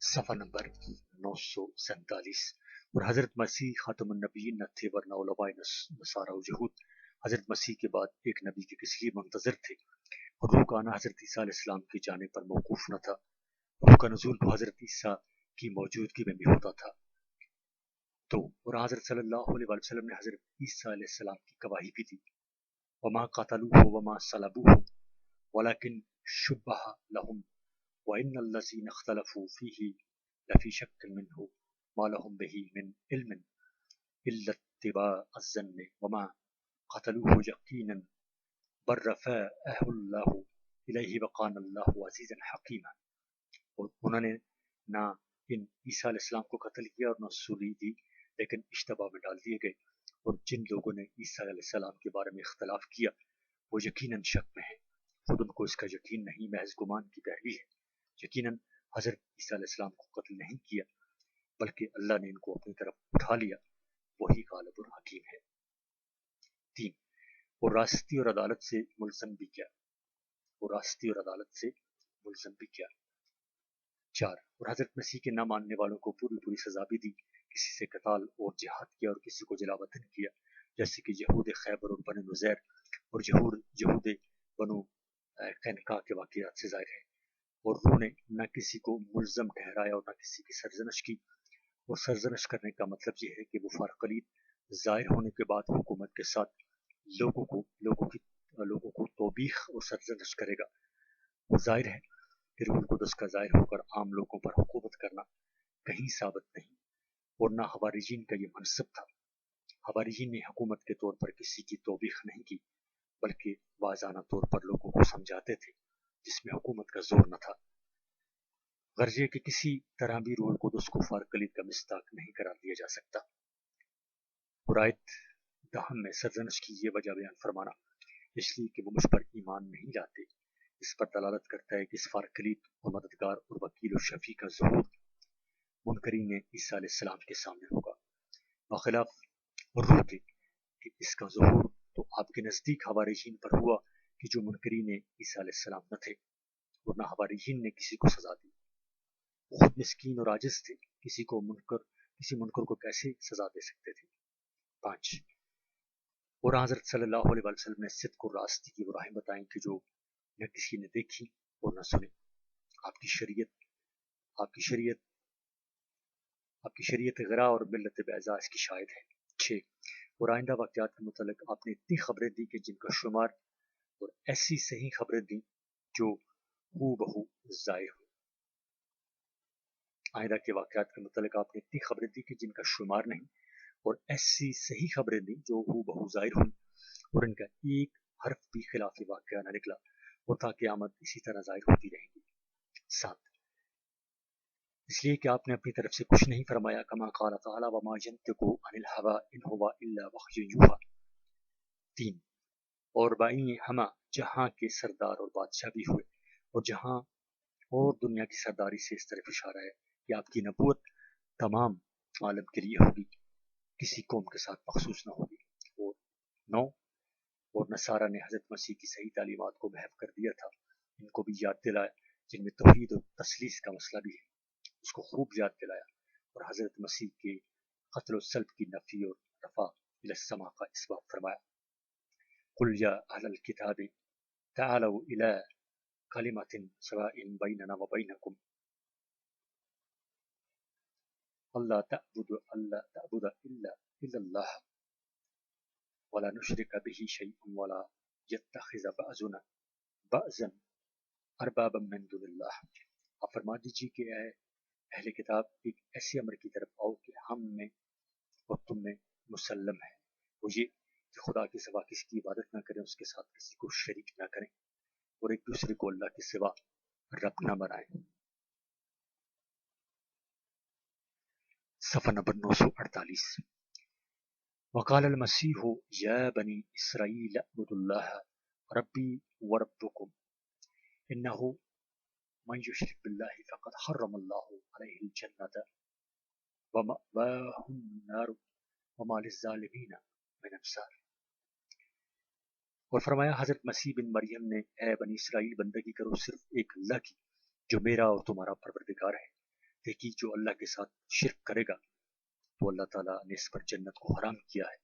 صفحہ نمبر 947۔ اور حضرت مسیح خاتم النبیین نہ تھے ورنہ علماء نصارہ و یہود حضرت مسیح کے بعد ایک نبی کے کس لیے منتظر تھے، اور روح کا آنا حضرت عیسیٰ علیہ السلام کی جانب پر موقوف نہ تھا، روح کا نزول تو حضرت عیسیٰ کی موجودگی میں بھی ہوتا تھا۔ تو اور حضرت صلی اللہ علیہ وآلہ وسلم نے حضرت عیسیٰ علیہ السلام کی گواہی بھی دی، وما قتلوه وما صلبوه ولكن شبہ لهم وإن الذين اختلفوا فيه لفي شك منه ما لهم به من علم إلا اتباع الظن وما قتلوه يقينا بل رفعه الله إليه وكان الله عزيزا حكيما۔ اور انہوں نے نہ ان عیسیٰ علیہ السلام کو قتل کیا اور نہ سولی دی، لیکن اشتباہ میں ڈال دیے گئے، اور جن لوگوں نے عیسیٰ علیہ السلام کے بارے میں اختلاف کیا وہ یقیناً شک میں ہیں، خود ان کو اس کا یقین نہیں، محض گمان کی پیروی ہے۔ یقیناً حضرت عیسیٰ علیہ السلام کو قتل نہیں کیا بلکہ اللہ نے ان کو اپنی طرف اٹھا لیا، وہی غالب الحکیم ہے۔ 3، اور راستی اور عدالت سے ملزم بھی کیا، اور راستی اور عدالت سے ملزم بھی کیا۔ 4، اور حضرت مسیح کے نہ ماننے والوں کو پوری سزا بھی دی، کسی سے قتال اور جہاد کیا اور کسی کو جلا وطن کیا، جیسے کہ یہود خیبر اور بنو نذیر اور یہود بنو قینقاع کے واقعات سے ظاہر ہے۔ اور روح نے نہ کسی کو ملزم ٹھہرایا اور نہ کسی کی سرزنش کی، اور سرزنش کرنے کا مطلب یہ ہے کہ وہ فارقلیت ظاہر ہونے کے بعد حکومت کے ساتھ لوگوں کو توبیخ اور سرزنش کرے گا۔ وہ ظاہر ہے کہ روح القدس کا ظاہر ہو کر عام لوگوں پر حکومت کرنا کہیں ثابت نہیں، اور نہ حواریین کا یہ منصب تھا۔ حواریین نے حکومت کے طور پر کسی کی توبیخ نہیں کی بلکہ واضحانہ طور پر لوگوں کو سمجھاتے تھے، جس میں حکومت کا زور نہ تھا۔ غرض یہ کہ کسی طرح بھی روح القدس کو فارقلیت کا مصداق نہیں قرار دیا جا سکتا۔ اور آیت 10 میں سرزنش کی یہ وجہ بیان فرمانا اس لیے کہ وہ مجھ پر ایمان نہیں لاتے، اس پر دلالت کرتا ہے کہ اس فارقلیت اور مددگار اور وکیل و شفیع کا ظہور منکرین عیسیٰ علیہ السلام کے سامنے ہوگا، بخلاف روح کے کہ اس کا ظہور تو آپ کے نزدیک حواریین پر ہوا کہ جو منکرین عیسیٰ علیہ السلام نہ تھے، اور نہ حواریین نے کسی کو سزا دی، خود مسکین اور عاجز تھے، کسی منکر کو کیسے سزا دے سکتے تھے۔ 5، اور حضرت صلی اللہ علیہ وسلم نے صدق اور راستی کی وہ راہیں بتائیں کہ جو نہ کسی نے دیکھی اور نہ سنی۔ آپ کی شریعت غرا اور ملت بیضاء اس کی شاہد ہے۔ 6، اور آئندہ واقعات کے متعلق آپ نے اتنی خبریں دی کہ جن کا شمار، اور ایسی صحیح خبریں دی جو ہو بہو ظاہر ہو۔ آئندہ کے واقعات کے متعلق آپ نے اتنی خبریں دی کہ جن کا شمار نہیں، اور ایسی صحیح خبریں دی جو ہو بہو ظاہر ہوں، اور ان کا ایک حرف بھی خلاف واقعہ نہ نکلا، اور تا قیامت اسی طرح ظاہر ہوتی رہیں گی۔ 7، اس لیے کہ آپ نے اپنی طرف سے کچھ نہیں فرمایا، کما قال تعالی وما ينطق عن الهوى ان هو الا وحی یوحی۔ 3، اور بائیں ہما جہاں کے سردار اور بادشاہ بھی ہوئے، اور جہاں اور دنیا کی سرداری سے اس طرف اشارہ ہے کہ آپ کی نبوت تمام عالم کے لیے ہوگی، کسی قوم کے ساتھ مخصوص نہ ہوگی۔ اور 9، اور نصارہ نے حضرت مسیح کی صحیح تعلیمات کو محو کر دیا تھا، ان کو بھی یاد دلایا، جن میں توحید و تثلیث کا مسئلہ بھی ہے، اس کو خوب یاد دلایا، اور حضرت مسیح کے قتل و سلب کی نفی اور رفع الی السماء کا اثبات فرمایا۔ قل یا اہل الکتاب تعالوا الی کلمۃ سواء بیننا وبینکم اللہ تعبد الا اللہ ولا نشرک به شیئا ولا یتخذ بعضنا بعضا اربابا من دون اللہ۔ آپ فرما دیجیے کہ اے اہل کتاب، ایک ایسے امر کی طرف آؤ کہ ہم میں اور تم میں مسلم ہے، وہ یہ کہ خدا کے سوا کسی کی عبادت نہ کریں، اس کے ساتھ کسی کو شریک نہ کریں، اور ایک دوسرے کو اللہ کے سوا رب نہ بنائیں۔ صفحہ نمبر 948۔ وقال المسیح یا بنی اسرائیل اعبدوا اللہ ربی وربکم انہ من یشرک باللہ فقد حرم اللہ علیہ الجنۃ ومأواہ النار وما للظالمین من انصار۔ اور فرمایا حضرت مسیح بن مریم نے، اے بنی اسرائیل، بندگی کرو صرف ایک اللہ کی جو میرا اور تمہارا پروردگار ہے، تحقیق جو اللہ کے ساتھ شرک کرے گا تو اللہ تعالیٰ نے اس پر جنت کو حرام کیا ہے،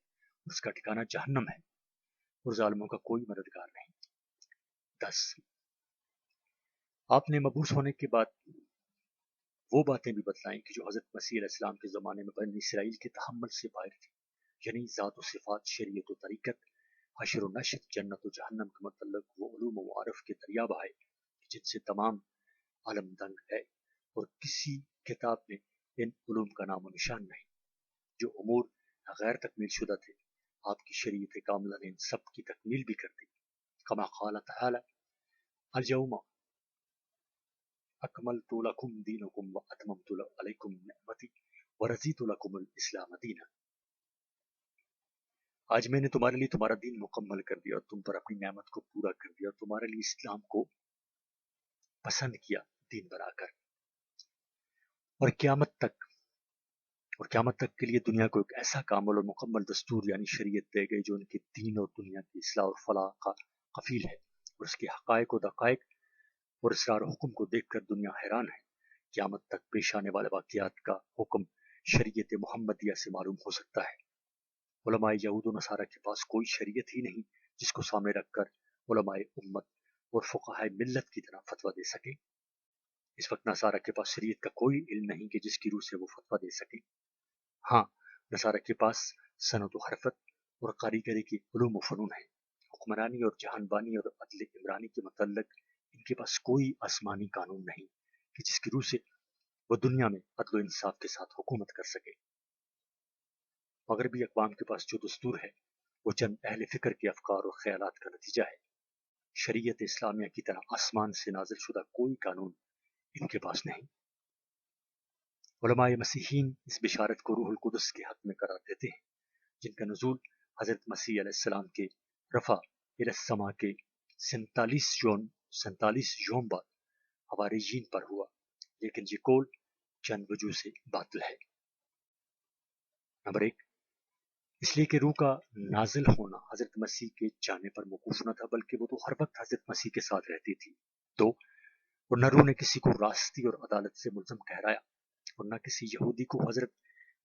اس کا ٹھکانہ جہنم ہے اور ظالموں کا کوئی مددگار نہیں۔ 10 آپ نے مبعوث ہونے کے بعد وہ باتیں بھی بتلائیں کہ جو حضرت مسیح علیہ السلام کے زمانے میں بنی اسرائیل کے تحمل سے باہر تھی، یعنی ذات و صفات، شریعت و طریقت، حشر و نشر، جنت و جہنم کے متعلق وہ علوم و معارف کے دریا بہائے جن سے تمام عالم دنگ ہے، اور کسی کتاب میں ان علوم کا نام و نشان نہیں۔ جو امور غیر تکمیل شدہ تھے، آپ کی شریعت کاملہ نے ان سب کی تکمیل بھی کر دی۔ کما قال تعالی الیوم اکملت لکم دینکم واتممت علیکم نعمتی ورضیت لکم الاسلام دینا۔ آج میں نے تمہارے لیے تمہارا دین مکمل کر دیا اور تم پر اپنی نعمت کو پورا کر دیا اور تمہارے لیے اسلام کو پسند کیا دین بنا کر، اور قیامت تک کے لیے دنیا کو ایک ایسا کامل اور مکمل دستور یعنی شریعت دے گئی جو ان کے دین اور دنیا کی اصلاح اور فلاح کا کفیل ہے، اور اس کے حقائق و دقائق اور اسرار و حکم کو دیکھ کر دنیا حیران ہے۔ قیامت تک پیش آنے والے واقعات کا حکم شریعت محمدیہ سے معلوم ہو سکتا ہے۔ علماء یہود و نصارہ کے پاس کوئی شریعت ہی نہیں جس کو سامنے رکھ کر علماء امت اور فقہاء ملت کی طرح فتویٰ دے سکیں۔ اس وقت نصارہ کے پاس شریعت کا کوئی علم نہیں کہ جس کی روح سے وہ فتویٰ دے سکیں۔ ہاں، نصارہ کے پاس صنعت و حرفت اور کاریگری کے علوم و فنون ہیں۔ حکمرانی اور جہان بانی اور عدل عمرانی کے متعلق ان کے پاس کوئی آسمانی قانون نہیں کہ جس کی روح سے وہ دنیا میں عدل و انصاف کے ساتھ حکومت کر سکے۔ مغربی اقوام کے پاس جو دستور ہے وہ چند اہل فکر کے افکار اور خیالات کا نتیجہ ہے۔ شریعت اسلامیہ کی طرح آسمان سے نازل شدہ کوئی قانون ان کے پاس نہیں۔ علماء مسیحین اس بشارت کو روح القدس کے حق میں قرار دیتے ہیں جن کا نزول حضرت مسیح علیہ السلام کے رفع الی السماء کے 47 یوم بعد حواریین پر ہوا، لیکن یہ قول چند وجوہ سے باطل ہے۔ نمبر 1، اس لیے کہ روح کا نازل ہونا حضرت مسیح کے جانے پر موقوف نہ تھا، بلکہ وہ تو ہر وقت حضرت مسیح کے ساتھ رہتی تھی۔ 2، اور نہ روح نے کسی کو راستی اور عدالت سے ملزم ٹھہرایا، اور نہ کسی یہودی کو حضرت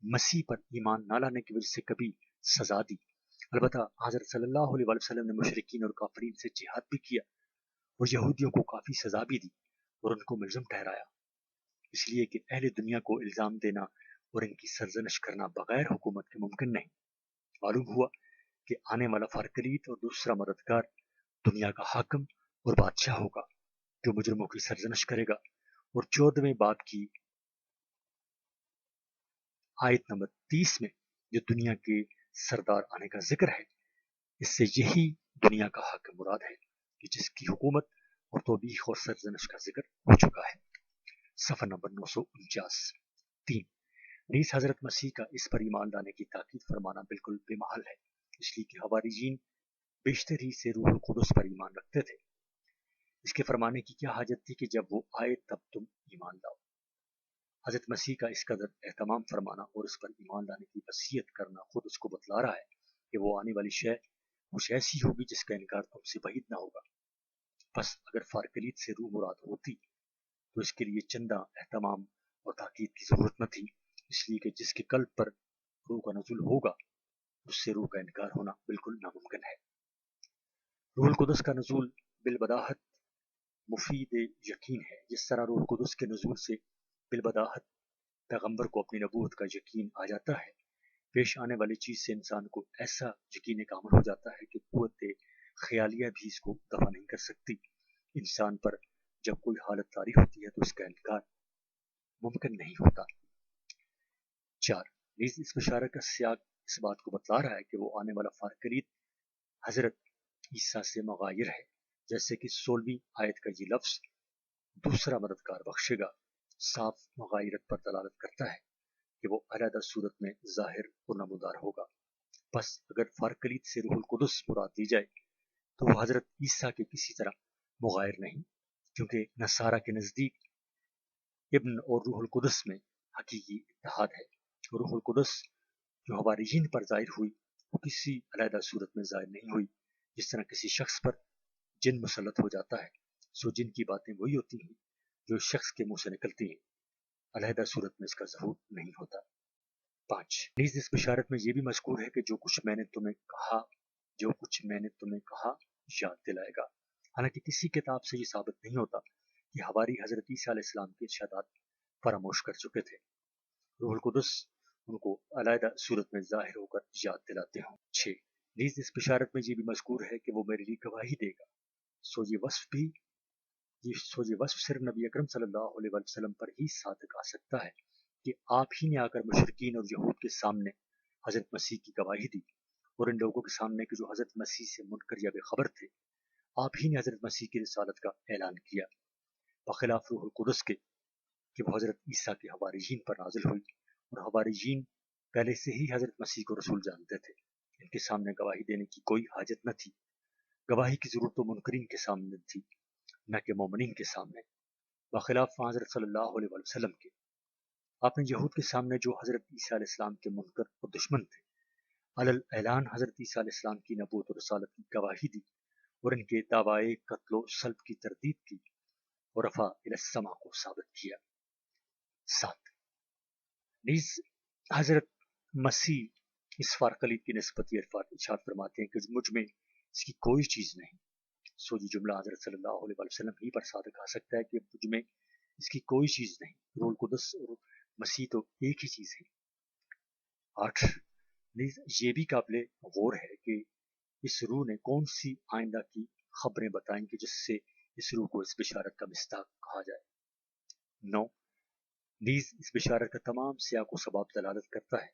مسیح پر ایمان نہ لانے کی وجہ سے کبھی سزا دی۔ البتہ حضرت صلی اللہ علیہ وسلم نے مشرکین اور کافرین سے جہاد بھی کیا اور یہودیوں کو کافی سزا بھی دی اور ان کو ملزم ٹھہرایا، اس لیے کہ اہل دنیا کو الزام دینا اور ان کی سرزنش کرنا بغیر حکومت کے ممکن نہیں۔ معلوم ہوا کہ آنے والا فارکلیت اور دوسرا مددگار دنیا کا حاکم اور بادشاہ ہوگا جو مجرموں کی سرزنش کرے گا، اور 14ویں باب کی آیت نمبر 30 میں جو دنیا کے سردار آنے کا ذکر ہے، اس سے یہی دنیا کا حاکم مراد ہے کہ جس کی حکومت اور توبیخ اور سرزنش کا ذکر ہو چکا ہے۔ صفحہ نمبر 949۔ 3، نیز حضرت مسیح کا اس پر ایمان لانے کی تاکید فرمانا بالکل بے محل ہے، اس لیے کہ حواریین بیشتر ہی سے روح القدس پر ایمان رکھتے تھے۔ اس کے فرمانے کی کیا حاجت تھی کہ جب وہ آئے تب تم ایمان لاؤ؟ حضرت مسیح کا اس قدر اہتمام فرمانا اور اس پر ایمان لانے کی وصیت کرنا خود اس کو بتلا رہا ہے کہ وہ آنے والی شے کچھ ایسی ہوگی جس کا انکار تم سے بعید نہ ہوگا۔ بس اگر فارکلیت سے روح مراد ہوتی تو اس کے لیے چندہ اہتمام اور تاکید کی ضرورت نہ تھی، اس لیے کہ جس کے قلب پر روح کا نزول ہوگا اس سے روح کا انکار ہونا بالکل ناممکن ہے۔ روح القدس کا نزول بالبداہت مفید یقین ہے، جس طرح روح القدس کے نزول سے بالبداہت پیغمبر کو اپنی نبوت کا یقین آ جاتا ہے۔ پیش آنے والی چیز سے انسان کو ایسا یقین کامل ہو جاتا ہے کہ قوت خیالیہ بھی اس کو دفع نہیں کر سکتی۔ انسان پر جب کوئی حالت طاری ہوتی ہے تو اس کا انکار ممکن نہیں ہوتا۔ 4، نیز اس بشارت کا سیاق اس بات کو بتلا رہا ہے کہ وہ آنے والا فارکلیت حضرت عیسیٰ سے مغایر ہے، جیسے کہ 16ویں آیت کا یہ لفظ دوسرا مددگار بخشے گا صاف مغایرت پر دلالت کرتا ہے کہ وہ علیحدہ صورت میں ظاہر و نمودار ہوگا۔ بس اگر فارکلیت سے روح القدس مراد دی جائے تو وہ حضرت عیسیٰ کے کسی طرح مغایر نہیں، کیونکہ نصارہ کے نزدیک ابن اور روح القدس میں حقیقی اتحاد ہے۔ روح القدس جو حواریین پر ظاہر ہوئی وہ کسی علیحدہ صورت میں ظاہر نہیں ہوئی، جس طرح کسی شخص پر جن مسلط ہو جاتا ہے، سو جن کی باتیں وہی ہوتی ہیں جو اس شخص کے منہ سے نکلتی ہیں۔ علیحدہ صورت میں اس کا ظہور نہیں ہوتا۔ 5 نیز اس بشارت میں یہ بھی مذکور ہے کہ جو کچھ میں نے تمہیں کہا یاد دلائے گا۔ حالانکہ کسی کتاب سے یہ ثابت نہیں ہوتا کہ حواری حضرت عیسیٰ علیہ السلام کے ارشادات فراموش کر چکے تھے۔ روح القدس ان کو علیحدہ صورت میں ظاہر ہو کر یاد دلاتے ہوں۔ 6 نیز اس بشارت میں یہ بھی مذکور ہے کہ وہ میرے لیے گواہی دے گا۔ سو یہ وصف صرف نبی اکرم صلی اللہ علیہ وسلم پر ہی صادق آ سکتا ہے کہ آپ ہی نے آ کر مشرکین اور یہود کے سامنے حضرت مسیح کی گواہی دی، اور ان لوگوں کے سامنے کہ جو حضرت مسیح سے منکر یا بے خبر تھے، آپ ہی نے حضرت مسیح کی رسالت کا اعلان کیا، بخلاف روح القدس کے کہ وہ حضرت عیسیٰ کے حواریین پر نازل ہوئی، اور حواریین پہلے سے ہی حضرت مسیح کو رسول جانتے تھے۔ ان کے سامنے گواہی دینے کی کوئی حاجت نہ تھی۔ گواہی کی ضرورت تو منکرین کے سامنے تھی، نہ کہ مومنین کے سامنے، بخلاف حضرت صلی اللہ علیہ وسلم کے۔ آپ نے یہود کے سامنے جو حضرت عیسیٰ علیہ السلام کے منکر اور دشمن تھے، علل اعلان حضرت عیسیٰ علیہ السلام کی نبوت اور رسالت کی گواہی دی، اور ان کے دعوائے قتل و سلب کی تردید کی، اور رفع الی السماء کو ثابت کیا۔ 7 نیز حضرت مسیح اس فارقلیت کی نسبت یہ ارشاد فرماتے ہیں کہ مجھ میں اس کی کوئی چیز نہیں۔ سو یہ جملہ حضرت صلی اللہ علیہ وسلم ہی پر صادق آ سکتا ہے کہ مجھ میں اس کی کوئی چیز نہیں۔ روح القدس اور مسیح تو ایک ہی چیز ہے۔ 8 نیز یہ بھی قابل غور ہے کہ اس روح نے کون سی آئندہ کی خبریں بتائیں کہ جس سے اس روح کو اس بشارت کا مصداق کہا جائے۔ 9 نیز اس بشارت کا تمام سیاق و سباب دلالت کرتا ہے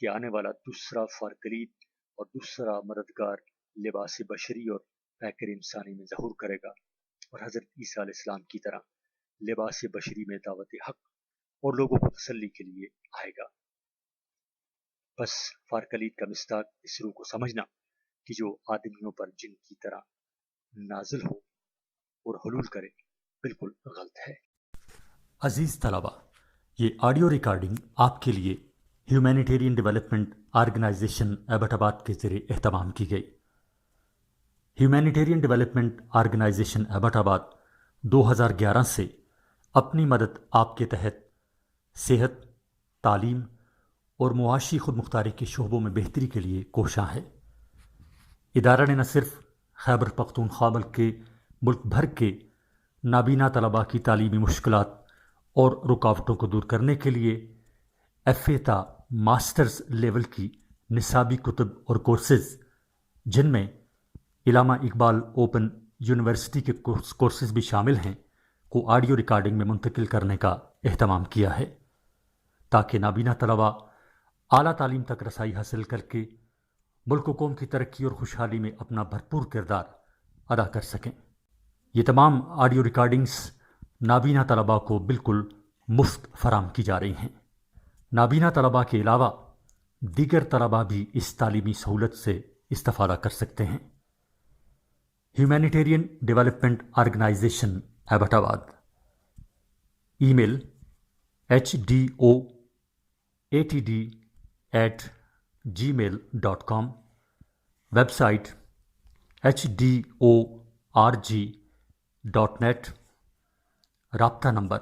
کہ آنے والا دوسرا فارقلید اور دوسرا مددگار لباس بشری اور پیکر انسانی میں ظہور کرے گا، اور حضرت عیسیٰ علیہ السلام کی طرح لباس بشری میں دعوت حق اور لوگوں کو تسلی کے لیے آئے گا۔ بس فارقلید کا مصداق اس روح کو سمجھنا کہ جو آدمیوں پر جن کی طرح نازل ہو اور حلول کرے بالکل غلط ہے۔ عزیز طلبہ، یہ آڈیو ریکارڈنگ آپ کے لیے ہیومینیٹیرین ڈیولپمنٹ آرگنائزیشن ایبٹ آباد کے ذریعے اہتمام کی گئی۔ ہیومینیٹیرین ڈیولپمنٹ آرگنائزیشن ایبٹ آباد 2011 سے اپنی مدد آپ کے تحت صحت، تعلیم اور معاشی خود مختاری کے شعبوں میں بہتری کے لیے کوشاں ہے۔ ادارہ نے نہ صرف خیبر پختونخوا بلکہ ملک بھر کے نابینا طلباء کی تعلیمی مشکلات اور رکاوٹوں کو دور کرنے کے لیے ایف اے تا ماسٹرز لیول کی نصابی کتب اور کورسز، جن میں علامہ اقبال اوپن یونیورسٹی کے کورسز بھی شامل ہیں، کو آڈیو ریکارڈنگ میں منتقل کرنے کا اہتمام کیا ہے، تاکہ نابینا طلباء اعلیٰ تعلیم تک رسائی حاصل کر کے ملک و قوم کی ترقی اور خوشحالی میں اپنا بھرپور کردار ادا کر سکیں۔ یہ تمام آڈیو ریکارڈنگز نابینا طلباء کو بالکل مفت فراہم کی جا رہی ہیں۔ نابینا طلباء کے علاوہ دیگر طلباء بھی اس تعلیمی سہولت سے استفادہ کر سکتے ہیں۔ ہیومینیٹیرین ڈیولپمنٹ آرگنائزیشن ایبٹ آباد، ای میل HDOATD@gmail.com، ویب سائٹ HDORG.net، رابطہ نمبر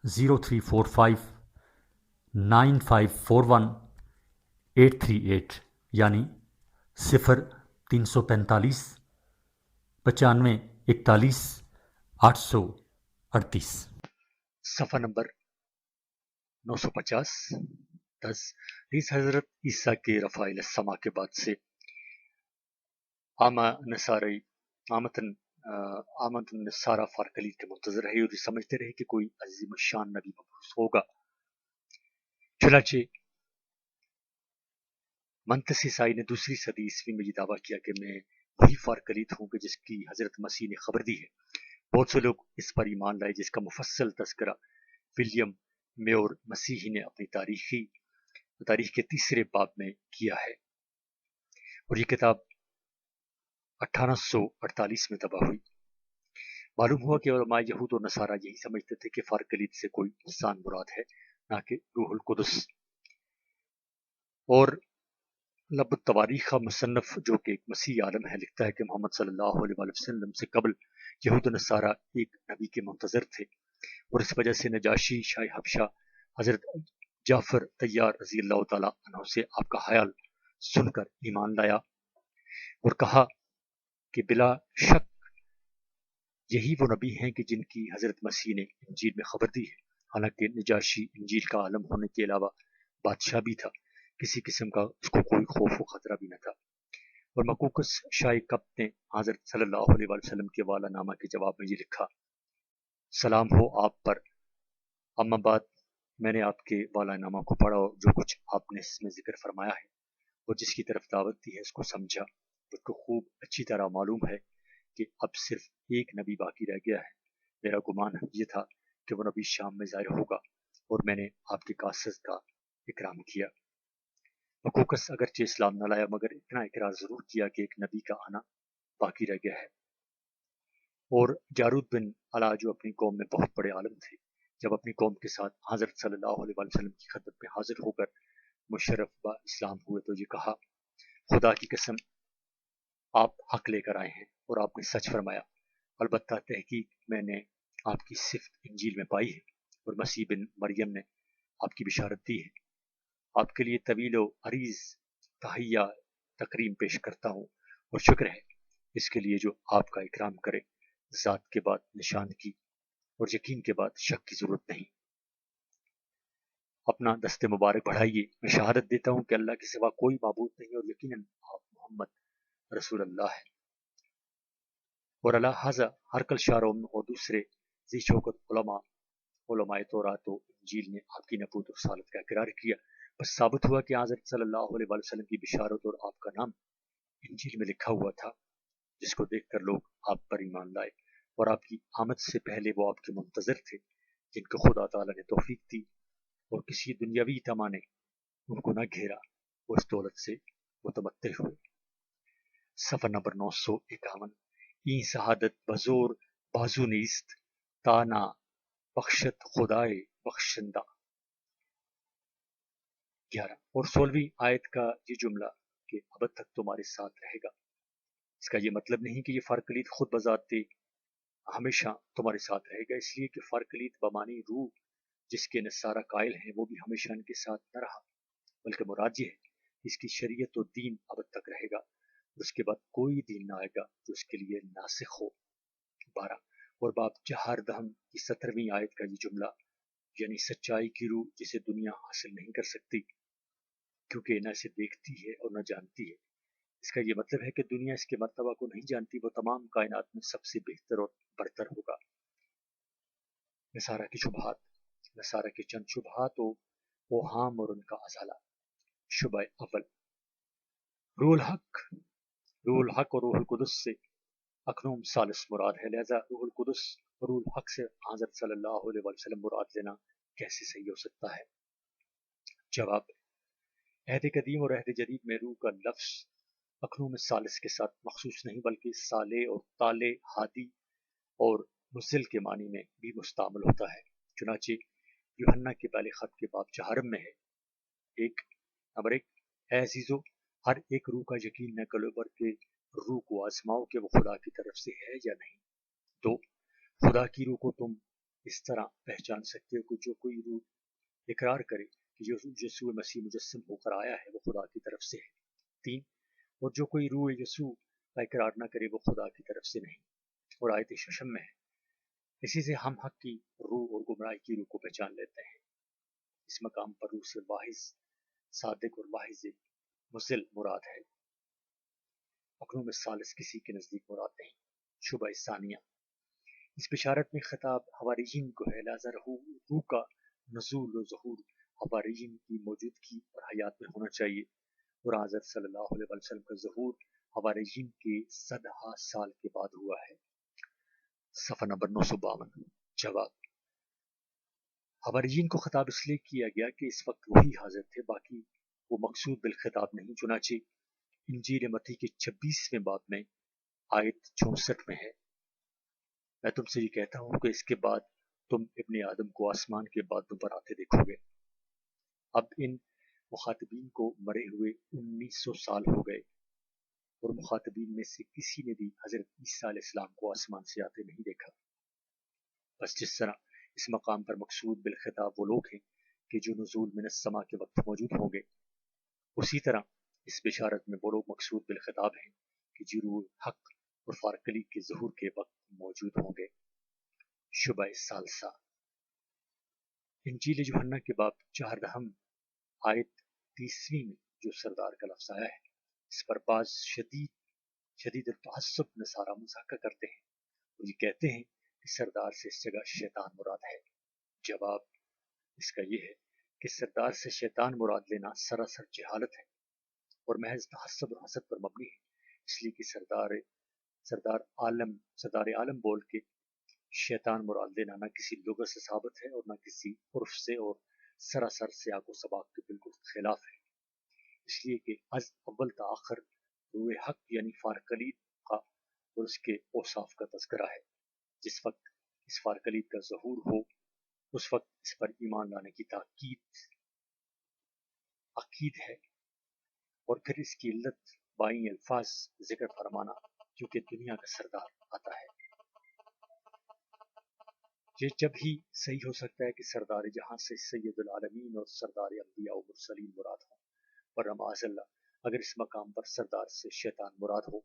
03459541-838 یعنی 0345 9541 838۔ صفحہ نمبر 950 10 نیز حضرت عیسیٰ کے رفع الی السماء کے بعد سے آمدن نصارہ فارقلید کے منتظر رہے اور یہ سمجھتے رہے کہ کوئی عظیم الشان نبی مبعوث ہوگا۔ چنانچہ منتسی سائی نے دوسری صدی عیسوی میں یہ دعویٰ کیا کہ میں وہی فارقلید ہوں کہ جس کی حضرت مسیح نے خبر دی ہے۔ بہت سے لوگ اس پر ایمان لائے، جس کا مفصل تذکرہ ولیم میور مسیحی نے اپنی تاریخ کے 3 باب میں کیا ہے، اور یہ کتاب 1848 میں طبع ہوئی۔ معلوم ہوا کہ علماء یہود اور نصارہ یہی سمجھتے تھے کہ فارقلید سے کوئی انسان مراد ہے، نہ کہ روح القدس۔ اور لب التواریخ کا مصنف، جو کہ ایک مسیحی عالم ہے، لکھتا ہے کہ محمد صلی اللہ علیہ وسلم سے قبل یہود و نصارہ ایک نبی کے منتظر تھے، اور اس وجہ سے نجاشی شاہ حبشہ حضرت جعفر طیار رضی اللہ تعالیٰ عنہ سے آپ کا حال سن کر ایمان لایا اور کہا کہ بلا شک یہی وہ نبی ہیں کہ جن کی حضرت مسیح نے انجیل میں خبر دی ہے۔ حالانکہ نجاشی انجیل کا عالم ہونے کے علاوہ بادشاہ بھی تھا، کسی قسم کا اس کو کوئی خوف و خطرہ بھی نہ تھا۔ اور مقوقس شاہ کپت نے حضرت صلی اللہ علیہ وسلم کے والا نامہ کے جواب میں یہ لکھا: سلام ہو آپ پر، اما بعد میں نے آپ کے والا نامہ کو پڑھا اور جو کچھ آپ نے اس میں ذکر فرمایا ہے اور جس کی طرف دعوت دی ہے اس کو سمجھا۔ مجھ کو خوب اچھی طرح معلوم ہے کہ اب صرف ایک نبی باقی رہ گیا ہے۔ میرا گمان یہ تھا کہ وہ نبی شام میں ظاہر ہوگا اور میں نے آپ کے قاصد کا اکرام کیا۔ مقوقس اگرچہ اسلام نہ لایا مگر اتنا اقرار ضرور کیا کہ ایک نبی کا آنا باقی رہ گیا ہے۔ اور جارود بن علا جو اپنی قوم میں بہت بڑے عالم تھے، جب اپنی قوم کے ساتھ حضرت صلی اللہ علیہ وسلم کی خدمت میں حاضر ہو کر مشرف با اسلام ہوئے تو یہ کہا: خدا کی قسم آپ حق لے کر آئے ہیں اور آپ نے سچ فرمایا، البتہ تحقیق میں نے آپ کی صفت انجیل میں پائی ہے اور مسیح بن مریم نے آپ کی بشارت دی ہے۔ آپ کے لیے طویل و عریض تحیہ تکریم پیش کرتا ہوں اور شکر ہے اس کے لیے جو آپ کا اکرام کرے۔ ذات کے بعد نشان کی اور یقین کے بعد شک کی ضرورت نہیں۔ اپنا دست مبارک بڑھائیے، میں شہادت دیتا ہوں کہ اللہ کے سوا کوئی معبود نہیں اور یقیناً آپ محمد رسول اللہ ہے۔ اور اللہ حاضہ ہرکل شاروم اور دوسرے ذی شوکت علماء تورات و انجیل نے آپ کی نبوت اور رسالت کا اقرار کیا، بس ثابت ہوا کہ حضرت صلی اللہ علیہ وسلم کی بشارت اور آپ کا نام انجیل میں لکھا ہوا تھا، جس کو دیکھ کر لوگ آپ پر ایمان لائے اور آپ کی آمد سے پہلے وہ آپ کے منتظر تھے، جن کو خدا تعالیٰ نے توفیق دی اور کسی دنیاوی تما نے ان کو نہ گھیرا، وہ اس دولت سے متمتع ہوئے۔ صفحہ نمبر 951۔ این شہادت بزور بازو نیست تانا بخشت خدائے بخشندہ۔ 11 اور 16ویں آیت کا یہ جملہ کہ ابد تک تمہارے ساتھ رہے گا، اس کا یہ مطلب نہیں کہ یہ فارکلید خود بذات ہمیشہ تمہارے ساتھ رہے گا، اس لیے کہ فارکلید بمانی روح جس کے نصارہ قائل ہیں وہ بھی ہمیشہ ان کے ساتھ نہ رہا، بلکہ مراد یہ ہے کہ اس کی شریعت و دین ابد تک رہے گا اور اس کے بعد کوئی دین نہ آئے گا جو اس کے لیے ناسخ ہو۔ 12 اور باب چہار دہم کی 17ویں آیت کا یہ جملہ یعنی سچائی کی روح جسے دنیا حاصل نہیں کر سکتی کیونکہ نہ اسے دیکھتی ہے اور نہ جانتی ہے، اس کا یہ مطلب ہے کہ دنیا اس کے مرتبہ کو نہیں جانتی، وہ تمام کائنات میں سب سے بہتر اور برتر ہوگا۔ نصارہ کی شبہات، نصارہ کے چند شبہات و اوہام اور ان کا ازالہ۔ شبہ اول، روح الحق اور روح القدس سے اکنوم ثالث مراد ہے، لہذا روح القدس اور روح الحق سے حضرت صلی اللہ علیہ وسلم مراد لینا کیسے صحیح ہو سکتا ہے؟ جواب، عہد قدیم اور عہد جدید میں روح کا لفظ اکنوم ثالث کے ساتھ مخصوص نہیں بلکہ صالح اور طالع، ہادی اور منزل کے معنی میں بھی مستعمل ہوتا ہے۔ چنانچہ یوحنا کے پہلے خط کے باب چہارم میں ہے: نمبر 1، اے عزیزو، ہر ایک روح کا یقین نہ کرو بلکہ روح کو آزماؤ کہ وہ خدا کی طرف سے ہے یا نہیں۔ 2، خدا کی روح کو تم اس طرح پہچان سکتے ہو کہ جو کوئی روح اقرار کرے کہ یسوع مسیح مجسم ہو کر آیا ہے وہ خدا کی طرف سے ہے۔ 3، اور جو کوئی روح یسوع کا اقرار نہ کرے وہ خدا کی طرف سے نہیں۔ اور آیت ششم میں ہے: اسی سے ہم حق کی روح اور گمراہی کی روح کو پہچان لیتے ہیں۔ اس مقام پر روح سے واحد صادق اور واحد مضل مراد ہے، اکنوم ثالث کسی کے نزدیک مراد نہیں۔ شبہ ثانیہ، اس بشارت میں خطاب حواریین کو ہے، لہذا روح کا نزول و ظہور حواریین کی موجودگی اور حیات میں ہونا چاہیے، اور حضرت صلی اللہ علیہ وسلم کا ظہور حواریین کے 100 سال کے بعد ہوا ہے۔ صفحہ نمبر 952۔ جواب، حواریین کو خطاب اس لیے کیا گیا کہ اس وقت وہی حاضر تھے، باقی وہ مقصود بالخطاب نہیں۔ چنانچہ انجیل متی کے 26ویں باب میں آیت 64 میں ہے: میں تم سے یہ کہتا ہوں کہ اس کے بعد تم ابن آدم کو آسمان کے بادوں پر آتے دیکھو گے۔ اب ان مخاطبین کو مرے ہوئے 1900 سال ہو گئے اور مخاطبین میں سے کسی نے بھی حضرت عیسیٰ علیہ السلام کو آسمان سے آتے نہیں دیکھا۔ بس جس طرح اس مقام پر مقصود بالخطاب وہ لوگ ہیں کہ جو نزول من السما کے وقت موجود ہوں گے، اسی طرح اس بشارت میں وہ لوگ مقصود بالخطاب ہیں کہ جو روح حق اور فارکلی کے ظہور کے وقت موجود ہوں گے۔ شبہ ثالثہ، انجیل یوحنا کے باب 14 آیت 30 میں جو سردار کا لفظ آیا ہے، اس پر بعض شدید التعصب نصارہ مذاکرہ کرتے ہیں اور یہ کہتے ہیں کہ سردار سے اس جگہ شیطان مراد ہے۔ جواب اس کا یہ ہے کہ سردار سے شیطان مراد لینا سراسر جہالت ہے اور محض تعصب اور حسد پر مبنی ہے، اس لیے کہ سردار عالم بول کے شیطان مراد لینا نہ کسی لغت سے ثابت ہے اور نہ کسی عرف سے، اور سراسر سیاق و سباق کے بالکل خلاف ہے، اس لیے کہ از اول تا آخر روح حق یعنی فارکلید کا اور اس کے اوصاف کا تذکرہ ہے۔ جس وقت اس فارکلید کا ظہور ہو اس وقت اس پر ایمان لانے کی عقید ہے، اور پھر اس کی علت بائیں الفاظ ذکر فرمانا کیونکہ دنیا کا سردار آتا ہے۔ یہ جب ہی صحیح ہو سکتا ہے کہ سردار جہاں سے سید العالمین اور سردار انبیاء و مرسلین مراد ہوں، ورنہ معاذ اللہ اگر اس مقام پر سردار سے شیطان مراد ہو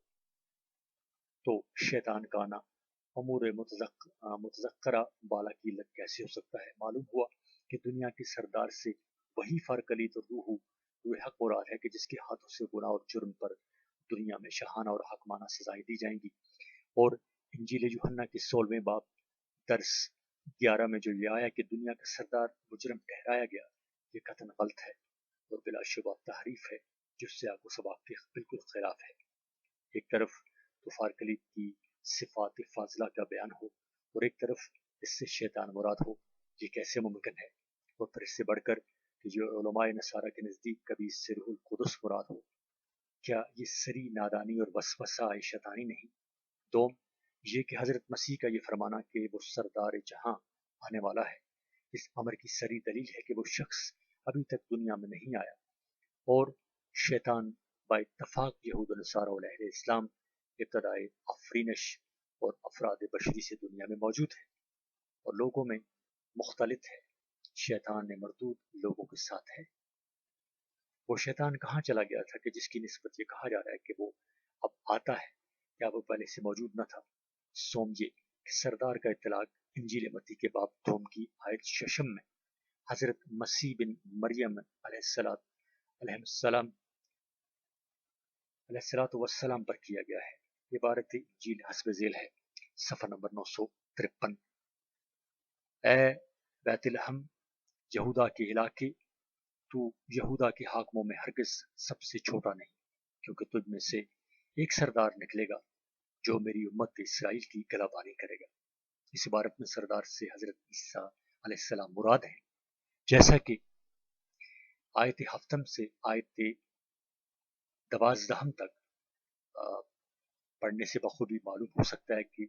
تو شیطان کا آنا امور متذکرہ بالا کی علت کیسے ہو سکتا ہے؟ معلوم ہوا کہ دنیا کے سردار سے وہی فارکلیت اور روح حق مراد ہے کہ جس کے ہاتھوں سے گناہ اور جرم پر دنیا میں شاہانہ اور حکمانہ سزائیں دی جائیں گی، اور انجیل یوحنا کے 16ویں باب درس 11 میں جو یہ آیا کہ دنیا کا سردار مجرم ٹھہرایا گیا، یہ قطعاً غلط ہے اور بلا شبہ تحریف ہے جو سیاق و سباق کے بالکل خلاف ہے۔ ایک طرف تو فارکلیت کی صفات فاضلہ کا بیان ہو اور ایک طرف اس سے شیطان مراد ہو، یہ کیسے ممکن ہے؟ اور پھر اس سے بڑھ کر کہ جو علماء نصارہ کے نزدیک کبھی اس سے روح القدس مراد ہو، کیا یہ سری نادانی اور وسوسہ شیطانی نہیں؟ دوم یہ کہ حضرت مسیح کا یہ فرمانا کہ وہ سردار جہاں آنے والا ہے، اس امر کی سری دلیل ہے کہ وہ شخص ابھی تک دنیا میں نہیں آیا، اور شیطان با اتفاق یہود و نصارہ و اہل اسلام ابتدائے آفرینش اور افراد بشری سے دنیا میں موجود ہے اور لوگوں میں مختلط ہے۔ شیطان مردود لوگوں کے ساتھ ہے۔ وہ شیطان کہاں چلا گیا تھا کہ جس کی نسبت یہ کہا جا رہا ہے کہ وہ اب آتا ہے، کیا وہ پہلے سے موجود نہ تھا؟ سوم یہ کہ سردار کا اطلاق انجیل متی کے باب 2 کی آیت 6 میں حضرت مسیح بن مریم علیہ السلام پر کیا گیا ہے۔ عبارت انجیل حسب ذیل ہے، صفحہ نمبر 953۔ اے بیت لحم، یہودا کے علاقے، تو یہودا کے حاکموں میں ہرگز سب سے چھوٹا نہیں، کیونکہ تجھ میں سے ایک سردار نکلے گا جو میری امت اسرائیل کی گلابانی کرے گا۔ اس عبارت میں سردار سے حضرت عیسیٰ علیہ السلام مراد ہیں، جیسا کہ آیت 7 سے آیت 12 تک پڑھنے سے بخوبی معلوم ہو سکتا ہے کہ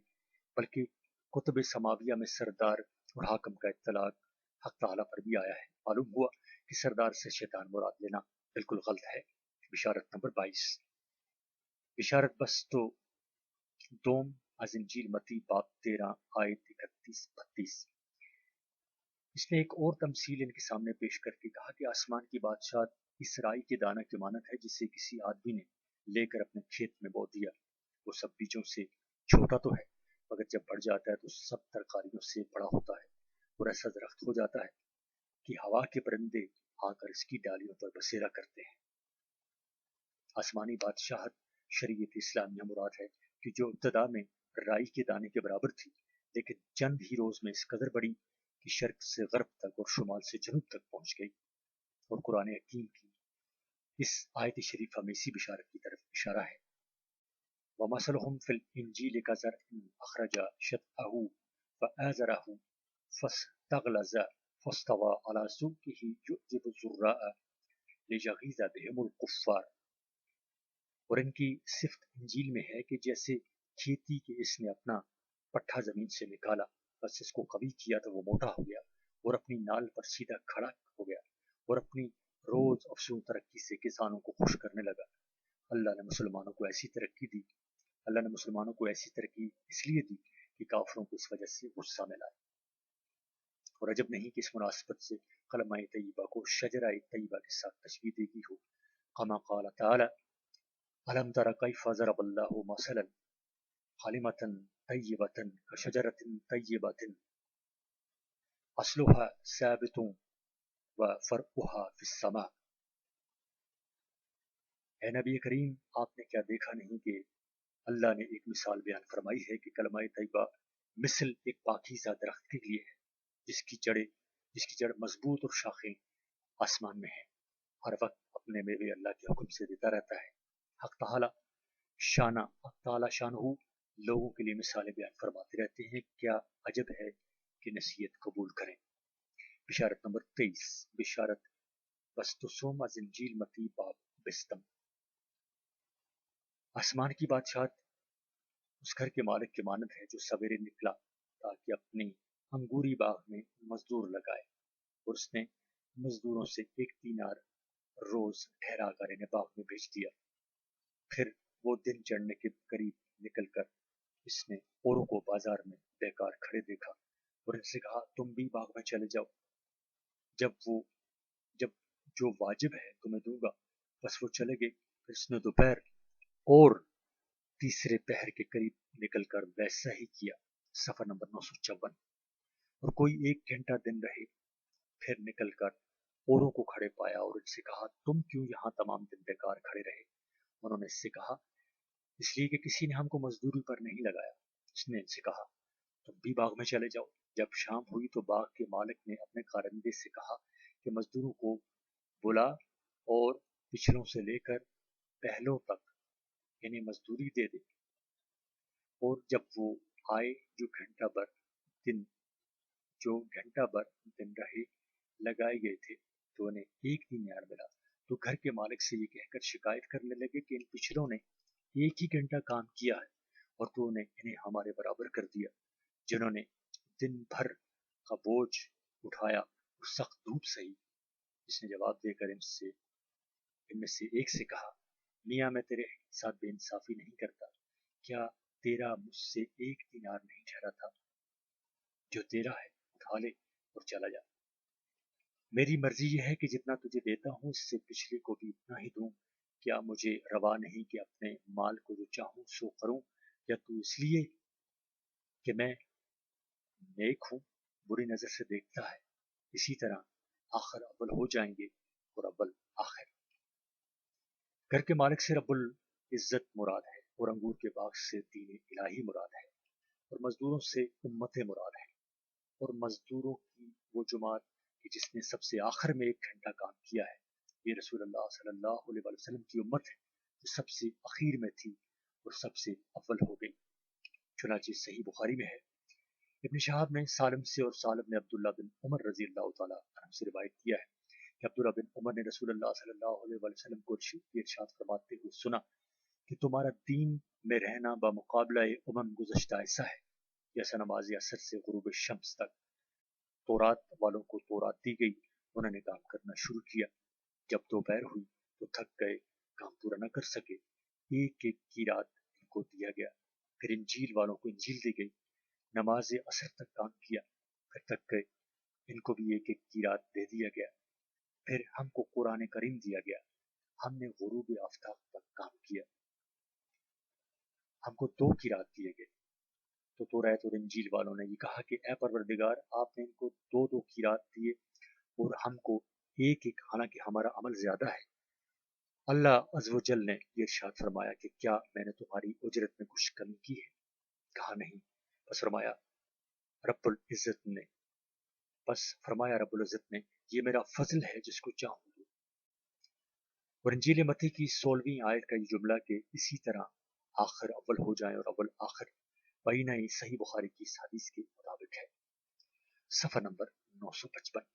بلکہ کتب سماویہ میں سردار اور حاکم کا اطلاق حق تعالیٰ پر بھی آیا ہے۔ معلوم ہوا کہ سردار سے شیطان مراد لینا بالکل غلط ہے۔ بشارت نمبر 22، بشارت بس تو دوم از انجیل متی باب 13 آیت 31-32۔ اس نے ایک اور تمثیل ان کے سامنے پیش کر کے کہا کہ آسمان کی بادشاہت اس رائی کے دانہ کی مانند ہے جسے کسی آدمی نے لے کر اپنے کھیت میں بو دیا۔ وہ سب بیجوں سے چھوٹا تو ہے، مگر جب بڑھ جاتا ہے تو سب ترکاریوں سے بڑا ہوتا ہے اور ایسا درخت ہو جاتا ہے کہ ہوا کے پرندے آ کر اس کی ڈالیوں پر بسیرا کرتے ہیں۔ آسمانی بادشاہت شریعت اسلامیہ مراد ہے کہ جو ابتدا میں رائی کے دانے کے برابر تھی، لیکن چند ہی روز میں اس قدر بڑی کہ شرق سے غرب تک اور شمال سے جنوب تک پہنچ گئی، اور قرآن حکیم کی اس آیت شریفہ میں اسی بشارت کی طرف اشارہ ہے۔ وَمَثَلُهُمْ فِي الْإِنْجِيلِ كَزَرْعٍ أَخْرَجَ شَطْأَهُ فَآزَرَهُ فَاسْتَغْلَظَ فَاسْتَوَىٰ عَلَىٰ سُوقِهِ يُعْجِبُ الزُّرَّاعَ لِيَغِيظَ بِهِمُ الْكُفَّارَ۔ اور ان کی صفت انجیل میں ہے کہ جیسے کھیتی کے اس نے اپنا پٹھا زمین سے نکالا، بس اس کو قوی کیا تو وہ موٹا ہو گیا اور اپنی نال پر سیدھا کھڑا ہو گیا اور اپنی روز افزوں ترقی سے کسانوں کو خوش کرنے لگا۔ اللہ نے مسلمانوں کو ایسی ترقی اس لیے دی کہ کافروں کو اس وجہ سے غصہ میں لائے۔ اور عجب نہیں کہ اس مناسبت سے کلمہ طیبہ کو شجرہ طیبہ کے ساتھ تشبیہ دی گئی ہو، کما قال تعالی الم تر کیف ضرب اللہ مثلا کلمۃ طیبۃ کشجرۃ طیبۃ اصلها ثابت وفرعها فی السماء۔ اے نبی کریم، آپ نے کیا دیکھا نہیں کہ اللہ نے ایک مثال بیان فرمائی ہے کہ کلمہ طیبہ مثل ایک پاکیزہ درخت کے لیے ہے جس کی جڑ مضبوط اور شاخیں آسمان میں ہیں، ہر وقت اپنے میوے اللہ کے حکم سے دیتا رہتا ہے۔ حق تعالی شانہ لوگوں کے لیے مثالیں بیان فرماتے رہتے ہیں، کیا عجب ہے کہ نصیحت قبول کریں۔ بشارت نمبر 23، بشارت بستسوم از انجیل متی باب بستم۔ آسمان کی بادشاہت اس گھر کے مالک کے مانند ہے جو سویرے نکلا تاکہ اپنی انگوری باغ میں مزدور لگائے، اور اس نے مزدوروں سے 1 دینار روز ٹھہرا کر انہیں باغ میں بھیج دیا۔ پھر وہ دن چڑھنے کے قریب نکل کر اس نے اوروں کو بازار میں بیکار کھڑے دیکھا اور ان سے کہا تم بھی باغ میں چلے جاؤ، جب جو واجب ہے تمہیں دوں گا۔ بس وہ چلے گئے۔ پھر اس نے دوپہر اور تیسرے پہر کے قریب نکل کر ویسا ہی کیا۔ صفحہ نمبر 954۔ اور کوئی 1 گھنٹہ دن رہے، پھر نکل کر اوروں کو کھڑے پایا اور ان سے کہا تم کیوں یہاں تمام دن بیکار کھڑے رہے؟ انہوں نے اس سے کہا اس لیے کہ کسی نے ہم کو مزدوری پر نہیں لگایا۔ اس نے ان سے کہا تم بھی باغ میں چلے جاؤ۔ جب شام ہوئی تو باغ کے مالک نے اپنے کارندے سے کہا کہ مزدوروں کو بلا اور پچھلوں سے لے کر پہلوں تک انہیں مزدوری دے دے، اور جب وہ آئے جو گھنٹہ بھر دن رہے لگائے گئے تھے تو انہیں 1 دینار ملا، تو گھر کے مالک سے یہ کہہ کر شکایت کرنے لگے کہ ان پچھلوں نے 1 ہی گھنٹہ کام کیا ہے اور تو نے انہیں ہمارے برابر کر دیا، جنہوں نے دن بھر کا بوجھ اٹھایا اور سخت دھوپ سہی۔ اس نے جواب دے کر ان میں سے ایک سے کہا میاں میں تیرے ساتھ بے انصافی نہیں کرتا، کیا تیرا مجھ سے 1 دینار نہیں ٹھہرا تھا؟ جو تیرا ہے اٹھا لے اور چلا جا۔ میری مرضی یہ ہے کہ جتنا تجھے دیتا ہوں اس سے پچھلے کو بھی اتنا ہی دوں۔ کیا مجھے روا نہیں کہ اپنے مال کو جو چاہوں سو کروں، یا تو اس لیے کہ میں نیک ہوں بری نظر سے دیکھتا ہے؟ اسی طرح آخر اول ہو جائیں گے اور اول آخر۔ گھر کے مالک سے رب العزت مراد ہے، اور انگور کے باغ سے دین الہی مراد ہے، اور مزدوروں سے امت مراد ہے، اور مزدوروں کی وہ جماعت کہ جس نے سب سے آخر میں 1 گھنٹہ کام کیا ہے۔ یہ رسول اللہ صلی اللہ علیہ وسلم کی امت ہے جو سب سے اخیر میں تھی اور سب سے اول ہو گئی۔ چنانچہ صحیح بخاری میں ہے۔ ابن شہاب نے سالم سے اور سالم نے عبداللہ بن عمر رضی اللہ تعالیٰ عنہ سے روایت کیا ہے کہ عبداللہ بن عمر نے رسول اللہ صلی اللہ علیہ وسلم کو ارشاد فرماتے ہوئے سنا کہ تمہارا دین میں رہنا بمقابلہ گزشتہ ایسا ہے جیسا نماز عصر سے غروب شمس تک۔ تورات والوں کو تورات دی گئی، انہوں نے کام کرنا شروع کیا، جب دوپہر ہوئی تو تھک گئے، کام پورا نہ کر سکے، ایک کی رات ان کو دیا گیا۔ پھر انجیل والوں کو انجیل دی گئی، نماز عصر تک کام کیا، پھر تک گئے، ان کو بھی ایک کی رات دے دیا گیا۔ پھر ہم کو قرآن کریم دیا گیا، ہم نے غروب آفتاب تک کام کیا، ہم کو 2 کی رات دیے گئے۔ تو توریت اور انجیل والوں نے یہ کہا کہ اے پروردگار، آپ نے ان کو 2 کی رات دیے اور ہم کو 1، حالانکہ ہمارا عمل زیادہ ہے۔ اللہ عز و جل نے یہ ارشاد فرمایا کہ کیا میں نے تمہاری اجرت میں کچھ کمی کی ہے؟ کہا نہیں۔ بس فرمایا رب العزت نے یہ میرا فضل ہے جس کو چاہوں دوں۔ اور انجیل متی کی 16ویں آیت کا یہ جملہ کہ اسی طرح آخر اول ہو جائیں اور اول آخر، بینہ صحیح بخاری کی اس حدیث کے مطابق ہے۔ صفحہ نمبر 955۔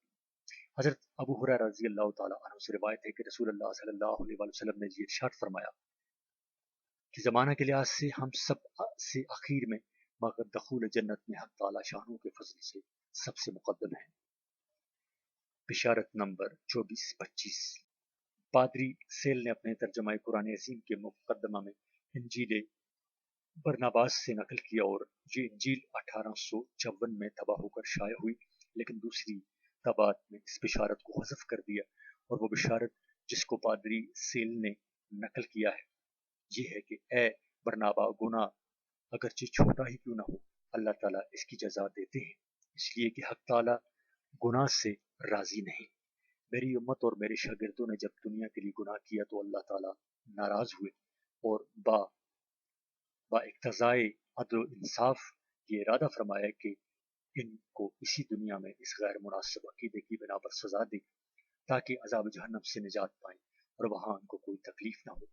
حضرت ابو ہریرہ رضی اللہ تعالیٰ عنہ سے روایت ہے کہ رسول اللہ صلی اللہ علیہ وسلم نے یہ ارشاد فرمایا کہ زمانہ کے لحاظ سے ہم سب سے اخیر میں، مگر دخول جنت میں حق تعالی شانوں کے فضل سے سب سے مقدم ہیں۔ بشارت نمبر 24-25۔ پادری سیل نے اپنے ترجمہ قرآن عظیم کے مقدمہ میں انجیل برناباس سے نقل کیا، اور یہ انجیل 1854 میں طبع ہو کر شائع ہوئی۔ لیکن دوسری طبعات میں اس بشارت کو حذف کر دیا، اور وہ بشارت جس کو پادری سیل نے نقل کیا ہے یہ ہے کہ اے برنابا، گناہ اگرچہ چھوٹا ہی کیوں نہ ہو اللہ تعالیٰ اس کی جزا دیتے ہیں، اس لیے کہ حق تعالیٰ گناہ سے راضی نہیں۔ میری امت اور میرے شاگردوں نے جب دنیا کے لیے گناہ کیا تو اللہ تعالیٰ ناراض ہوئے اور با اقتضائے عدل و انصاف یہ ارادہ فرمایا کہ ان کو اسی دنیا میں اس غیر مناسب عقیدے کی بنا پر سزا دے تاکہ عذاب جہنم سے نجات پائیں اور وہاں ان کو کوئی تکلیف نہ ہو۔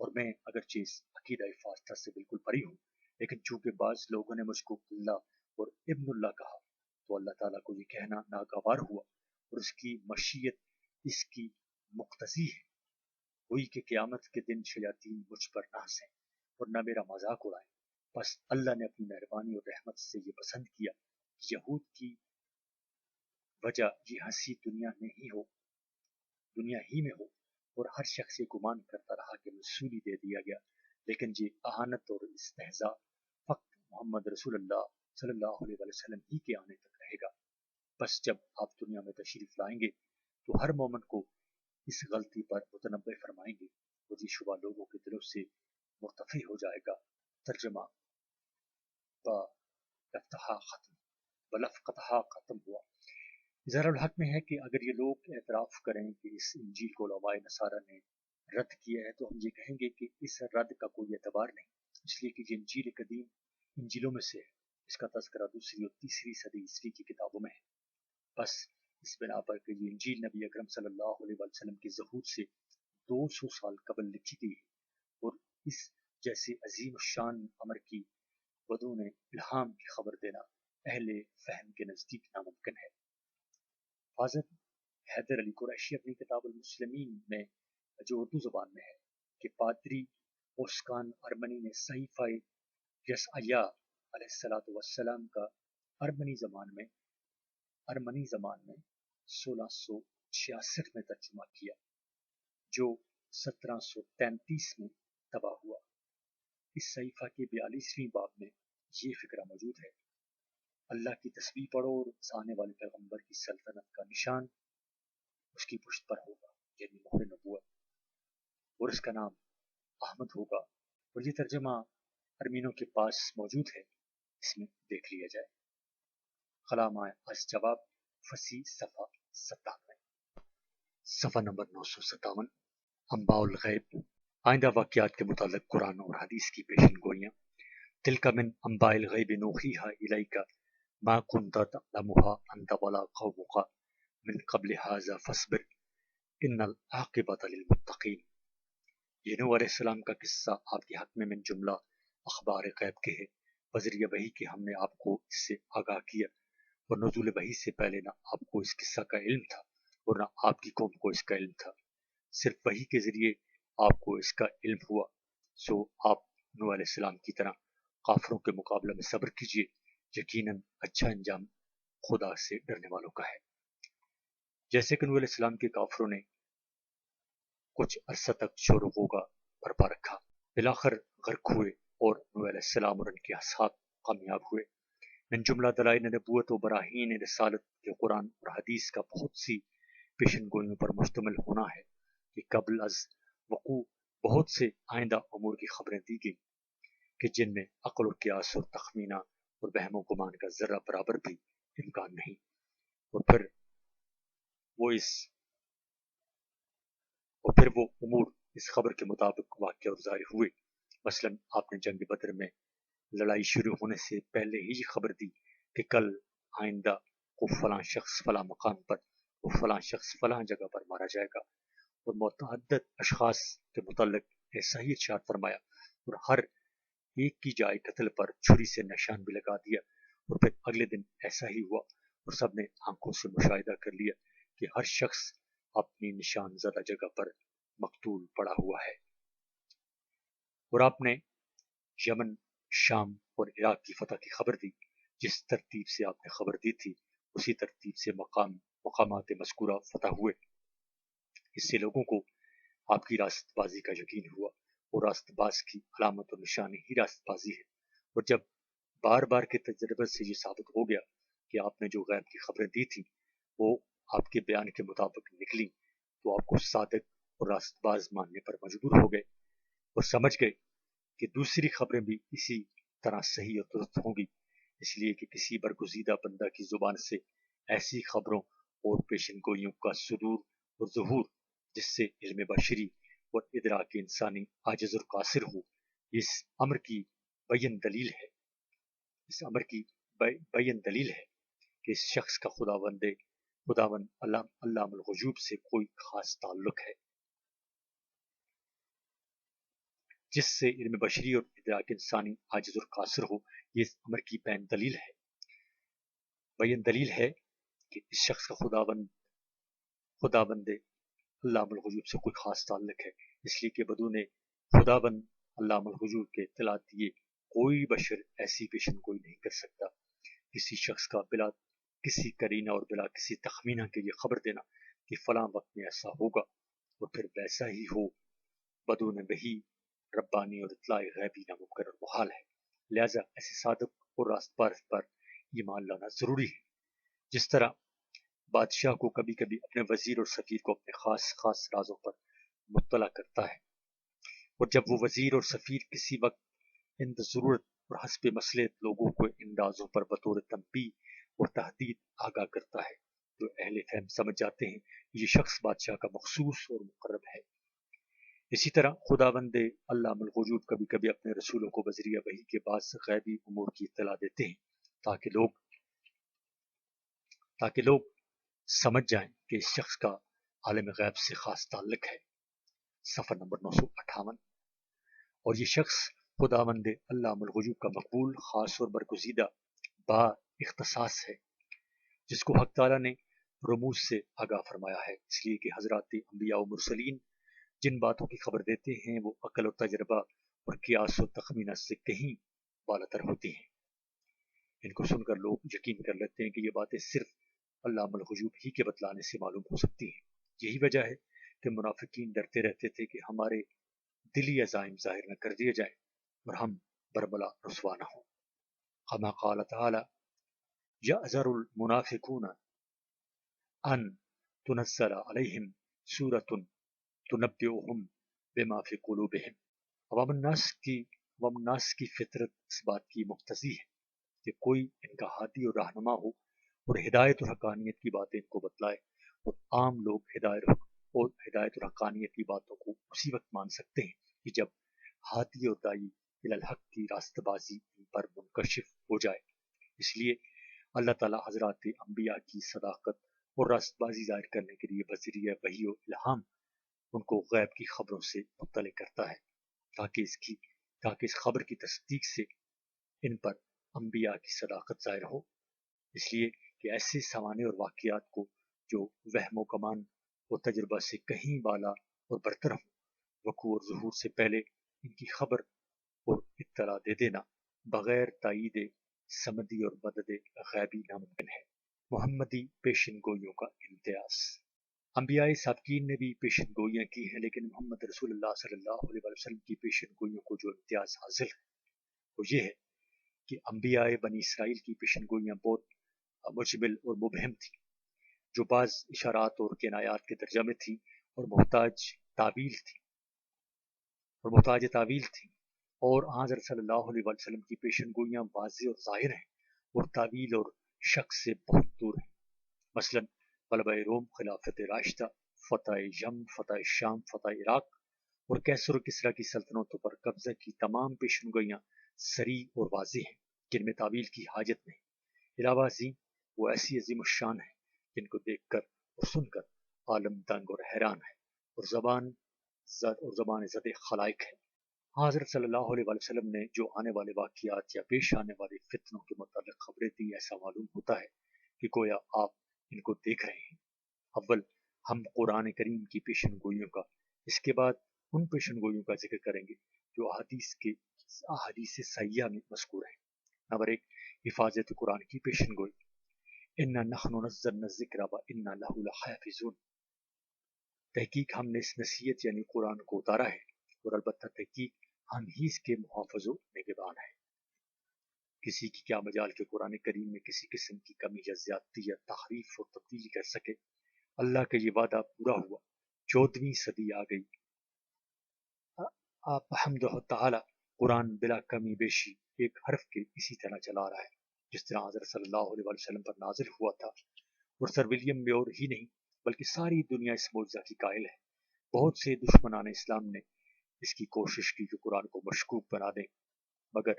اور میں اگرچہ اس عقیدہ فاسدہ سے بالکل بری ہوں، لیکن چونکہ بعض لوگوں نے مجھ کو اللہ اور ابن اللہ کہا تو اللہ تعالیٰ کو یہ کہنا ناگوار ہوا اور اس کی مشیت اس کی مقتضی ہے، ہوئی کہ قیامت کے دن شیاطین مجھ پر نہ ہنسیں اور نہ میرا مذاق اڑائیں۔ بس اللہ نے اپنی مہربانی اور رحمت سے یہ پسند کیا کہ یہود کی وجہ یہ ہنسی دنیا ہی میں ہو، اور ہر شخص یہ گمان کرتا رہا کہ مصولی دے دیا گیا، لیکن یہ اہانت اور استہزاء فقط محمد رسول اللہ صلی اللہ علیہ وسلم ہی کے آنے تک رہے گا۔ بس جب آپ دنیا میں تشریف لائیں گے تو ہر مومن کو اس غلطی پر متنبہ فرمائیں گے، اور یہ شبہ لوگوں کے دلوں سے مرتفع ہو جائے گا۔ ترجمہ با لفقتہا ختم ہوا۔ اظہار الحق میں ہے کہ اگر یہ لوگ اعتراف کریں کہ اس انجیل کو علماء نصارہ نے رد کیا ہے تو ہم یہ کہیں گے کہ اس رد کا کوئی اعتبار نہیں، اس لیے کہ یہ انجیل قدیم انجیلوں میں سے ہے، اس کا تذکرہ 2 اور 3 صدی عیسوی کی کتابوں میں ہے۔ بس اس بنا پر کہ یہ انجیل نبی اکرم صلی اللہ علیہ وسلم کی ظہور سے 200 سال قبل لکھی گئی ہے، اور اس جیسے عظیم الشان امر کی بدون الہام کی خبر دینا اہل فہم کے نزدیک ناممکن ہے۔ حضرت حیدر علی قریشی اپنی کتاب المسلمین میں جو اردو زبان میں ہے کہ پادری اوسکان ارمنی نے صحیفہ یسعیا علیہ السلام کا ارمنی زمان میں 1666 میں ترجمہ کیا، جو 1733 میں طبع ہوا۔ اس صحیفہ کے 42ویں باب میں یہ فقرہ موجود ہے: اللہ کی تسبیح پڑھو اور اس آنے والے پیغمبر کی سلطنت کا نشان اس کی پشت پر ہوگا، یعنی مہر نبوت، اور اس کا نام احمد ہوگا۔ اور یہ ترجمہ ارمینوں کے پاس موجود ہے، اس میں دیکھ لیا جائے۔ خلامہ از جواب فصیح صفحہ 97۔ صفحہ نمبر 957۔ انباء الغیب، آئندہ واقعات کے متعلق قرآن اور حدیث کی پیشن گوئیاں۔ تلک من انباء الغیب نوحیہا الیک ما کنت تعلمها انت ولا قومک من قبل ھذا فاصبر ان العاقبۃ للمتقین۔ یہ نوح علیہ السلام کا قصہ آپ کے حق میں من جملہ اخبار غیب کے ہے، بذریعہ وحی کہ ہم نے آپ کو اس سے آگاہ کیا، اور نزول وحی سے پہلے نہ آپ کو اس قصہ کا علم تھا اور نہ آپ کی قوم کو اس کا علم تھا، صرف وحی کے ذریعے آپ کو اس کا علم ہوا۔ سو آپ نوح علیہ السلام کی طرح کافروں کے مقابلہ میں صبر کیجیے، یقیناً اچھا انجام خدا سے ڈرنے والوں کا ہے۔ جیسے کہ نوح علیہ السلام کے کافروں نے کچھ عرصہ تک شور و غوغا برپا رکھا، بالآخر غرق ہوئے، اور نوح علیہ السلام اور ان کے اصحاب کامیاب ہوئے۔ من جملہ دلائل نبوت و براہین رسالت کے قرآن اور حدیث کا بہت سی پیشن گوئیوں پر مشتمل ہونا ہے کہ قبل از وقوع بہت سے آئندہ امور کی خبریں دی گئیں کہ جن میں عقل اور قیاس اور تخمینہ اور وہم و گمان کا ذرہ برابر بھی امکان نہیں، اور پھر وہ امور اس خبر کے مطابق واقع اور ظاہر ہوئے۔ مثلا آپ نے جنگ بدر میں لڑائی شروع ہونے سے پہلے ہی خبر دی کہ کل آئندہ کو فلاں شخص فلاں مقام پر اور فلاں شخص فلاں جگہ پر مارا جائے گا، اور متعدد اشخاص کے متعلق ایسا ہی ارشاد فرمایا، اور ہر ایک کی جائے قتل پر چھری سے نشان بھی لگا دیا، اور پھر اگلے دن ایسا ہی ہوا، اور سب نے آنکھوں سے مشاہدہ کر لیا کہ ہر شخص اپنی نشان زدہ جگہ پر مقتول پڑا ہوا ہے۔ اور آپ نے یمن، شام اور عراق کی فتح کی خبر دی، جس ترتیب سے آپ نے خبر دی تھی اسی ترتیب سے مقامات مذکورہ فتح ہوئے۔ اس سے لوگوں کو آپ کی راست بازی کا یقین ہوا، اور راست باز کی علامت و نشانی ہی راست بازی ہے، اور جب بار بار کے تجربے سے یہ ثابت ہو گیا کہ آپ نے جو غیب کی خبریں دی تھیں وہ آپ کے بیان کے مطابق نکلی تو آپ کو صادق اور راست باز ماننے پر مجبور ہو گئے اور سمجھ گئے کہ دوسری خبریں بھی اسی طرح صحیح اور درست ہوں گی، اس لیے کہ کسی برگزیدہ بندہ کی زبان سے ایسی خبروں اور پیشن گوئیوں کا صدور اور ظہور جس سے علم بشری اور ادراک انسانی عاجز اور قاصر ہو، اس امر کی بین دلیل ہے بین دلیل ہے کہ اس شخص کا خداوند علام الغیوب سے کوئی خاص تعلق ہے، جس سے علم بشری اور ادراک انسانی عاجز اور قاصر ہو۔ یہ اس امر کی بین دلیل ہے کہ اس شخص کا خداوند علام الغیوب سے کوئی خاص تعلق ہے، اس لیے کہ بدون خداوند علام الغیوب کے اطلاع دیے کوئی بشر ایسی پیشن گوئی نہیں کر سکتا۔ کسی شخص کا بلا کسی کرینہ اور بلا کسی تخمینہ کے یہ خبر دینا کہ فلاں وقت میں ایسا ہوگا اور پھر ویسا ہی ہو، بدون وحی ربانی اور اطلاع غیبی ناممکن اور محال ہے۔ لہذا ایسے صادق اور راست باز پر ایمان لانا ضروری ہے۔ جس طرح بادشاہ کو کبھی کبھی اپنے وزیر اور سفیر کو اپنے خاص رازوں پر مطلع کرتا ہے، اور جب وہ وزیر اور سفیر کسی وقت عند ضرورت اور حسب مصلحت لوگوں کو ان رازوں پر بطور تنبیہ اور تحدید آگاہ کرتا ہے تو اہل فہم سمجھ جاتے ہیں کہ یہ شخص بادشاہ کا مخصوص اور مقرب ہے۔ اسی طرح خداوند علام الغیوب کبھی کبھی اپنے رسولوں کو بذریعہ وحی کے بعض غیبی امور کی اطلاع دیتے ہیں تاکہ لوگ سمجھ جائیں کہ اس شخص کا عالم غیب سے خاص تعلق ہے۔ صفحہ نمبر 958۔ اور یہ شخص خداوند علام الغیوب کا مقبول، خاص اور برگزیدہ با اختصاص ہے، جس کو حق تعالیٰ نے رموز سے آگاہ فرمایا ہے، اس لیے کہ حضرات انبیاء و مرسلین جن باتوں کی خبر دیتے ہیں وہ عقل و تجربہ اور قیاس و تخمینہ سے کہیں بالاتر ہوتی ہیں۔ ان کو سن کر لوگ یقین کر لیتے ہیں کہ یہ باتیں صرف علام الغیوب ہی کے بتلانے سے معلوم ہو سکتی ہیں۔ یہی وجہ ہے کہ منافقین ڈرتے رہتے تھے کہ ہمارے دلی عزائم ظاہر نہ کر دیے جائیں اور ہم بربلا رسوا نہ ہوں۔ کما قال تعالی یعذر المنافقون ان تنزل علیہم سورۃ تنبئہم بما فی قلوبہم۔ عوام الناس کی فطرت اس بات کی مقتضی ہے کہ کوئی ان کا ہادی اور رہنما ہو اور ہدایت اور حقانیت کی باتیں ان کو بتلائے، اور عام لوگ ہدایت اور حقانیت کی باتوں کو اسی وقت مان سکتے ہیں کہ جب ہادی اور دائی الی الحق کی راست بازی ان پر منکشف ہو جائے۔ اس لیے اللہ تعالیٰ حضرات انبیاء کی صداقت اور راست بازی ظاہر کرنے کے لیے بذریعہ وحی و الہام ان کو غیب کی خبروں سے مطلع کرتا ہے تاکہ اس خبر کی تصدیق سے ان پر انبیاء کی صداقت ظاہر ہو۔ اس لیے کہ ایسے سوانح اور واقعات کو جو وہم و گمان اور تجربہ سے کہیں بالا اور برتر ہوں، وقوع اور ظہور سے پہلے ان کی خبر اور اطلاع دے دینا بغیر تائید سمدی اور مدد غیبی ناممکن ہے۔ محمدی پیشن گوئیوں کا امتیاز۔ انبیاء سابقین نے بھی پیشن گوئیاں کی ہیں، لیکن محمد رسول اللہ صلی اللہ علیہ وسلم کی پیشن گوئیوں کو جو امتیاز حاصل ہے وہ یہ ہے کہ انبیاء بنی اسرائیل کی پیشن گوئیاں بہت مجمل اور مبہم تھیں، جو بعض اشارات اور کنایات کے درجہ میں تھیں اور محتاج تعویل تھیں، اور حضرت صلی اللہ علیہ وسلم کی پیشن گوئیاں واضح اور ظاہر ہیں اور تعویل اور شک سے بہت دور ہیں۔ مثلا غلبہ روم، خلافت راشدہ، فتح یم، فتح شام، فتح عراق اور کیسر و کسریٰ کی سلطنتوں پر قبضہ کی تمام پیشن گوئیاں صریح اور واضح ہیں، جن میں تعویل کی حاجت نہیں۔ علاوہ ازیں وہ ایسی عظیم الشان ہیں جن کو دیکھ کر اور سن کر عالم دنگ اور حیران ہے اور زبان زد خلائق ہے۔ حضرت صلی اللہ علیہ وسلم نے جو آنے والے واقعات یا پیش آنے والے فتنوں کے متعلق خبریں دی، ایسا معلوم ہوتا ہے کہ گویا آپ ان کو دیکھ رہے ہیں۔ اول ہم قرآن کریم کی پیشن گوئیوں کا، اس کے بعد ان پیشن گوئیوں کا ذکر کریں گے جو احادیث صحیحہ میں مذکور ہیں۔ نمبر 1، حفاظت قرآن کی پیشن گوئی۔ انا نحن نزلنا الذکر وانا لہ لحافظون۔ تحقیق ہم نے اس نصیحت یعنی قرآن کو اتارا ہے، اور البتہ تحقیق ہم ہی اس کے محافظ و نگہبان ہیں۔ کسی کی کیا مجال کہ قرآن کریم میں کسی قسم کی کمی یا زیادتی یا تحریف اور تبدیلی کر سکے۔ اللہ کا یہ وعدہ پورا ہوا، 14ویں صدی آ گئی۔ آپ حمد تعالی قرآن بلا کمی بیشی ایک حرف کے اسی طرح چلا رہا ہے جس طرح حضرت صلی اللہ علیہ وسلم پر نازل ہوا تھا، اور سر ولیم میور ہی نہیں بلکہ ساری دنیا اس معجزہ کی قائل ہے۔ بہت سے دشمنان اسلام نے اس کی کوشش کی کہ قرآن کو مشکوک بنا دیں، مگر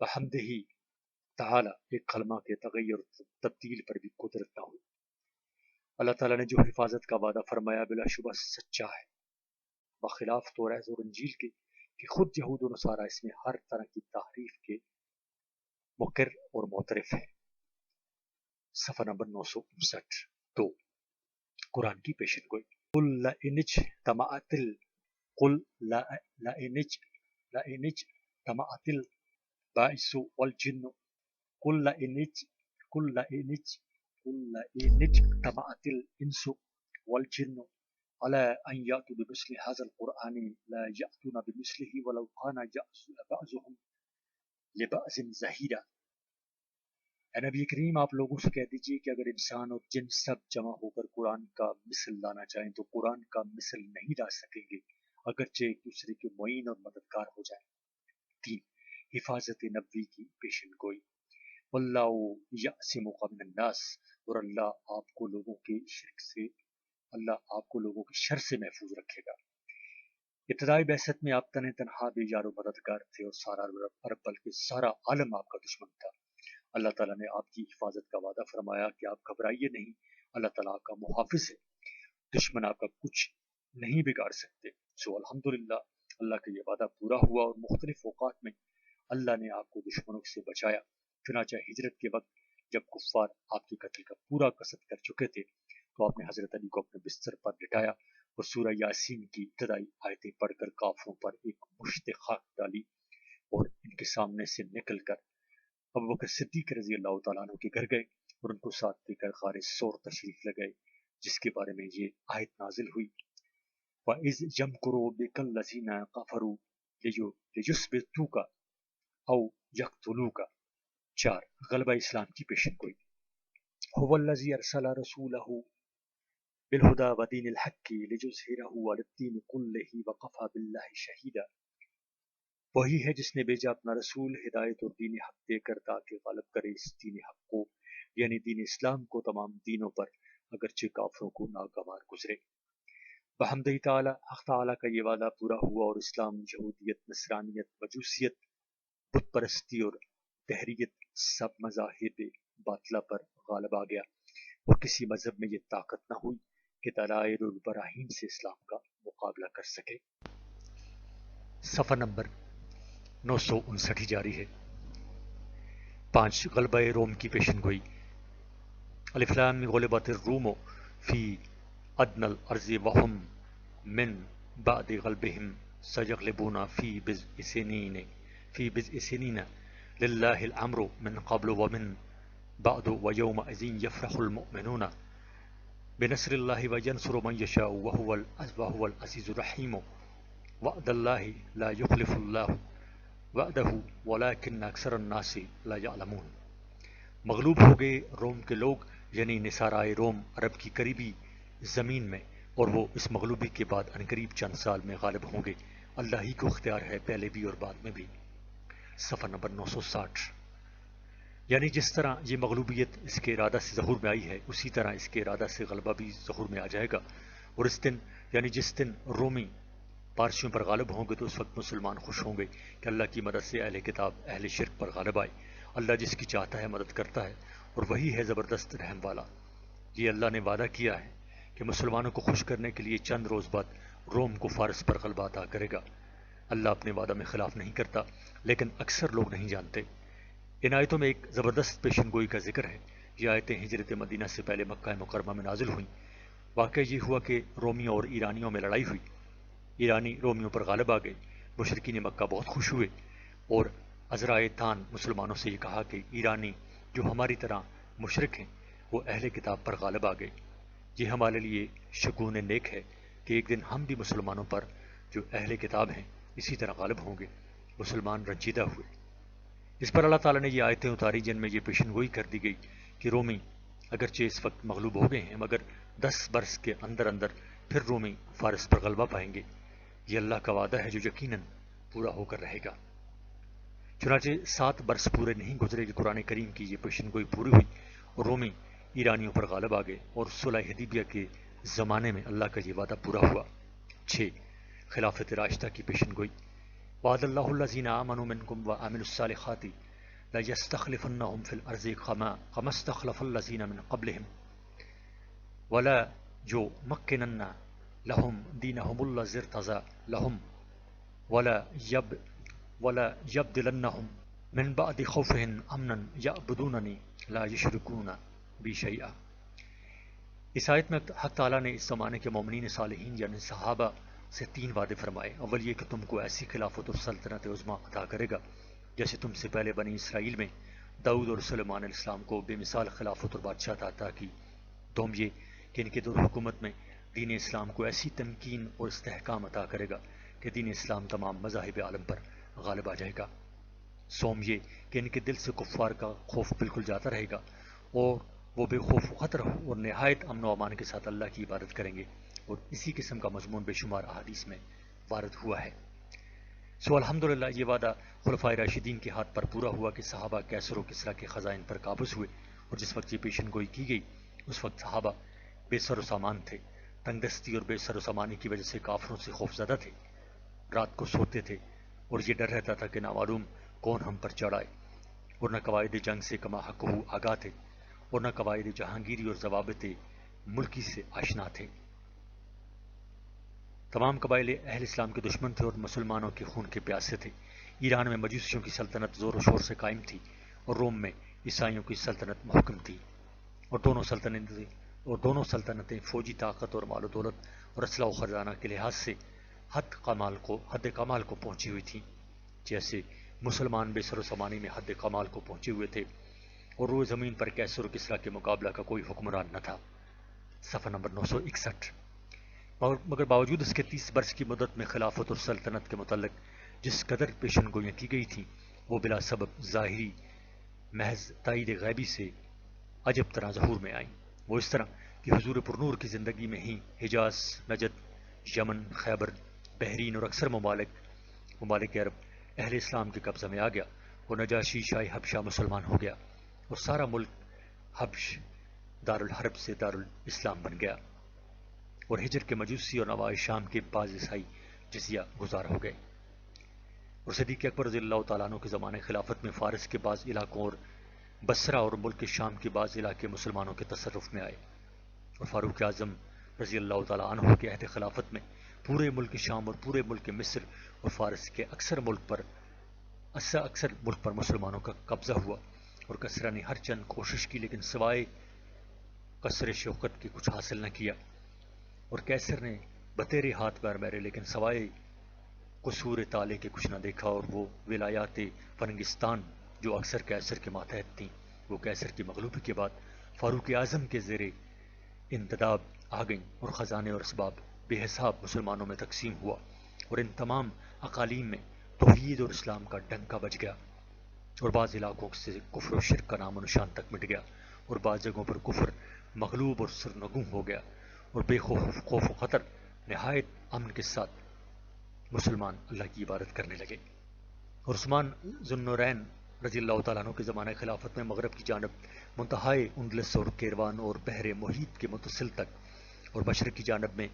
بحمد ہی تعالی ایک کلمہ کے تغیر اور تبدیل پر بھی قدرت نہ ہوئی۔ اللہ تعالیٰ نے جو حفاظت کا وعدہ فرمایا بلا شبہ سچا ہے، بخلاف توریت اور انجیل کے کہ خود یہود و نصارہ اس میں ہر طرح کی تحریف کے مقر اور معترف ہیں۔ صفحہ نمبر 959 2 قرآن کی پیشن گوئی۔ قل لئن اجتمعت الإنس والجن قل لئن اجتمعت الإنس والجن على أن يأتوا بمثل هذا القرآن لا يأتون بمثله ولو كان بعضهم لبعض ظهيرا۔ اے نبی کریم آپ لوگوں سے کہہ دیجئے کہ اگر انسان اور جن سب جمع ہو کر قرآن کا مثل لانا چاہیں تو قرآن کا مثل نہیں لا سکیں گے، اگرچہ ایک دوسرے کے معین اور مددگار ہو جائیں۔ 3 حفاظت نبوی کی پیشن گوئی۔ واللہ یعصمک من الناس، اور اللہ آپ کو لوگوں کے شر سے محفوظ رکھے گا۔ ابتدائی بعثت میں آپ تنہا بے یار و مددگار تھے اور سارا عرب بلکہ سارا عالم آپ کا دشمن تھا۔ اللہ تعالیٰ نے آپ کی حفاظت کا وعدہ فرمایا کہ آپ گھبرائیے نہیں، اللہ تعالیٰ آپ کا محافظ ہے، دشمن آپ کا کچھ نہیں بگاڑ سکتے۔ سو الحمدللہ اللہ کا یہ وعدہ پورا ہوا اور مختلف اوقات میں اللہ نے آپ کو دشمنوں سے بچایا۔ چنانچہ ہجرت کے وقت جب کفار آپ کے قتل کا پورا قصد کر چکے تھے تو آپ نے حضرت علی کو اپنے بستر پر لٹایا اور سورہ یاسین کی ابتدائی آیتیں پڑھ کر کافروں پر ایک مشت خاک ڈالی اور ان کے سامنے سے نکل کر ابوبکر صدیق رضی اللہ تعالیٰ عنہ کے گھر گئے اور ان کو ساتھ لے کر غار ثور تشریف لگائے، جس کے بارے میں یہ آیت نازل ہوئی۔ وَإِذْ يَمْكُرُ بِكَ الَّذِينَ كَفَرُوا لِيُثْبِتُوكَ أَوْ يَقْتُلُوكَ۔ 4 غلبہ اسلام کی پیشن گوئی۔ هُوَ الَّذِي أَرْسَلَ رَسُولَهُ بِالْهُدَى وَدِينِ الْحَقِّ لِيُظْهِرَهُ عَلَى الدِّينِ كُلِّهِ وَكَفَى بِاللَّهِ شَهِيدًا۔ وہی ہے جس نے بھیجا اپنا رسول ہدایت اور دین حق دے کر تاکہ غالب کرے اس دین حق کو، یعنی دین اسلام کو تمام دینوں پر، اگرچہ کافروں کو ناگوار گزرے۔ بحمدہ تعالی حق تعالی کا یہ وعدہ پورا ہوا اور اسلام، یہودیت، نصرانیت، مجوسیت، بت پرستی اور دہریت سب مذاہب باطلہ پر غالب آ گیا، اور کسی مذہب میں یہ طاقت نہ ہوئی کہ دلائل اور براہین سے اسلام کا مقابلہ کر سکے۔ صفحہ نمبر 959 جاری ہے۔ 5 غلبہ روم کی پیشن گوئی۔ الف لام غلبت الروم فی ادنى الارض وهم من بعد غلبهم سيغلبون في بضع سنين لله الامر من قبل ومن بعد ويومئذ يفرح المؤمنون بنصر الله وينصر من يشاء وهو العزيز الرحيم وعد الله لا يخلف الله وعدہ ولکن اکثر الناس لا یعلمون۔ مغلوب ہو گئے روم کے لوگ، یعنی نصارائے روم عرب کی قریبی زمین میں، اور وہ اس مغلوبی کے بعد عنقریب چند سال میں غالب ہوں گے۔ اللہ ہی کو اختیار ہے پہلے بھی اور بعد میں بھی۔ صفحہ نمبر 960۔ یعنی جس طرح یہ مغلوبیت اس کے ارادہ سے ظہور میں آئی ہے، اسی طرح اس کے ارادہ سے غلبہ بھی ظہور میں آ جائے گا، اور اس دن یعنی جس دن رومی پارسیوں پر غالب ہوں گے تو اس وقت مسلمان خوش ہوں گے کہ اللہ کی مدد سے اہل کتاب اہل شرک پر غالب آئے۔ اللہ جس کی چاہتا ہے مدد کرتا ہے، اور وہی ہے زبردست رحم والا۔ یہ اللہ نے وعدہ کیا ہے کہ مسلمانوں کو خوش کرنے کے لیے چند روز بعد روم کو فارس پر غلبہ عطا کرے گا۔ اللہ اپنے وعدہ میں خلاف نہیں کرتا، لیکن اکثر لوگ نہیں جانتے۔ ان آیتوں میں ایک زبردست پیشن گوئی کا ذکر ہے۔ یہ آیتیں ہجرت مدینہ سے پہلے مکہ مکرمہ میں نازل ہوئیں۔ واقعہ یہ ہوا کہ رومیوں اور ایرانیوں میں لڑائی ہوئی، ایرانی رومیوں پر غالب آ گئے۔ مشرکین مکہ بہت خوش ہوئے اور عذرائے تان مسلمانوں سے یہ کہا کہ ایرانی جو ہماری طرح مشرک ہیں وہ اہل کتاب پر غالب آ گئے۔ یہ ہمارے لیے شگون نیک ہے کہ ایک دن ہم بھی مسلمانوں پر جو اہل کتاب ہیں اسی طرح غالب ہوں گے۔ مسلمان رنجیدہ ہوئے۔ اس پر اللہ تعالیٰ نے یہ آیتیں اتاری جن میں یہ پیشن گوئی کر دی گئی کہ رومی اگرچہ اس وقت مغلوب ہو گئے ہیں مگر 10 برس کے اندر اندر پھر رومی فارس پر غلبہ پائیں گے. یہ اللہ کا وعدہ ہے جو یقیناً پورا ہو کر رہے گا. چنانچہ 7 برس پورے نہیں گزرے کہ قرآن کریم کی یہ پیشن گوئی پوری ہوئی اور رومی ایرانیوں پر غالب آ گئے اور صلح حدیبیہ کے زمانے میں اللہ کا یہ وعدہ پورا ہوا. 6. خلافت راشدہ کی پیشن گوئی. وعد اللہ الذین آمنوا منکم وعملوا الصالحات لَيَسْتَخْلِفَنَّهُمْ فِي الْأَرْضِ كَمَا اسْتَخْلَفَ الَّذِينَ مِنْ قَبْلِهِمْ وَلَيُمَكِّنَنَّ لَهُمْ دِينَهُمُ الَّذِي ارْتَضَىٰ لَهُمْ وَلَيُبْدِلَنَّهُمْ مِنْ بَعْدِ خَوْفِهِمْ أَمْنًا يَعْبُدُونَنِي لَا يُشْرِكُونَ بِي شَيْئًا. اس آیت میں حق تعالیٰ نے اس زمانے کے مومنین صالحین یعنی صحابہ سے 3 وعدے فرمائے. اول یہ کہ تم کو ایسی خلافت اور سلطنت عظمیٰ عطا کرے گا جیسے تم سے پہلے بنی اسرائیل میں داؤد اور سلیمان علیہ السلام کو بے مثال خلافت اور بادشاہت عطا کی. دوم یہ کہ ان کے دور حکومت میں دین اسلام کو ایسی تمکین اور استحکام عطا کرے گا کہ دین اسلام تمام مذاہب عالم پر غالب آ جائے گا. سوم یہ کہ ان کے دل سے کفار کا خوف بالکل جاتا رہے گا اور وہ بے خوف و خطر اور نہایت امن و امان کے ساتھ اللہ کی عبادت کریں گے اور اسی قسم کا مضمون بے شمار احادیث میں وارد ہوا ہے. الحمدللہ یہ وعدہ خلفائے راشدین کے ہاتھ پر پورا ہوا کہ صحابہ کیسر و کسریٰ کے خزائن پر قابض ہوئے اور جس وقت یہ پیشن گوئی کی گئی اس وقت صحابہ بے سر و سامان تھے. تنگ دستی اور بے سر و سامانی کی وجہ سے کافروں سے خوف زدہ تھے. رات کو سوتے تھے اور یہ ڈر رہتا تھا کہ نامعلوم کون ہم پر چڑھ آئے اور نہ قواعد جنگ سے کما حق آگاہ تھے اور نہ قواعد جہانگیری اور ضوابط ملکی سے آشنا تھے. تمام قبائل اہل اسلام کے دشمن تھے اور مسلمانوں کے خون کے پیاسے تھے. ایران میں مجوسیوں کی سلطنت زور و شور سے قائم تھی اور روم میں عیسائیوں کی سلطنت محکم تھی اور دونوں سلطنتیں فوجی طاقت اور مال و دولت اور اسلحہ و خزانہ کے لحاظ سے حد کمال کو پہنچی ہوئی تھیں. جیسے مسلمان بے سر و سامانی میں حد کمال کو پہنچے ہوئے تھے اور روئے زمین پر کیسر و کسریٰ کے مقابلہ کا کوئی حکمران نہ تھا. صفحہ نمبر 961. مگر باوجود اس کے 30 برس کی مدت میں خلافت اور سلطنت کے متعلق جس قدر پیشن گوئیاں کی گئی تھیں وہ بلا سبب ظاہری محض تائید غیبی سے عجب طرح ظہور میں آئیں. وہ اس طرح کہ حضور پرنور کی زندگی میں ہی حجاز، نجد، یمن، خیبر، بحرین اور اکثر ممالک عرب اہل اسلام کے قبضہ میں آ گیا اور نجاشی شاہ حبشہ مسلمان ہو گیا اور سارا ملک حبش دارالحرب سے دارالاسلام بن گیا اور ہجر کے مجوسی اور نواح شام کے بعض عیسائی جزیہ گزار ہو گئے. اور صدیق اکبر رضی اللہ تعالیٰ عنہ کے زمانے خلافت میں فارس کے بعض علاقوں اور بصرہ اور ملک شام کے بعض علاقے مسلمانوں کے تصرف میں آئے اور فاروق اعظم رضی اللہ تعالیٰ عنہ کے عہد خلافت میں پورے ملک شام اور پورے ملک مصر اور فارس کے اکثر ملک پر مسلمانوں کا قبضہ ہوا اور کسریٰ نے ہر چند کوشش کی لیکن سوائے قصر شوکت کے کچھ حاصل نہ کیا اور کیسر نے بتیرے ہاتھ پیر میرے لیکن سوائے قصور تالے کے کچھ نہ دیکھا اور وہ ولایات فرنگستان جو اکثر کیسر کے ماتحت تھیں وہ کیسر کی مغلوبی کے بعد فاروق اعظم کے زیر انتداب آ گئیں اور خزانے اور اسباب بے حساب مسلمانوں میں تقسیم ہوا اور ان تمام اقالیم میں توحید اور اسلام کا ڈنکا بج گیا اور بعض علاقوں سے کفر و شرک کا نام و نشان تک مٹ گیا اور بعض جگہوں پر کفر مغلوب اور سرنگوں ہو گیا اور بے خوف و خطر نہایت امن کے ساتھ مسلمان اللہ کی عبادت کرنے لگے. اور عثمان ذو النورین رضی اللہ تعالیٰ عنہ کے زمانہ خلافت میں مغرب کی جانب منتہائے اندلس اور کیروان اور بحر محیط کے متصل تک اور مشرق کی جانب میں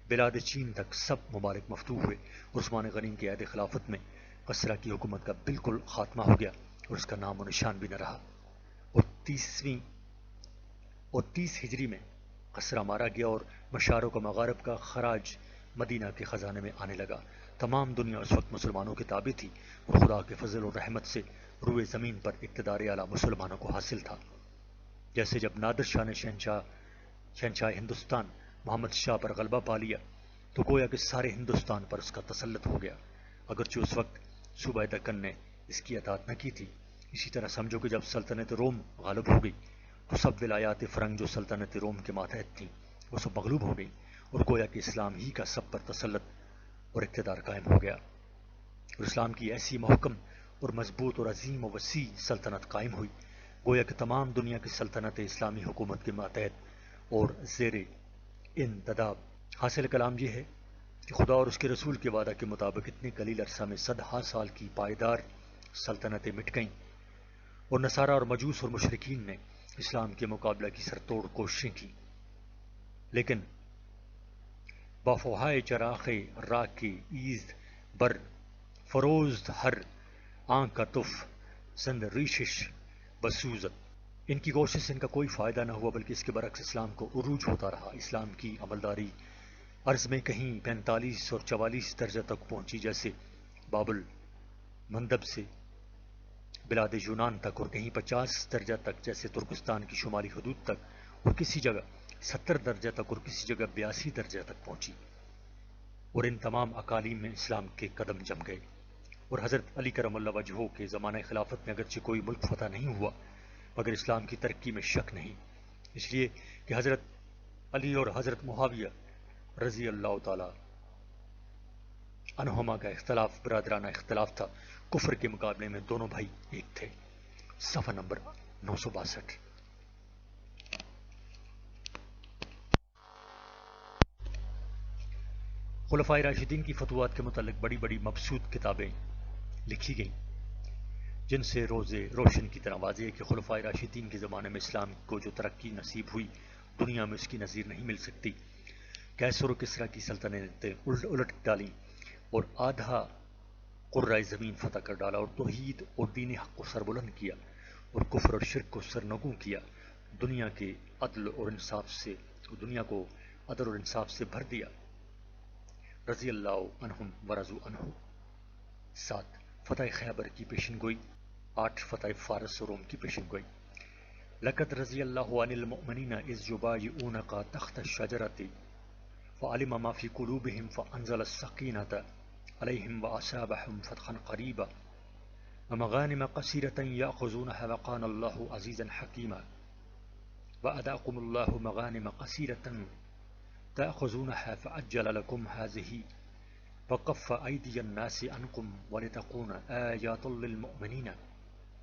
بلاد چین تک سب ممالک مفتوح ہوئے اور عثمان غنی کے عہد خلافت میں کسریٰ کی حکومت کا بالکل خاتمہ ہو گیا اور اس کا نام و نشان بھی نہ رہا اور 30 ہجری میں کسریٰ مارا گیا اور مشارق و مغارب کا خراج مدینہ کے خزانے میں آنے لگا. تمام دنیا اس وقت مسلمانوں کے تابع تھی اور خدا کے فضل اور رحمت سے روئے زمین پر اقتدار اعلیٰ مسلمانوں کو حاصل تھا. جیسے جب نادر شاہ نے شہنشاہ ہندوستان محمد شاہ پر غلبہ پا لیا تو گویا کہ سارے ہندوستان پر اس کا تسلط ہو گیا اگرچہ اس وقت صوبہ دکن نے اس کی اطاعت نہ کی تھی. اسی طرح سمجھو کہ جب سلطنت روم غالب ہو گئی تو سب ولایات فرنگ جو سلطنت روم کے ماتحت تھیں وہ سب مغلوب ہو گئی اور گویا کہ اسلام ہی کا سب پر تسلط اور اقتدار قائم ہو گیا اور اسلام کی ایسی محکم اور مضبوط اور عظیم و وسیع سلطنت قائم ہوئی، گویا کہ تمام دنیا کی سلطنت اسلامی حکومت کے ماتحت اور زیر انتداب۔ حاصل کلام یہ ہے کہ خدا اور اس کے رسول کے وعدہ کے مطابق اتنے قلیل عرصہ میں صدہا سال کی پائیدار سلطنتیں مٹ گئیں، اور نصارہ اور مجوس اور مشرکین نے اسلام کے مقابلہ کی سرتوڑ کوششیں کی، لیکن بافوہائے چراغ راہ کی ایزد بر فروزد ہر آنکھ کا تف زند ریشش بسوزت، ان کی کوشش سے ان کا کوئی فائدہ نہ ہوا، بلکہ اس کے برعکس اسلام کو عروج ہوتا رہا۔ اسلام کی عملداری عرض میں کہیں 45 اور 44 درجہ تک پہنچی، جیسے بابل مندب سے بلاد یونان تک، اور کہیں 50 درجہ تک جیسے ترکستان کی شمالی حدود تک، اور کسی جگہ 70 درجہ تک اور کسی جگہ 82 درجہ تک پہنچی، اور ان تمام اقالیم میں اسلام کے قدم جم گئے۔ اور حضرت علی کرم اللہ وجہہ کے زمانہ خلافت میں اگرچہ کوئی ملک فتح نہیں ہوا، مگر اسلام کی ترقی میں شک نہیں، اس لیے کہ حضرت علی اور حضرت معاویہ رضی اللہ تعالی عنہما کا اختلاف برادرانہ اختلاف تھا، کفر کے مقابلے میں دونوں بھائی ایک تھے۔ صفحہ نمبر 962۔ خلفائے راشدین کی فتوحات کے متعلق بڑی بڑی مبسوط کتابیں لکھی گئیں، جن سے روشن کی طرح واضح ہے کہ خلفائے راشدین کے زمانے میں اسلام کو جو ترقی نصیب ہوئی، دنیا میں اس کی نظیر نہیں مل سکتی۔ کیسر و کسریٰ کی سلطنتیں الٹ ڈالیں اور آدھا قرۂ زمین فتح کر ڈالا، اور توحید اور دین حق کو سربلند کیا، اور کفر اور شرک کو سرنگوں کیا، دنیا کو عدل اور انصاف سے بھر دیا۔ رضی اللہ عنہم ورضوا عنہ۔ 7 فتح خیبر کی پیشن گوئی۔ 8 فتح فارس و روم کی پیشن گوئی۔ لقد رضی اللہ عن المؤمنین اذ یبایعونک تحت الشجرۃ فعلم ما فی قلوبہم فانزل السکینۃ علیہم واصابہم فتحا قریبا ومغانم کثیرۃ یأخذونہا وکان اللہ عزیزا حکیما وعدکم اللہ مغانم کثیرۃ تأخذونہا فعجل لکم ہذہ وکف ایدی الناس عنکم ولتکون آیات للمؤمنین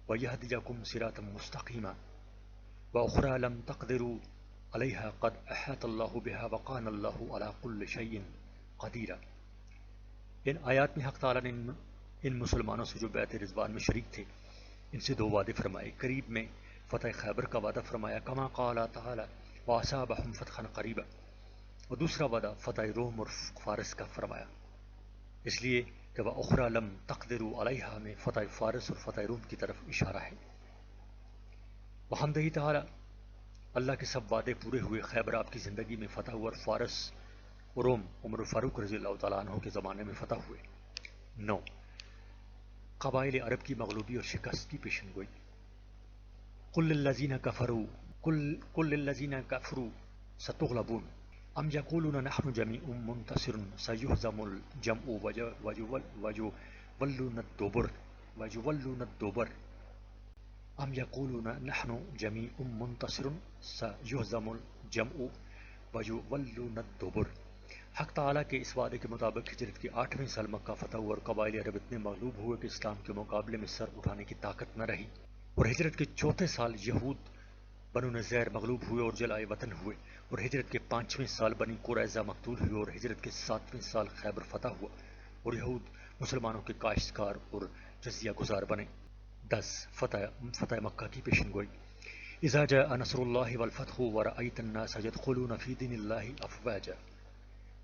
ویہدیکم صراطا مستقیما وأخرى لم تقدروا علیہا قد احاط اللہ بہا وکان اللہ علی کل شیء قدیر۔ ان آیات میں حق تعالیٰ نے ان مسلمانوں سے جو بیعت رضوان میں شریک تھے، ان سے 2 وعدے فرمائے۔ قریب میں فتح خیبر کا وعدہ فرمایا، کما قال تعالی واصابہم فتحا قریبا، اور دوسرا وعدہ فتح روم اور فارس کا فرمایا، اس لیے کہ وَأُخْرَى لَمْ تَقْدِرُوا عَلَيْهَا میں فتح فارس اور فتح روم کی طرف اشارہ ہے۔ بحمدہ تعالی اللہ کے سب وعدے پورے ہوئے، خیبر آپ کی زندگی میں فتح ہوا، اور فارس اور روم عمر فاروق رضی اللہ تعالیٰ عنہ کے زمانے میں فتح ہوئے۔ 9 قبائل عرب کی مغلوبی اور شکست کی پیشن گوئی۔ قل للذین کفروا ستغلبون ام یقولون نحن جمیع منتصر سیہزم الجمع ویولون الدبر ام یقولون نحن جمیع منتصر سیہزم الجمع ویولون الدبر۔ حق تعالیٰ کے اس وعدے کے مطابق ہجرت کے 8ویں سال مکہ فتح ہوا، اور قبائل عرب اتنے مغلوب ہوئے کہ اسلام کے مقابلے میں سر اٹھانے کی طاقت نہ رہی، اور ہجرت کے 4تھے سال یہود بنو نذیر مغلوب ہوئے اور جلائے وطن ہوئے، اور ہجرت کے 5ویں سال بنی قریظہ مقتول ہوئے، اور ہجرت کے 7ویں سال خیبر فتح ہوا، اور یہود مسلمانوں کے کاشتکار اور جزیہ گزار بنے۔ 10 فتح مکہ کی پیشن گوئی۔ اذا جاء نصر اللہ والفتح ورأیت الناس يدخلون فی دین اللہ افواجا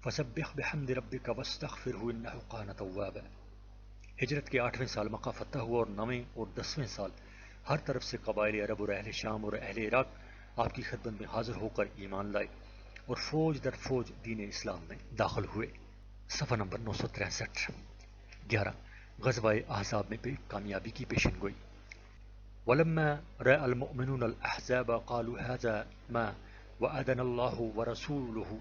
فسبح بحمد ربک واستغفرہ انہ کان توابا۔ ہجرت کے 8ویں سال مکہ فتح ہوا، اور 9ویں اور 10ویں سال ہر طرف سے قبائل عرب اور اہل شام اور اہل عراق آپ کی خدمت میں حاضر ہو کر ایمان لائے، اور فوج در فوج دین اسلام میں داخل ہوئے۔ صفحہ نمبر 963۔ 11 غزوہ احزاب میں کامیابی کی پیشن گوئی۔ ولما رأى المؤمنون الأحزاب قالوا هذا ما وعدنا الله ورسوله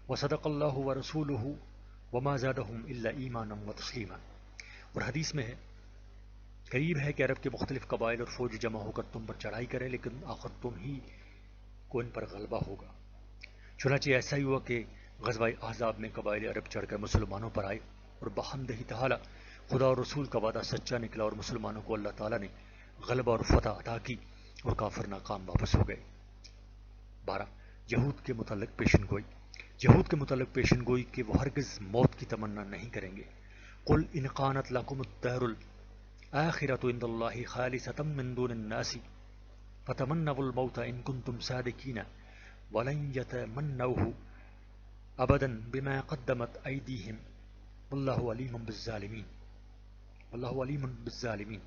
وصدق الله ورسوله وما زادهم إلا إيمانا وتسليما۔ اور حدیث میں ہے، قریب ہے کہ عرب کے مختلف قبائل اور فوج جمع ہو کر تم پر چڑھائی کریں، لیکن آخر تم ہی کو ان پر غلبہ ہوگا۔ چنانچہ ایسا ہی ہوا کہ غزوہ احزاب میں قبائل عرب چڑھ کر مسلمانوں پر آئے، اور بحمدہ تعالی خدا اور رسول کا وعدہ سچا نکلا اور مسلمانوں کو اللہ تعالیٰ نے غلبہ اور فتح عطا کی اور کافر ناکام واپس ہو گئے۔ 12 یہود کے متعلق پیشن گوئی۔ یہود کے متعلق پیشن گوئی کہ وہ ہرگز موت کی تمنا نہیں کریں گے۔ قل ان کانت لکم الدار الآخرۃ عند اللہ خالصۃ من دون الناس فتمنوا الموت ان کنتم صادقین ولن یتمنوه ابدا بما قدمت ایدیہم واللہ علیم بالظالمین واللہ علیم بالظالمین۔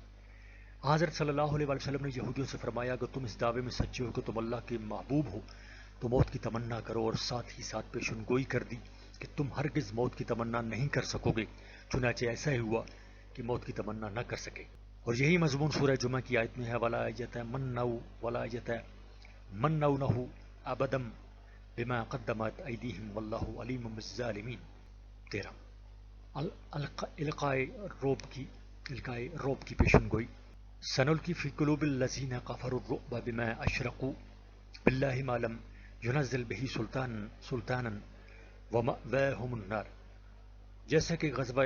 حضرت صلی اللہ علیہ وسلم نے یہودیوں سے فرمایا کہ تم اس دعوے میں سچے ہو کہ تم اللہ کے محبوب ہو تو موت کی تمنا کرو، اور ساتھ ہی ساتھ پیشن گوئی کر دی کہ تم ہرگز موت کی تمنا نہیں کر سکو گے۔ چنانچہ ایسا ہی ہوا کہ موت کی تمنا نہ کر سکے، اور یہی مضمون سورہ جمعہ کی آیت میں ہے وَلَا يَتَمَنَّوْنَهُ أَبَدًا بِمَا قَدَّمَتْ أَيْدِيهِمْ وَاللَّهُ عَلِيمٌ بِالظَّالِمِينَ۔ 13 القائے روب کی پیشن گوئی۔ سنلقی فی قلوب الذین کفروا الرعب بما اشرکوا باللہ ما لم ينزل به سلطانا ومأواہم النار۔ جیسا کہ غزوہ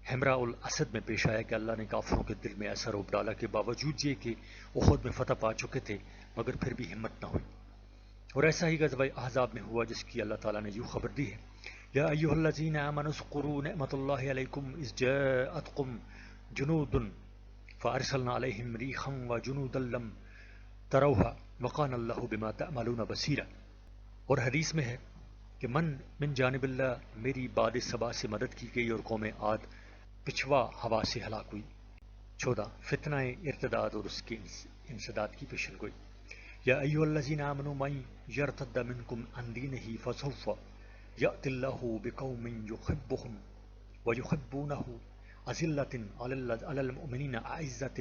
حمراء الاسد میں پیش آیا کہ اللہ نے کافروں کے دل میں ایسا روب ڈالا کہ باوجود یہ کہ احد میں فتح پا چکے تھے مگر پھر بھی ہمت نہ ہوئی۔ اور ایسا ہی غزوہ احزاب میں ہوا جس کی اللہ تعالیٰ نے یوں خبر دی ہے یا ایھا الذین آمنوا اذکروا نعمت اللہ علیکم اذ جاءتکم جنود فارسلنا علیہم ریحا وجنودا لم تروها وکان اللہ بما تعملون بصیرا۔ اور حدیث میں ہے کہ من جانب اللہ میری باد صبا سے مدد کی گئی اور قوم عاد پچھوا ہوا سے ہلاک ہوئی۔ 14 فتنہ ارتداد اور اس کے انسداد کی پیشن گوئی۔ یا ایھا الذین آمنوا من یرتد منکم عن دینہ فسوف یأتی اللہ بقوم یحبهم ویحبونہ اذلۃ علی المؤمنین اعزۃ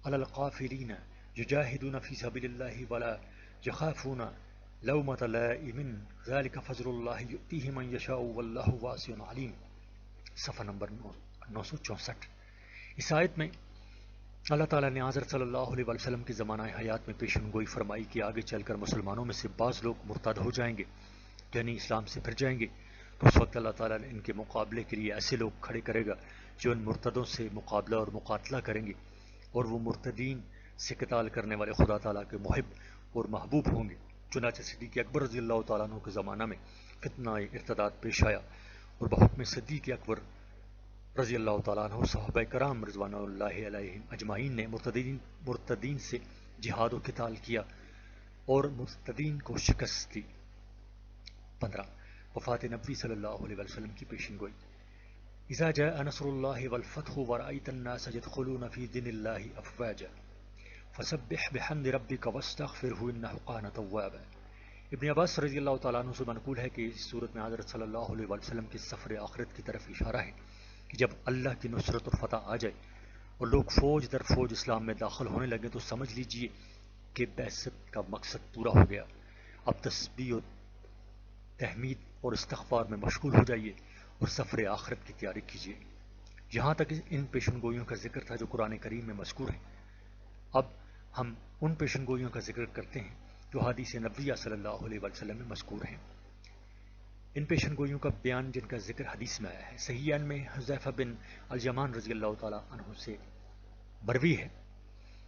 علی الکافرین یجاہدون فی سبیل اللہ ولا یخافون لومۃ لائم ذلک فضل اللہ یؤتیہ من یشاء واللہ واسع علیم۔ صفحہ نمبر 964۔ اس آیت میں اللہ تعالیٰ نے حضرت صلی اللہ علیہ وسلم کی زمانہ حیات میں پیشن گوئی فرمائی کہ آگے چل کر مسلمانوں میں سے بعض لوگ مرتد ہو جائیں گے، یعنی اسلام سے پھر جائیں گے، تو اس وقت اللہ تعالیٰ نے ان کے مقابلے کے لیے ایسے لوگ کھڑے کرے گا جو ان مرتدوں سے مقابلہ اور مقاتلہ کریں گے، اور وہ مرتدین سے قتال کرنے والے خدا تعالیٰ کے محب اور محبوب ہوں گے۔ چنانچہ صدیق اکبر رضی اللہ تعالیٰ عنہ کے زمانہ میں فتنہ ارتداد پیش آیا، اور بحکم صدیق اکبر رضی اللہ تعالیٰ عنہ صحابہ کرام رضوان اللہ علیہم اجمعین نے مرتدین سے جہاد و قتال کیا اور مرتدین کو شکست دی۔ 15 وفات نبی صلی اللہ علیہ وسلم کی پیشن گوئی۔ اذا جاء نصر اللہ والفتح ورأیت الناس يدخلون فی دین اللہ افواجا فسبح بحمد ربک واستغفرہ انہ کان توابا۔ ابن عباس رضی اللہ تعالیٰ عنہ سے منقول ہے کہ اس صورت میں حضرت صلی اللہ علیہ وسلم کے سفر آخرت کی طرف اشارہ ہے کہ جب اللہ کی نصرت اور فتح آ جائے اور لوگ فوج در فوج اسلام میں داخل ہونے لگے تو سمجھ لیجئے کہ بعثت کا مقصد پورا ہو گیا۔ اب تسبیح و تحمید اور استغفار میں مشغول ہو جائیے اور سفر آخرت کی تیاری کیجیے۔ یہاں تک ان پیشن گوئیوں کا ذکر تھا جو قرآن کریم میں مذکور ہیں۔ اب ہم ان پیشن گوئیوں کا ذکر کرتے ہیں جو حدیث نبویہ صلی اللہ علیہ وسلم میں مذکور ہیں۔ ان پیشن گوئیوں کا بیان جن کا ذکر حدیث میں آیا ہے، صحیحین میں حذیفہ بن الیمان رضی اللہ تعالیٰ عنہ سے مروی ہے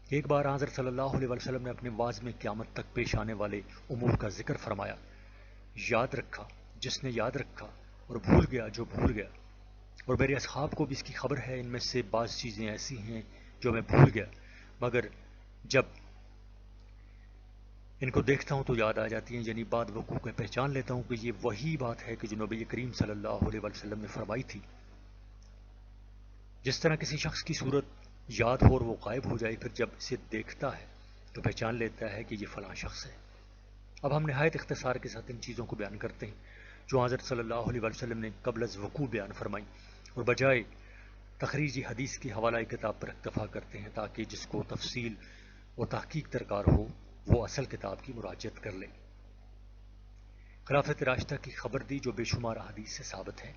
کہ ایک بار حضرت صلی اللہ علیہ وسلم نے اپنے واعظ میں قیامت تک پیش آنے والے امور کا ذکر فرمایا۔ یاد رکھا جس نے یاد رکھا، اور بھول گیا جو بھول گیا، اور میرے اصحاب کو بھی اس کی خبر ہے۔ ان میں سے بعض چیزیں ایسی ہیں جو میں بھول گیا، مگر جب ان کو دیکھتا ہوں تو یاد آ جاتی ہیں، یعنی بعد وقوع کو پہچان لیتا ہوں کہ یہ وہی بات ہے کہ جو نبی کریم صلی اللہ علیہ وسلم نے فرمائی تھی۔ جس طرح کسی شخص کی صورت یاد ہو اور وہ غائب ہو جائے، پھر جب اسے دیکھتا ہے تو پہچان لیتا ہے کہ یہ فلاں شخص ہے۔ اب ہم نہایت اختصار کے ساتھ ان چیزوں کو بیان کرتے ہیں جو حضرت صلی اللہ علیہ وسلم نے قبل از وقوع بیان فرمائی، اور بجائے تخریجی حدیث کی حوالہ کتاب پر اکتفا کرتے ہیں تاکہ جس کو تفصیل اور تحقیق درکار ہو وہ اصل کتاب کی مراجعت کر لے۔ خلافت راشدہ کی خبر دی جو بے شمار حدیث سے ثابت ہے۔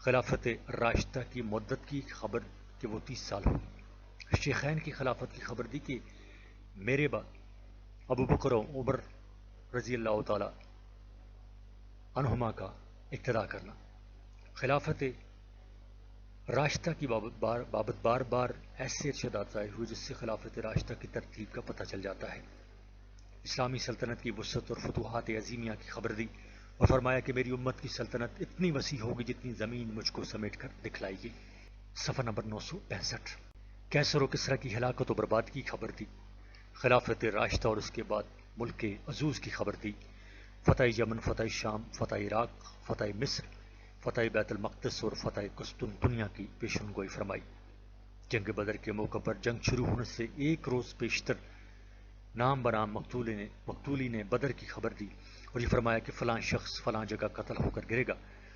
خلافت راشدہ کی مدت کی خبر کہ وہ 30 سال ہوئی۔ شیخین کی خلافت کی خبر دی کہ میرے بعد ابو بکر و عمر رضی اللہ تعالی عنہما کا اقتدا کرنا۔ خلافت راشدہ کی بابت بار بار ایسے ارشادات ظاہر ہوئے جس سے خلافت راشدہ کی ترتیب کا پتہ چل جاتا ہے۔ اسلامی سلطنت کی وسعت اور فتوحات عظیمیہ کی خبر دی اور فرمایا کہ میری امت کی سلطنت اتنی وسیع ہوگی جتنی زمین مجھ کو سمیٹ کر دکھلائے گی۔ صفحہ نمبر 965۔ کیسر و کسریٰ کی ہلاکت و بربادی کی خبر دی۔ خلافت راشدہ اور اس کے بعد ملک عزوز کی خبر دی۔ فتح یمن، فتح شام، فتح عراق، فتح مصر، فتح بیت المقدس اور فتح قسطنطنیہ کی پیشن گوئی فرمائی۔ جنگ بدر کے موقع پر جنگ شروع ہونے سے ایک روز پیشتر نام برام مقتولی نے بدر کی خبر دی اور یہ فرمایا کہ فلاں شخص فلاں جگہ قتل ہو کر گرے گا،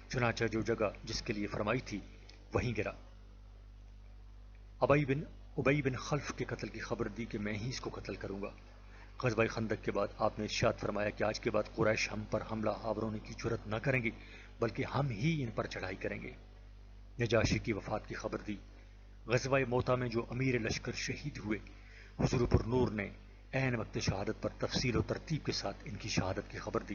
چنانچہ جو جگہ جس کے لیے فرمائی تھی وہیں گرا۔ ابی بن خلف کے قتل کی خبر دی کہ میں ہی اس کو قتل کروں گا۔ غزوہ خندق کے بعد آپ نے ارشاد فرمایا کہ آج کے بعد قریش ہم پر حملہ آوروں کی جرات نہ کریں گے بلکہ ہم ہی ان پر چڑھائی کریں گے۔ نجاشی کی وفات کی خبر دی۔ غزوہ موتا میں جو امیر لشکر شہید ہوئے، حضور پر نور نے عین وقت شہادت پر تفصیل و ترتیب کے ساتھ ان کی شہادت کی خبر دی۔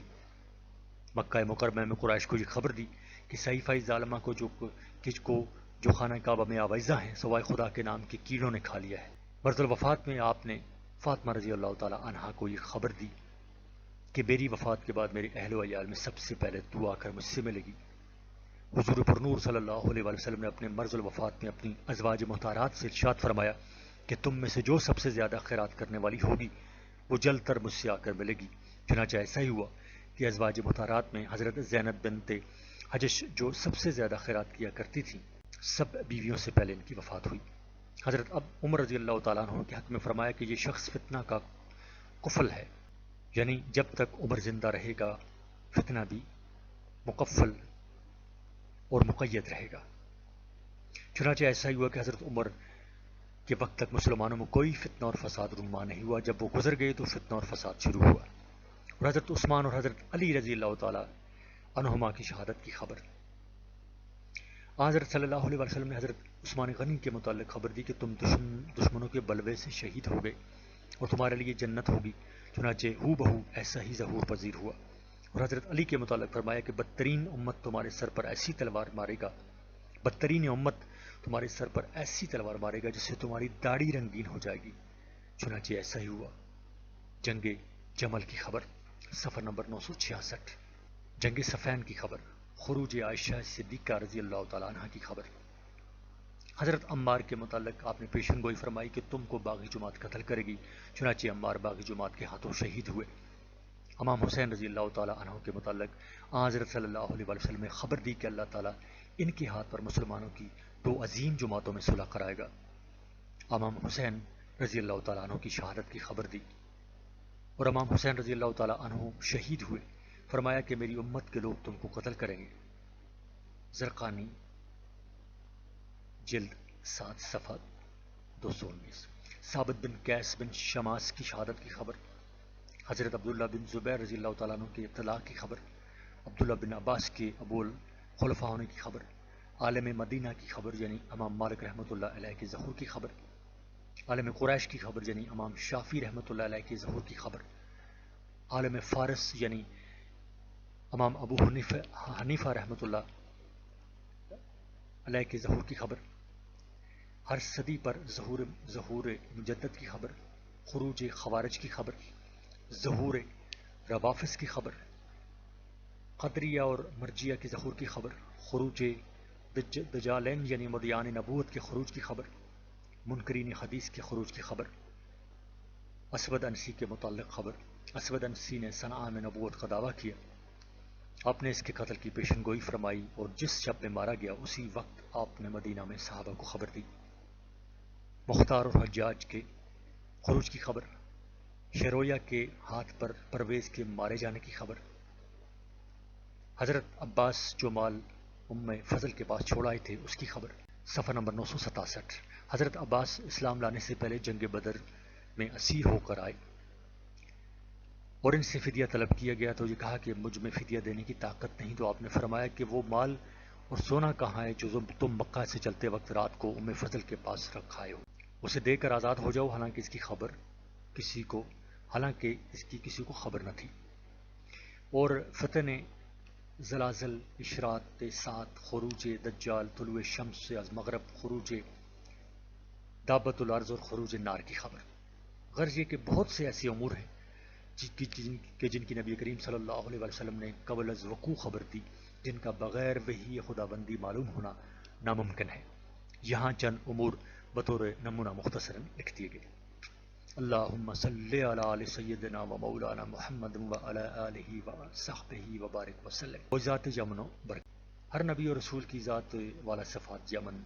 مکہ مکرمہ میں قریش کو یہ خبر دی کہ صحیفہ ظالمہ کو جو خانہ کعبہ میں آویزہ ہیں سوائے خدا کے نام کے کیڑوں نے کھا لیا ہے۔ مرض الوفات میں آپ نے فاطمہ رضی اللہ تعالی عنہا کو یہ خبر دی کہ میری وفات کے بعد میرے اہل و عیال میں سب سے پہلے تو آ کر مجھ سے ملے گی۔ حضور پر نور صلی اللہ علیہ وسلم نے اپنے مرض الوفات میں اپنی ازواج مطہرات سے ارشاد فرمایا کہ تم میں سے جو سب سے زیادہ خیرات کرنے والی ہوگی وہ جلد تر مجھ سے آ کر ملے گی۔ چنانچہ ایسا ہی ہوا کہ ازواج مطہرات میں حضرت زینب بنت حجش جو سب سے زیادہ خیرات کیا کرتی تھیں، سب بیویوں سے پہلے ان کی وفات ہوئی۔ حضرت عمر رضی اللہ تعالیٰ عنہ کے حق میں فرمایا کہ یہ شخص فتنہ کا کفل ہے، یعنی جب تک عمر زندہ رہے گا فتنہ بھی مکفل اور مقید رہے گا۔ چنانچہ ایسا ہی ہوا کہ حضرت عمر کے وقت تک مسلمانوں میں کوئی فتنہ اور فساد رونما نہیں ہوا، جب وہ گزر گئے تو فتنہ اور فساد شروع ہوا۔ اور حضرت عثمان اور حضرت علی رضی اللہ تعالیٰ عنہما کی شہادت کی خبر۔ حضرت صلی اللہ علیہ وسلم نے حضرت عثمان غنی کے متعلق خبر دی کہ تم دشمنوں کے بلوے سے شہید ہو گئے اور تمہارے لیے جنت ہوگی، چنانچہ ہو بہو ایسا ہی ظہور پذیر ہوا۔ اور حضرت علی کے متعلق فرمایا کہ بدترین امت تمہارے سر پر ایسی تلوار مارے گا، بدترین امت تمہارے سر پر ایسی تلوار مارے گا جس سے تمہاری داڑھی رنگین ہو جائے گی، چنانچہ ایسا ہی ہوا۔ جنگ جمل کی خبر۔ صفحہ نمبر 966۔ جنگ صفین کی خبر۔ خروج عائشہ صدیقہ رضی اللہ تعالیٰ عنہ کی خبر۔ حضرت عمار کے متعلق آپ نے پیشن گوئی فرمائی کہ تم کو باغی جماعت قتل کرے گی، چنانچہ عمار باغی جماعت کے ہاتھوں شہید ہوئے۔ امام حسین رضی اللہ تعالیٰ عنہ کے متعلق حضرت صلی اللہ علیہ وسلم نے خبر دی کہ اللہ تعالیٰ ان کے ہاتھ پر مسلمانوں کی دو عظیم جماعتوں میں صلح کرائے گا۔ امام حسین رضی اللہ تعالیٰ عنہ کی شہادت کی خبر دی اور امام حسین رضی اللہ تعالیٰ عنہ شہید ہوئے۔ فرمایا کہ میری امت کے لوگ تم کو قتل کریں گے۔ زرقانی جلد 7 صفحہ 219۔ ثابت بن قیس بن شماس کی شہادت کی خبر۔ حضرت عبداللہ بن زبیر رضی اللہ تعالیٰ عنہ کے اطلاع کی خبر۔ عبداللہ بن عباس کے ابو الخلفاء ہونے کی خبر۔ عالم مدینہ کی خبر یعنی امام مالک رحمۃ اللہ علیہ کے ظہور کی خبر۔ عالم قریش کی خبر یعنی امام شافعی رحمۃ اللہ علیہ کے ظہور کی خبر۔ عالم فارس یعنی امام ابو حنیفہ رحمۃ اللہ علیہ کے ظہور کی خبر۔ ہر صدی پر ظہور مجدد کی خبر۔ خروج خوارج کی خبر۔ ظہور روافض کی خبر۔ قدریہ اور مرجیہ کے ظہور کی خبر۔ خروج دجالین یعنی مدعیان نبوت کے خروج کی خبر۔ منکرین حدیث کے خروج کی خبر۔ اسود انسی کے متعلق خبر۔ اسود انسی نے صنعاء میں نبوت کا دعویٰ کیا، آپ نے اس کے قتل کی پیشن گوئی فرمائی اور جس شب میں مارا گیا اسی وقت آپ نے مدینہ میں صحابہ کو خبر دی۔ مختار اور حجاج کے خروج کی خبر۔ شرویہ کے ہاتھ پر پرویز کے مارے جانے کی خبر۔ حضرت عباس جو مال ام فضل کے پاس چھوڑ آئے تھے اس کی خبر۔ صفحہ نمبر 967۔ حضرت عباس اسلام لانے سے پہلے جنگ بدر میں اسیر ہو کر آئے اور ان سے فدیہ طلب کیا گیا تو یہ کہا کہ مجھ میں فدیہ دینے کی طاقت نہیں، تو آپ نے فرمایا کہ وہ مال اور سونا کہاں ہے جو تم مکہ سے چلتے وقت رات کو ام فضل کے پاس رکھائے ہو، اسے دے کر آزاد ہو جاؤ، حالانکہ اس کی کسی کو خبر نہ تھی۔ اور فتح نے زلازل، اشراط ساعت، خروج دجال، طلوع شمس سے از مغرب، خروج دابت الارض اور خروج نار کی خبر۔ غرض یہ کہ بہت سے ایسے امور ہیں جن کی نبی کریم صلی اللہ علیہ وسلم نے قبل از وقوع خبر دی، جن کا بغیر وحی خداوندی معلوم ہونا ناممکن ہے۔ یہاں چند امور بطور نمونہ مختصراً لکھ دیے گئے۔ اللہم صلی علی سیدنا و مولانا محمد و علی آلہ و صحبہ وبارک وسلم۔ وہ ذات یمن و برکت، ہر نبی اور رسول کی ذات والا صفات یمن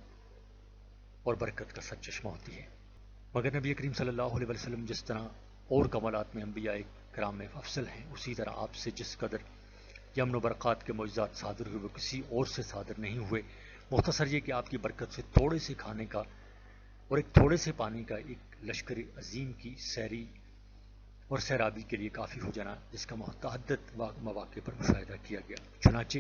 اور برکت کا سچ چشمہ ہوتی ہے، مگر نبی کریم صلی اللہ علیہ وسلم جس طرح اور کمالات میں انبیاء کرام میں افضل ہیں، اسی طرح آپ سے جس قدر یمن و برکات کے معجزات صادر ہوئے وہ کسی اور سے صادر نہیں ہوئے۔ مختصر یہ کہ آپ کی برکت سے تھوڑے سے کھانے کا اور ایک تھوڑے سے پانی کا ایک لشکر عظیم کی سیری اور سیرابی کے لیے کافی ہو جانا، جس کا متعدد مواقع پر مشاہدہ کیا گیا۔ چنانچہ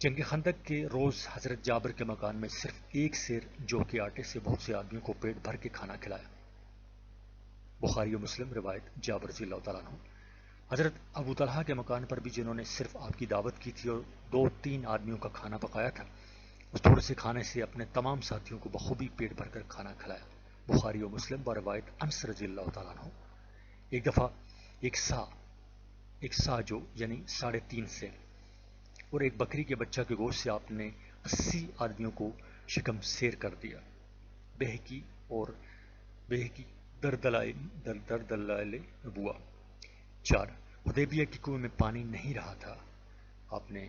جنگ خندق کے روز حضرت جابر کے مکان میں صرف ایک سیر جو کے آٹے سے بہت سے آدمیوں کو پیٹ بھر کے کھانا کھلایا۔ بخاری و مسلم روایت جابر رضی اللہ تعالیٰ عنہ۔ حضرت ابو طلحہ کے مکان پر بھی جنہوں نے صرف آپ کی دعوت کی تھی اور 2-3 آدمیوں کا کھانا پکایا تھا، اس تھوڑے سے کھانے سے اپنے تمام ساتھیوں کو بخوبی پیٹ بھر کر کھانا کھلایا۔ بخاری و مسلم بروایت انس رضی اللہ تعالیٰ عنہ۔ ایک دفعہ ایک سا جو یعنی 3.5 سے اور ایک بکری کے بچہ کے گوشت سے آپ نے 80 آدمیوں کو شکم سیر کر دیا۔ بہکی دردلائل نبوہ۔ 4 حدیبیہ کی کنویں میں پانی نہیں رہا تھا، آپ نے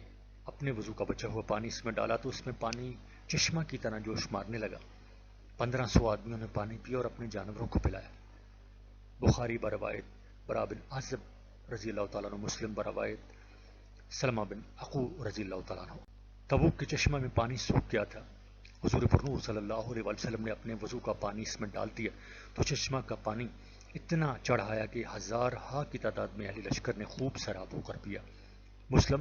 اپنے وضو کا بچا ہوا پانی اس میں ڈالا تو اس میں پانی چشمہ کی طرح جوش مارنے لگا۔ 1500 آدمیوں نے پانی پیا اور اپنے جانوروں کو پلایا۔ بخاری بروایت برا بن عازب رضی اللہ تعالیٰ عنہ، مسلم بروایت سلمہ بن عقو رضی اللہ تعالیٰ عنہ۔ تبوک کے چشمہ میں پانی سوکھ گیا تھا، حضور پرنور صلی اللہ علیہ وسلم نے اپنے وضو کا پانی اس میں ڈال دیا تو چشمہ کا پانی اتنا چڑھایا کہ 1000 کی تعداد میں اہل لشکر نے خوب سیراب ہو کر پیا۔ مسلم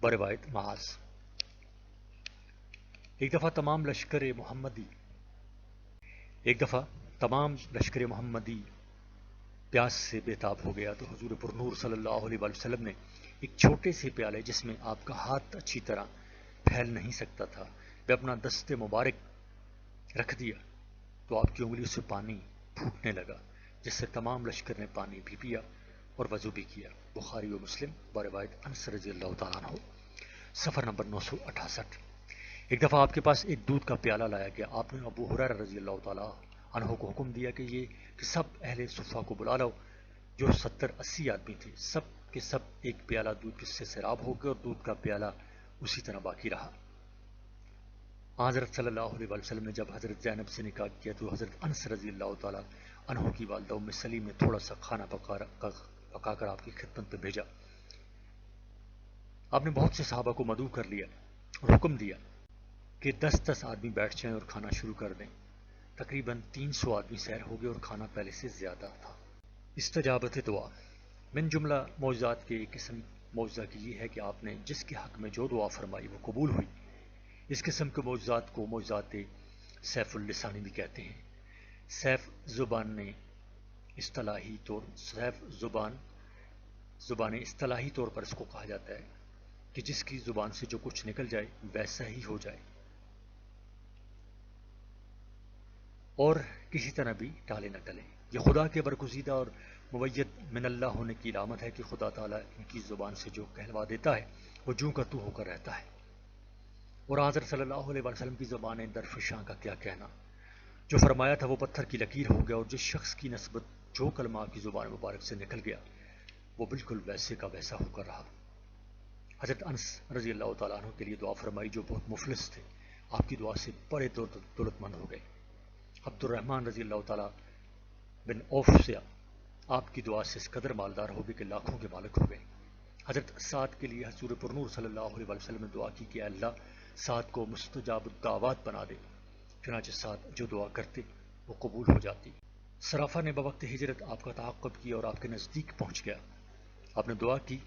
بروایت معاذ۔ ایک دفعہ تمام لشکر محمدی پیاس سے بےتاب ہو گیا تو حضور پرنور صلی اللہ علیہ وسلم نے ایک چھوٹے سے پیالے جس میں آپ کا ہاتھ اچھی طرح پھیل نہیں سکتا تھا پہ اپنا دست مبارک رکھ دیا تو آپ کی انگلیوں سے پانی پھوٹنے لگا، جس سے تمام لشکر نے پانی بھی پیا اور وضو بھی کیا۔ بخاری و مسلم بروایت انس رضی اللہ تعالیٰ عنہ۔ سفر نمبر 968۔ ایک دفعہ آپ کے پاس ایک دودھ کا پیالہ لایا گیا، آپ نے ابو ہریرہ رضی اللہ تعالیٰ عنہ کو حکم دیا کہ سب اہل صفہ کو بلا لاؤ، جو 70-80 آدمی تھے، سب کے سب ایک پیالہ دودھ سے سیراب ہو گیا اور دودھ کا پیالہ اسی طرح باقی رہا۔ حضرت صلی اللہ علیہ وسلم نے جب حضرت زینب سے نکاح کیا تو حضرت انس رضی اللہ تعالیٰ عنہ کی والدہ ام سلیم نے تھوڑا سا کھانا پکا کر آپ کی خدمت میں بھیجا۔ آپ نے بہت سے صحابہ کو مدعو کر لیا اور حکم دیا کہ 10 آدمی بیٹھ جائیں اور کھانا شروع کر دیں۔ تقریباً 300 آدمی سیر ہو گئے اور کھانا پہلے سے زیادہ تھا۔ استجابت دعا۔ من جملہ معجزات کے ایک قسم معجزہ کی یہ ہے کہ آپ نے جس کے حق میں جو دعا فرمائی وہ قبول ہوئی۔ اس قسم کے معجزات کو معجزات سیف اللسانی بھی کہتے ہیں۔ سیف زبان اصطلاحی طور پر اس کو کہا جاتا ہے کہ جس کی زبان سے جو کچھ نکل جائے ویسا ہی ہو جائے اور کسی طرح بھی ٹالے نہ ٹلے۔ یہ خدا کے برگزیدہ اور موید من اللہ ہونے کی علامت ہے کہ خدا تعالیٰ ان کی زبان سے جو کہلوا دیتا ہے وہ جوں کا تو ہو کر رہتا ہے۔ اور حضرت صلی اللہ علیہ وسلم کی زبان درفشاں کا کیا کہنا، جو فرمایا تھا وہ پتھر کی لکیر ہو گیا، اور جس شخص کی نسبت جو کلمہ آپ کی زبان مبارک سے نکل گیا وہ بالکل ویسے کا ویسا ہو کر رہا۔ حضرت انس رضی اللہ تعالیٰ عنہ کے لیے دعا فرمائی جو بہت مفلس تھے، آپ کی دعا سے بڑے دولت مند ہو گئے۔ عبد الرحمن رضی اللہ تعالیٰ بن عوف سے آپ کی دعا سے اس قدر مالدار ہو گئے کہ لاکھوں کے مالک ہو گئے۔ حضرت سعد کے لیے حضور پرنور صلی اللہ علیہ وسلم نے دعا کی کہ اللہ سعد کو مستجاب الدعوات بنا دے، چنانچہ سعد جو دعا کرتے وہ قبول ہو جاتی۔ صرافہ نے بوقت ہجرت آپ کا تعاقب کیا اور آپ کے نزدیک پہنچ گیا۔ آپ نے دعا کی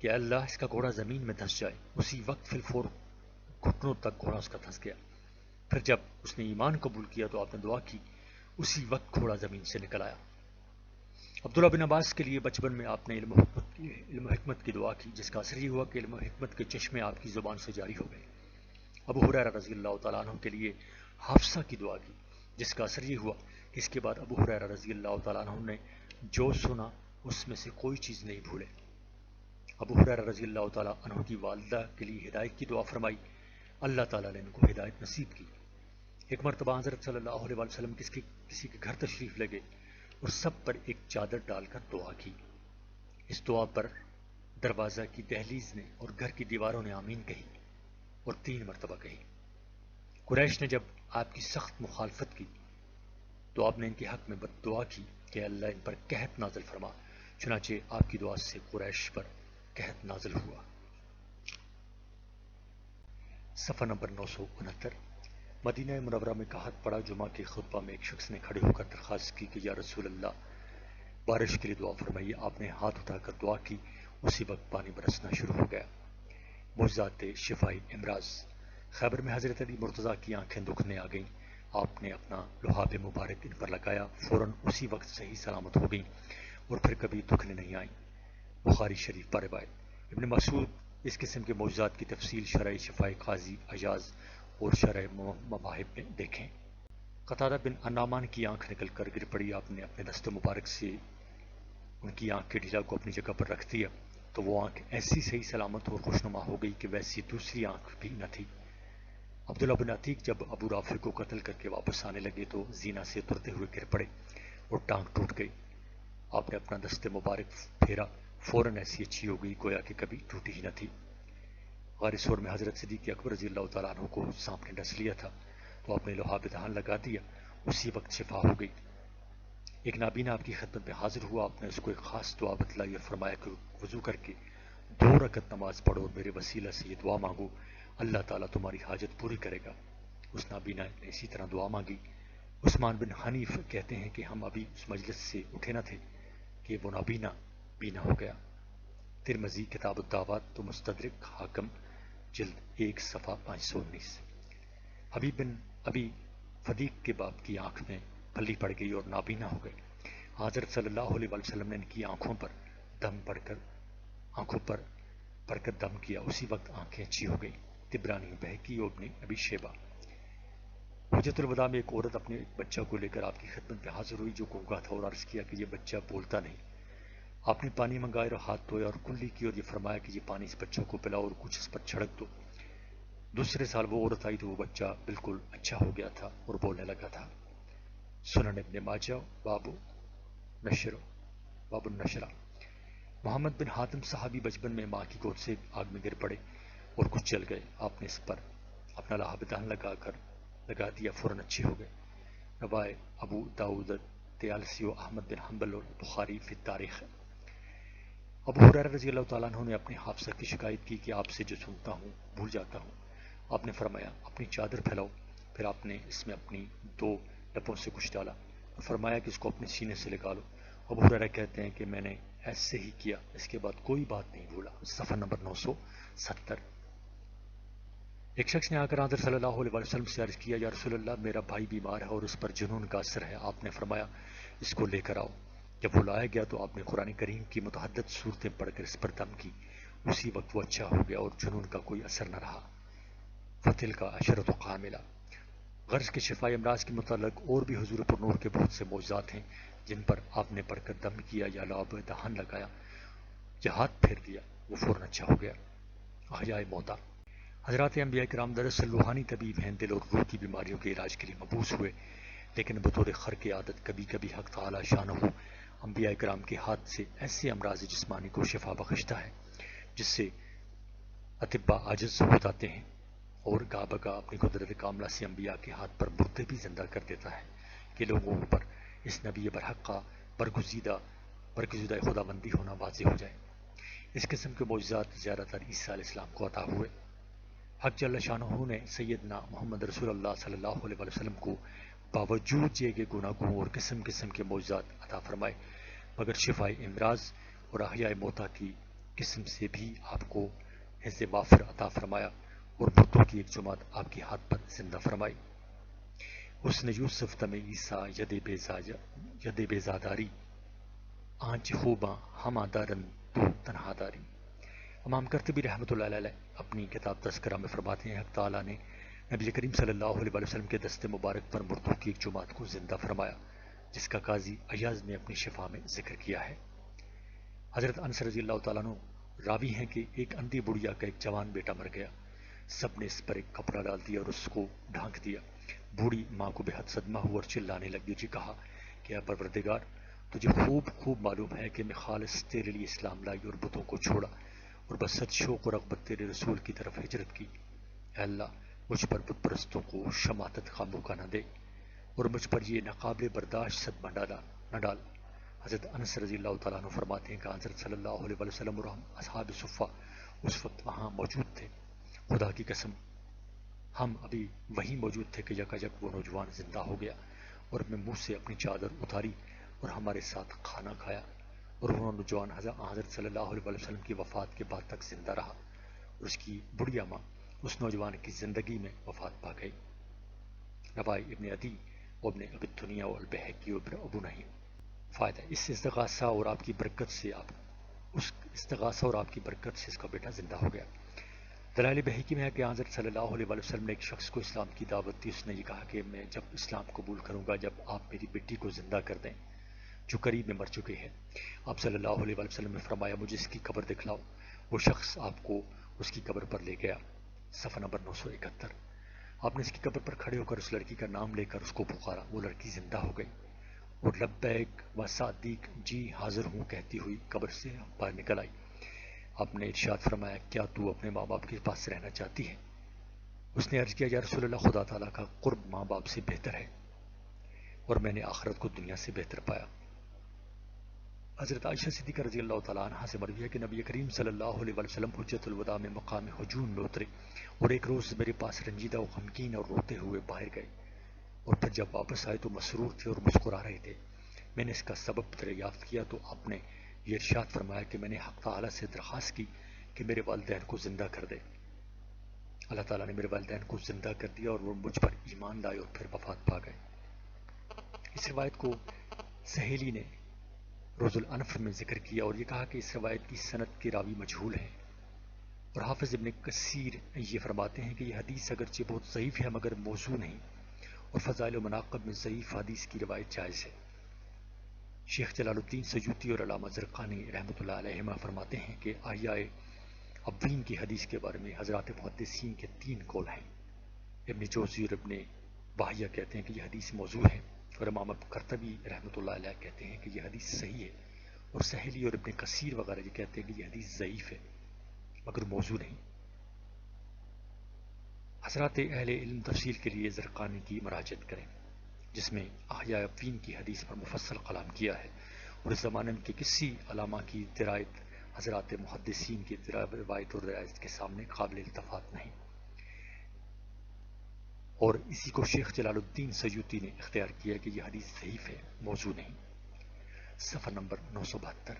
کہ اللہ اس کا گھوڑا زمین میں دھس جائے۔ اسی وقت فی الفور گھٹنوں تک گھوڑا اس کا دھس گیا۔ پھر جب اس نے ایمان قبول کیا تو آپ نے دعا کی، اسی وقت گھوڑا زمین سے نکل آیا۔ عبداللہ بن عباس کے لیے بچپن میں آپ نے علم و حکمت کی دعا کی، جس کا اثر یہ ہوا کہ علم و حکمت کے چشمے آپ کی زبان سے جاری ہو گئے۔ ابو ہریرہ رضی اللہ تعالیٰ عنہ کے لیے حافصہ کی دعا کی، جس کا اثر یہ ہوا کہ اس کے بعد ابو ہریرہ رضی اللہ تعالیٰ عنہ نے جو سنا اس میں سے کوئی چیز نہیں بھولے۔ ابو ہریرہ رضی اللہ تعالیٰ عنہ کی والدہ کے لیے ہدایت کی دعا فرمائی، اللہ تعالیٰ نے ان کو ہدایت نصیب کی۔ ایک مرتبہ حضرت صلی اللہ علیہ وسلم کسی کے گھر تشریف لے گئے اور سب پر ایک چادر ڈال کر دعا کی۔ اس دعا پر دروازہ کی دہلیز نے اور گھر کی دیواروں نے آمین کہی اور 3 مرتبہ کہی۔ قریش نے جب آپ کی سخت مخالفت کی تو آپ نے ان کے حق میں بد دعا کی کہ اللہ ان پر قحط نازل فرما، چنانچہ آپ کی دعا سے قریش پر قحط نازل ہوا۔ صفحہ نمبر 969۔ مدینہ منورہ میں قحط پڑا۔ جمعہ کے خطبہ میں ایک شخص نے کھڑے ہو کر درخواست کی کہ یا رسول اللہ بارش کے لیے دعا فرمائیے۔ آپ نے ہاتھ اٹھا کر دعا کی، اسی وقت پانی برسنا شروع ہو گیا۔ معجزات شفائی امراض۔ خیبر میں حضرت علی مرتضیٰ کی آنکھیں دکھنے آ گئیں۔ آپ نے اپنا لحاف مبارک ان پر لگایا، فوراً اسی وقت صحیح سلامت ہو گئیں اور پھر کبھی دکھنے نہیں آئیں۔ بخاری شریف پر روایت۔ ابن مسعود اس قسم کے معجزات کی تفصیل شرح شفائی قاضی اجاز اور شرح مواہب میں دیکھیں۔ قتادہ بن النعمان کی آنکھ نکل کر گر پڑی۔ آپ نے اپنے دست مبارک سے ان کی آنکھ کے ڈھیلا کو اپنی جگہ پر رکھ دیا تو وہ آنکھ ایسی صحیح سلامت اور خوشنما ہو گئی کہ ویسی دوسری آنکھ بھی نہ تھی۔ عبداللہ بن عتیق جب ابو رافع کو قتل کر کے واپس آنے لگے تو زینہ سے اترتے ہوئے گر پڑے اور ٹانگ ٹوٹ گئی۔ آپ نے اپنا دست مبارک پھیرا، فوراً ایسی اچھی ہو گئی گویا کہ کبھی ٹوٹی ہی نہ تھی۔ غار ثور میں حضرت صدیق اکبر رضی اللہ تعالیٰ عنہ کو سانپ نے ڈس لیا تھا تو آپ نے لحاف دہان لگا دیا، اسی وقت شفا ہو گئی۔ ایک نابینا آپ کی خدمت میں حاضر ہوا، آپ نے اس کو ایک خاص دعا بتلائی اور فرمایا کہ وضو کر کے 2 رکعت نماز پڑھو اور میرے وسیلہ سے یہ دعا مانگو، اللہ تعالیٰ تمہاری حاجت پوری کرے گا۔ اس نابینا نے اسی طرح دعا مانگی۔ عثمان بن حنیف کہتے ہیں کہ ہم ابھی اس مجلس سے اٹھے نہ تھے کہ وہ نابینا بینا ہو گیا۔ ترمذی کتاب الدعوات تو مستدرک حاکم جلد 1 صفحہ 519۔ حبیب بن ابی فدیق کے باپ کی آنکھ میں پھلی پڑ گئی اور نابینا ہو گئے۔ حضرت صلی اللہ علیہ وسلم نے ان کی آنکھوں پر پڑھ کر دم کیا، اسی وقت آنکھیں اچھی ہو گئی۔ طبرانی بہقی اور ابن ابی شیبہ۔ حجۃ الوداع میں ایک عورت اپنے بچہ کو لے کر آپ کی خدمت میں حاضر ہوئی جو گونگا تھا، اور عرض کیا کہ یہ بچہ بولتا نہیں۔ آپ نے پانی منگایا اور ہاتھ دھویا اور کلی کی اور یہ فرمایا کہ یہ پانی اس بچوں کو پلاؤ اور کچھ اس پر چھڑک دو۔ دوسرے سال وہ عورت آئی تو وہ بچہ بالکل اچھا ہو گیا تھا اور بولنے لگا تھا۔ سنن ابن ماجہ باب النشرہ۔ محمد بن حاتم صحابی بچپن میں ماں کی گود سے آگ میں گر پڑے اور کچھ جل گئے۔ آپ نے اس پر اپنا لحاف دہن لگا دیا، فوراً اچھے ہو گئے۔ روایت ابو داؤد طیالسی و احمد بن حنبل اور بخاری فی التاریخ۔ ابو ہریرہ رضی اللہ تعالیٰ عنہ نے اپنے حافظہ کی شکایت کی کہ آپ سے جو سنتا ہوں بھول جاتا ہوں۔ آپ نے فرمایا اپنی چادر پھیلاؤ، پھر آپ نے اس میں اپنی 2 لپوں سے کچھ ڈالا اور فرمایا کہ اس کو اپنے سینے سے لگا لو۔ ابو ہریرہ کہتے ہیں کہ میں نے ایسے ہی کیا، اس کے بعد کوئی بات نہیں بھولا۔ صفحہ نمبر 970۔ ایک شخص نے آ کر حضرت صلی اللہ علیہ وسلم سے عرض کیا، یا رسول اللہ میرا بھائی بیمار ہے اور اس پر جنون کا اثر ہے۔ آپ نے فرمایا اس کو لے کر آؤ۔ جب وہ لایا گیا تو آپ نے قرآن کریم کی متعدد صورتیں پڑھ کر اس پر دم کی، اسی وقت وہ اچھا ہو گیا اور جنون کا کوئی اثر نہ رہا۔ فتل کا عشرۃ کاملہ۔ غرض کے شفائی امراض کے متعلق اور بھی حضور پر نور کے بہت سے معجزات ہیں جن پر آپ نے پڑھ کر دم کیا یا لعاب دہن لگایا یا ہاتھ پھیر دیا، وہ فوراً اچھا ہو گیا۔ احیاء موتیٰ۔ حضرات انبیاء کرام دراصل روحانی طبیب ہیں، دل اور روح کی بیماریوں کے علاج کے لیے مبعوث ہوئے، لیکن بطور خرق عادت کبھی کبھی حق تعالی شانہ انبیاء کرام کے ہاتھ سے ایسے امراض جسمانی کو شفا بخشتا ہے جس سے اطباء عاجز ہو جاتے ہیں، اور گاہ بگاہ اپنی قدرت کاملہ سے انبیاء کے ہاتھ پر مردے بھی زندہ کر دیتا ہے کہ لوگوں پر اس نبی برحق کا برگزیدہ خداوندی ہونا واضح ہو جائے۔ اس قسم کے معجزات زیادہ تر عیسیٰ علیہ السلام کو عطا ہوئے۔ حق جل شانہ نے سیدنا محمد رسول اللہ صلی اللہ علیہ وسلم کو باوجود یہ کہ گناہوں اور قسم قسم کے معجزات عطا فرمائے، مگر شفائی امراض اور احیاء موتیٰ کی قسم سے بھی آپ کو حفظ وافر عطا فرمایا اور بتوں کی ایک جماعت آپ کے ہاتھ پر زندہ فرمائی۔ اس نے یوسف تم عیسیٰ ید بیزاداری آنچ خوباں ہمہ دارن تو تنہا داری۔ امام قرطبی رحمۃ اللہ علیہ اپنی کتاب تذکرہ میں فرماتے ہیں حق تعالیٰ نے نبی کریم صلی اللہ علیہ وسلم کے دست مبارک پر مردوں کی ایک جماعت کو زندہ فرمایا، جس کا قاضی عیاض نے اپنی شفا میں ذکر کیا ہے۔ حضرت انس رضی اللہ تعالیٰ عنہ راوی ہیں کہ ایک اندھی بڑھیا کا ایک جوان بیٹا مر گیا، سب نے اس پر ایک کپڑا ڈال دیا اور اس کو ڈھانک دیا۔ بوڑھی ماں کو بے حد صدمہ ہوا اور چلانے لگی، جی کہا کہ اے پروردگار، تجھے خوب معلوم ہے کہ میں خالص تیرے لیے اسلام لائی اور بتوں کو چھوڑا اور بس شوق و رغبت تیرے رسول کی طرف ہجرت کی۔ اے اللہ، مجھ پر بت پرستوں کو شماتت کا موقع نہ دے اور مجھ پر یہ ناقابل برداشت صدمہ نہ ڈال۔ حضرت انس رضی اللہ تعالیٰ عنہ فرماتے ہیں کہ حضرت صلی اللہ علیہ وسلم اور اصحاب صفہ اس وقت وہاں موجود تھے۔ خدا کی قسم ہم ابھی وہیں موجود تھے کہ یکایک وہ نوجوان زندہ ہو گیا اور میں منہ سے اپنی چادر اتاری اور ہمارے ساتھ کھانا کھایا، اور وہ نوجوان حضرت صلی اللہ علیہ وسلم کی وفات کے بعد تک زندہ رہا اور اس کی بڑھیا ماں اس نوجوان کی زندگی میں وفات پا گئی۔ روائی ابن عدی ابن ابی الدنیا و البہقی و ابو نعیم۔ فائدہ، اس استغاثہ اور آپ کی برکت سے اس کا بیٹا زندہ ہو گیا۔ دلائل بہقی میں ہے کہ حضرت صلی اللہ علیہ وسلم نے ایک شخص کو اسلام کی دعوت دی، اس نے یہ کہا کہ میں جب اسلام قبول کروں گا جب آپ میری بیٹی کو زندہ کر دیں جو قریب میں مر چکی ہے۔ آپ صلی اللہ علیہ وسلم نے فرمایا مجھے اس کی قبر دکھلاؤ۔ وہ شخص آپ کو اس کی قبر پر لے گیا۔ صفحہ نمبر 971۔ آپ نے اس کی قبر پر کھڑے ہو کر اس لڑکی کا نام لے کر اس کو پکارا، وہ لڑکی زندہ ہو گئی اور لبیک و صادق، جی حاضر ہوں کہتی ہوئی قبر سے باہر نکل آئی۔ آپ نے ارشاد فرمایا کیا تو اپنے ماں باپ کے پاس رہنا چاہتی ہے؟ اس نے عرض کیا یا رسول اللہ، خدا تعالیٰ کا قرب ماں باپ سے بہتر ہے اور میں نے آخرت کو دنیا سے بہتر پایا۔ حضرت عائشہ صدیقہ رضی اللہ تعالیٰ عنہ سے مروی ہے کہ نبی کریم صلی اللہ علیہ وسلم حجۃ الوداع میں مقام ہجون میں اترے اور ایک روز میرے پاس رنجیدہ و غمگین اور روتے ہوئے باہر گئے، اور پھر جب واپس آئے تو مسرور تھے اور مسکرا رہے تھے۔ میں نے اس کا سبب دریافت کیا تو آپ نے یہ ارشاد فرمایا کہ میں نے حق تعالیٰ سے درخواست کی کہ میرے والدین کو زندہ کر دے۔ اللہ تعالیٰ نے میرے والدین کو زندہ کر دیا اور وہ مجھ پر ایمان لائے اور پھر وفات پا گئے۔ اس روایت کو سہیلی نے روز الانف میں ذکر کیا اور یہ کہا کہ اس روایت کی سند کے راوی مجہول ہیں، اور حافظ ابن کثیر یہ فرماتے ہیں کہ یہ حدیث اگرچہ بہت ضعیف ہے مگر موضوع نہیں، اور فضائل و مناقب میں ضعیف حدیث کی روایت جائز ہے۔ شیخ جلال الدین سیوطی اور علامہ زرقانی رحمۃ اللہ علیہما فرماتے ہیں کہ احیاء ابوین کی حدیث کے بارے میں حضرات محدثین کے 3 قول ہیں۔ ابن جوزی اور ابن باہیہ کہتے ہیں کہ یہ حدیث موضوع ہے، اور امام قرطبی رحمۃ اللہ علیہ کہتے ہیں کہ یہ حدیث صحیح ہے، اور سہیلی اور ابن کثیر وغیرہ یہ کہتے ہیں کہ یہ حدیث ضعیف ہے مگر موضوع نہیں۔ حضرات اہل علم تفصیل کے لیے زرقانی کی مراجعت کریں، جس میں احیاء ابوین کی حدیث پر مفصل کلام کیا ہے، اور اس زمانے کے کسی علامہ کی درایت حضرات محدثین کی روایت اور روایت کے سامنے قابل التفات نہیں، اور اسی کو شیخ جلال الدین سیوطی نے اختیار کیا کہ یہ حدیث ضعیف ہے، موضوع نہیں۔ صفحہ نمبر 972۔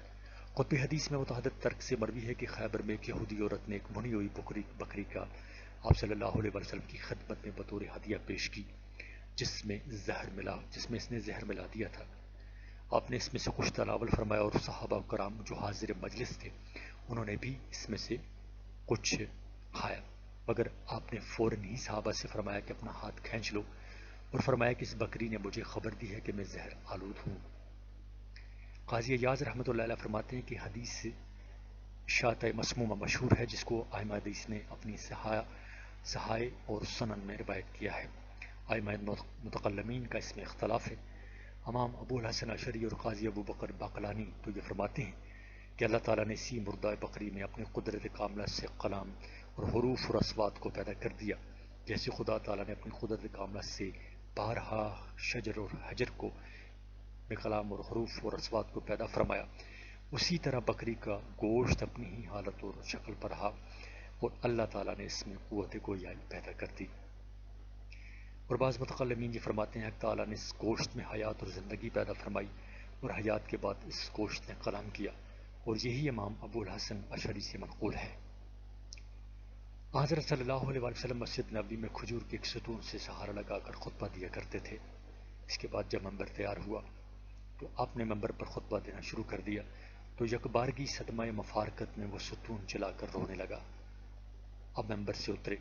قطب حدیث میں متعدد ترک سے مروی ہے کہ خیبر میں ایک یہودی عورت نے ایک بھنی ہوئی بکری کا آپ صلی اللہ علیہ وسلم کی خدمت میں بطور ہدیہ پیش کی، جس میں اس نے زہر ملا دیا تھا۔ آپ نے اس میں سے کچھ تناول فرمایا اور صحابہ کرام جو حاضر مجلس تھے انہوں نے بھی اس میں سے کچھ کھایا، مگر آپ نے فوراً ہی صحابہ سے فرمایا کہ اپنا ہاتھ کھینچ لو، اور فرمایا کہ اس بکری نے مجھے خبر دی ہے کہ میں زہر آلود ہوں۔ قاضی عیاض رحمۃ اللہ علیہ فرماتے ہیں کہ حدیث شاطئ مسمومہ مشہور ہے، جس کو ائمہ حدیث نے اپنی صحائح اور سنن میں روایت کیا ہے۔ ائمہ متکلمین کا اس میں اختلاف ہے۔ امام ابو الحسن اشعری اور قاضی ابو بکر باقلانی تو یہ فرماتے ہیں کہ اللہ تعالیٰ نے اسی مردہ بکری میں اپنے قدرت کاملہ سے کلام اور حروف اور اصوات کو پیدا کر دیا، جیسے خدا تعالیٰ نے اپنی قدرت کاملہ سے بارہا شجر اور حجر کو میں کلام اور حروف اور اصوات کو پیدا فرمایا، اسی طرح بکری کا گوشت اپنی ہی حالت اور شکل پر رہا اور اللہ تعالیٰ نے اس میں قوت گویائی پیدا کر دی۔ اور بعض متکلمین یہ فرماتے ہیں کہ تعالیٰ نے اس گوشت میں حیات اور زندگی پیدا فرمائی اور حیات کے بعد اس گوشت نے کلام کیا، اور یہی امام ابو الحسن اشعری سے منقول ہے۔ حضرت صلی اللہ علیہ وسلم مسجد نبوی میں کھجور کے ایک ستون سے سہارا لگا کر خطبہ دیا کرتے تھے۔ اس کے بعد جب منبر تیار ہوا تو آپ نے منبر پر خطبہ دینا شروع کر دیا، تو یکبارگی صدمہ مفارقت میں وہ ستون چلا کر رونے لگا۔ آپ ممبر سے اترے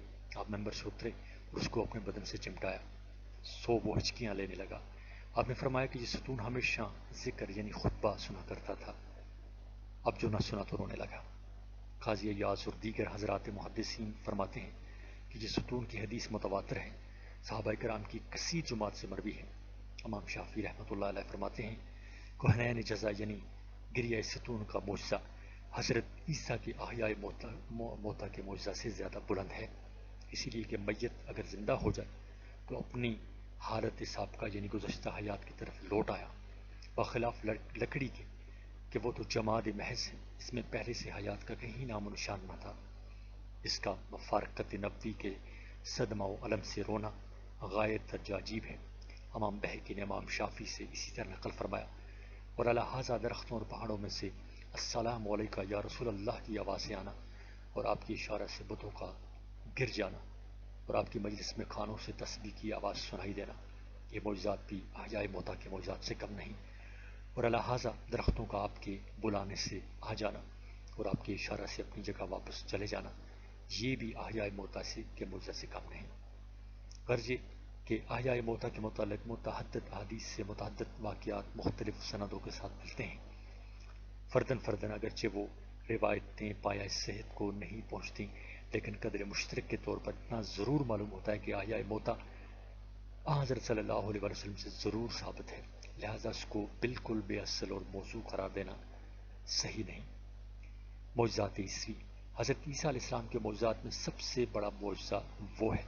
اور اس کو اپنے بدن سے چمٹایا۔ سو وہ ہچکیاں لینے لگا۔ آپ نے فرمایا کہ یہ ستون ہمیشہ ذکر یعنی خطبہ سنا کرتا تھا، اب جو نہ سنا تو رونے لگا۔ قاضی ایاز اور دیگر حضرات محدثین فرماتے ہیں کہ یہ ستون کی حدیث متواتر ہے، صحابہ کرام کی کثیر جماعت سے مروی ہے۔ امام شافعی رحمۃ اللہ علیہ فرماتے ہیں کہنین جزا یعنی گریہ ستون کا معجزہ حضرت عیسیٰ کی احیاء موتا کے معجزہ سے زیادہ بلند ہے، اسی لیے کہ میت اگر زندہ ہو جائے تو اپنی حالت سابقہ یعنی گزشتہ حیات کی طرف لوٹ آیا، بخلاف لکڑی کے کہ وہ تو جماد محض ہے، اس میں پہلے سے حیات کا کہیں نام و نشان نہ تھا۔ اس کا مفارقت نبوی کے صدمہ و علم سے رونا غایت درجہ عجیب ہے۔ امام بہقی نے امام شافعی سے اسی طرح نقل فرمایا، اور الحاظہ درختوں اور پہاڑوں میں سے السلام علیکہ یا رسول اللہ کی آوازیں آنا، اور آپ کی اشارہ سے بتوں کا گر جانا، اور آپ کی مجلس میں کھانوں سے تسبیح کی آواز سنائی دینا، یہ معجزات بھی احیاء موتا کے معجزات سے کم نہیں۔ اور الحاظہ درختوں کا آپ کے بلانے سے آ جانا اور آپ کے اشارہ سے اپنی جگہ واپس چلے جانا، یہ بھی احیاء موتا کے معجزات سے کم نہیں۔ غرض یہ کہ احیاء موتا کے متعلق متعدد احادیث سے متعدد واقعات مختلف سندوں کے ساتھ ملتے ہیں۔ فرداً اگرچہ وہ روایتیں پایہ صحت کو نہیں پہنچتی، لیکن قدر مشترک کے طور پر اتنا ضرور معلوم ہوتا ہے کہ احیاء موتا حضرت صلی اللہ علیہ وسلم سے ضرور ثابت ہے، لہذا اس کو بالکل بے اصل اور موضوع قرار دینا صحیح نہیں۔ معجزات عیسوی، حضرت عیسیٰ علیہ السلام کے معجزات میں سب سے بڑا معجزہ وہ ہے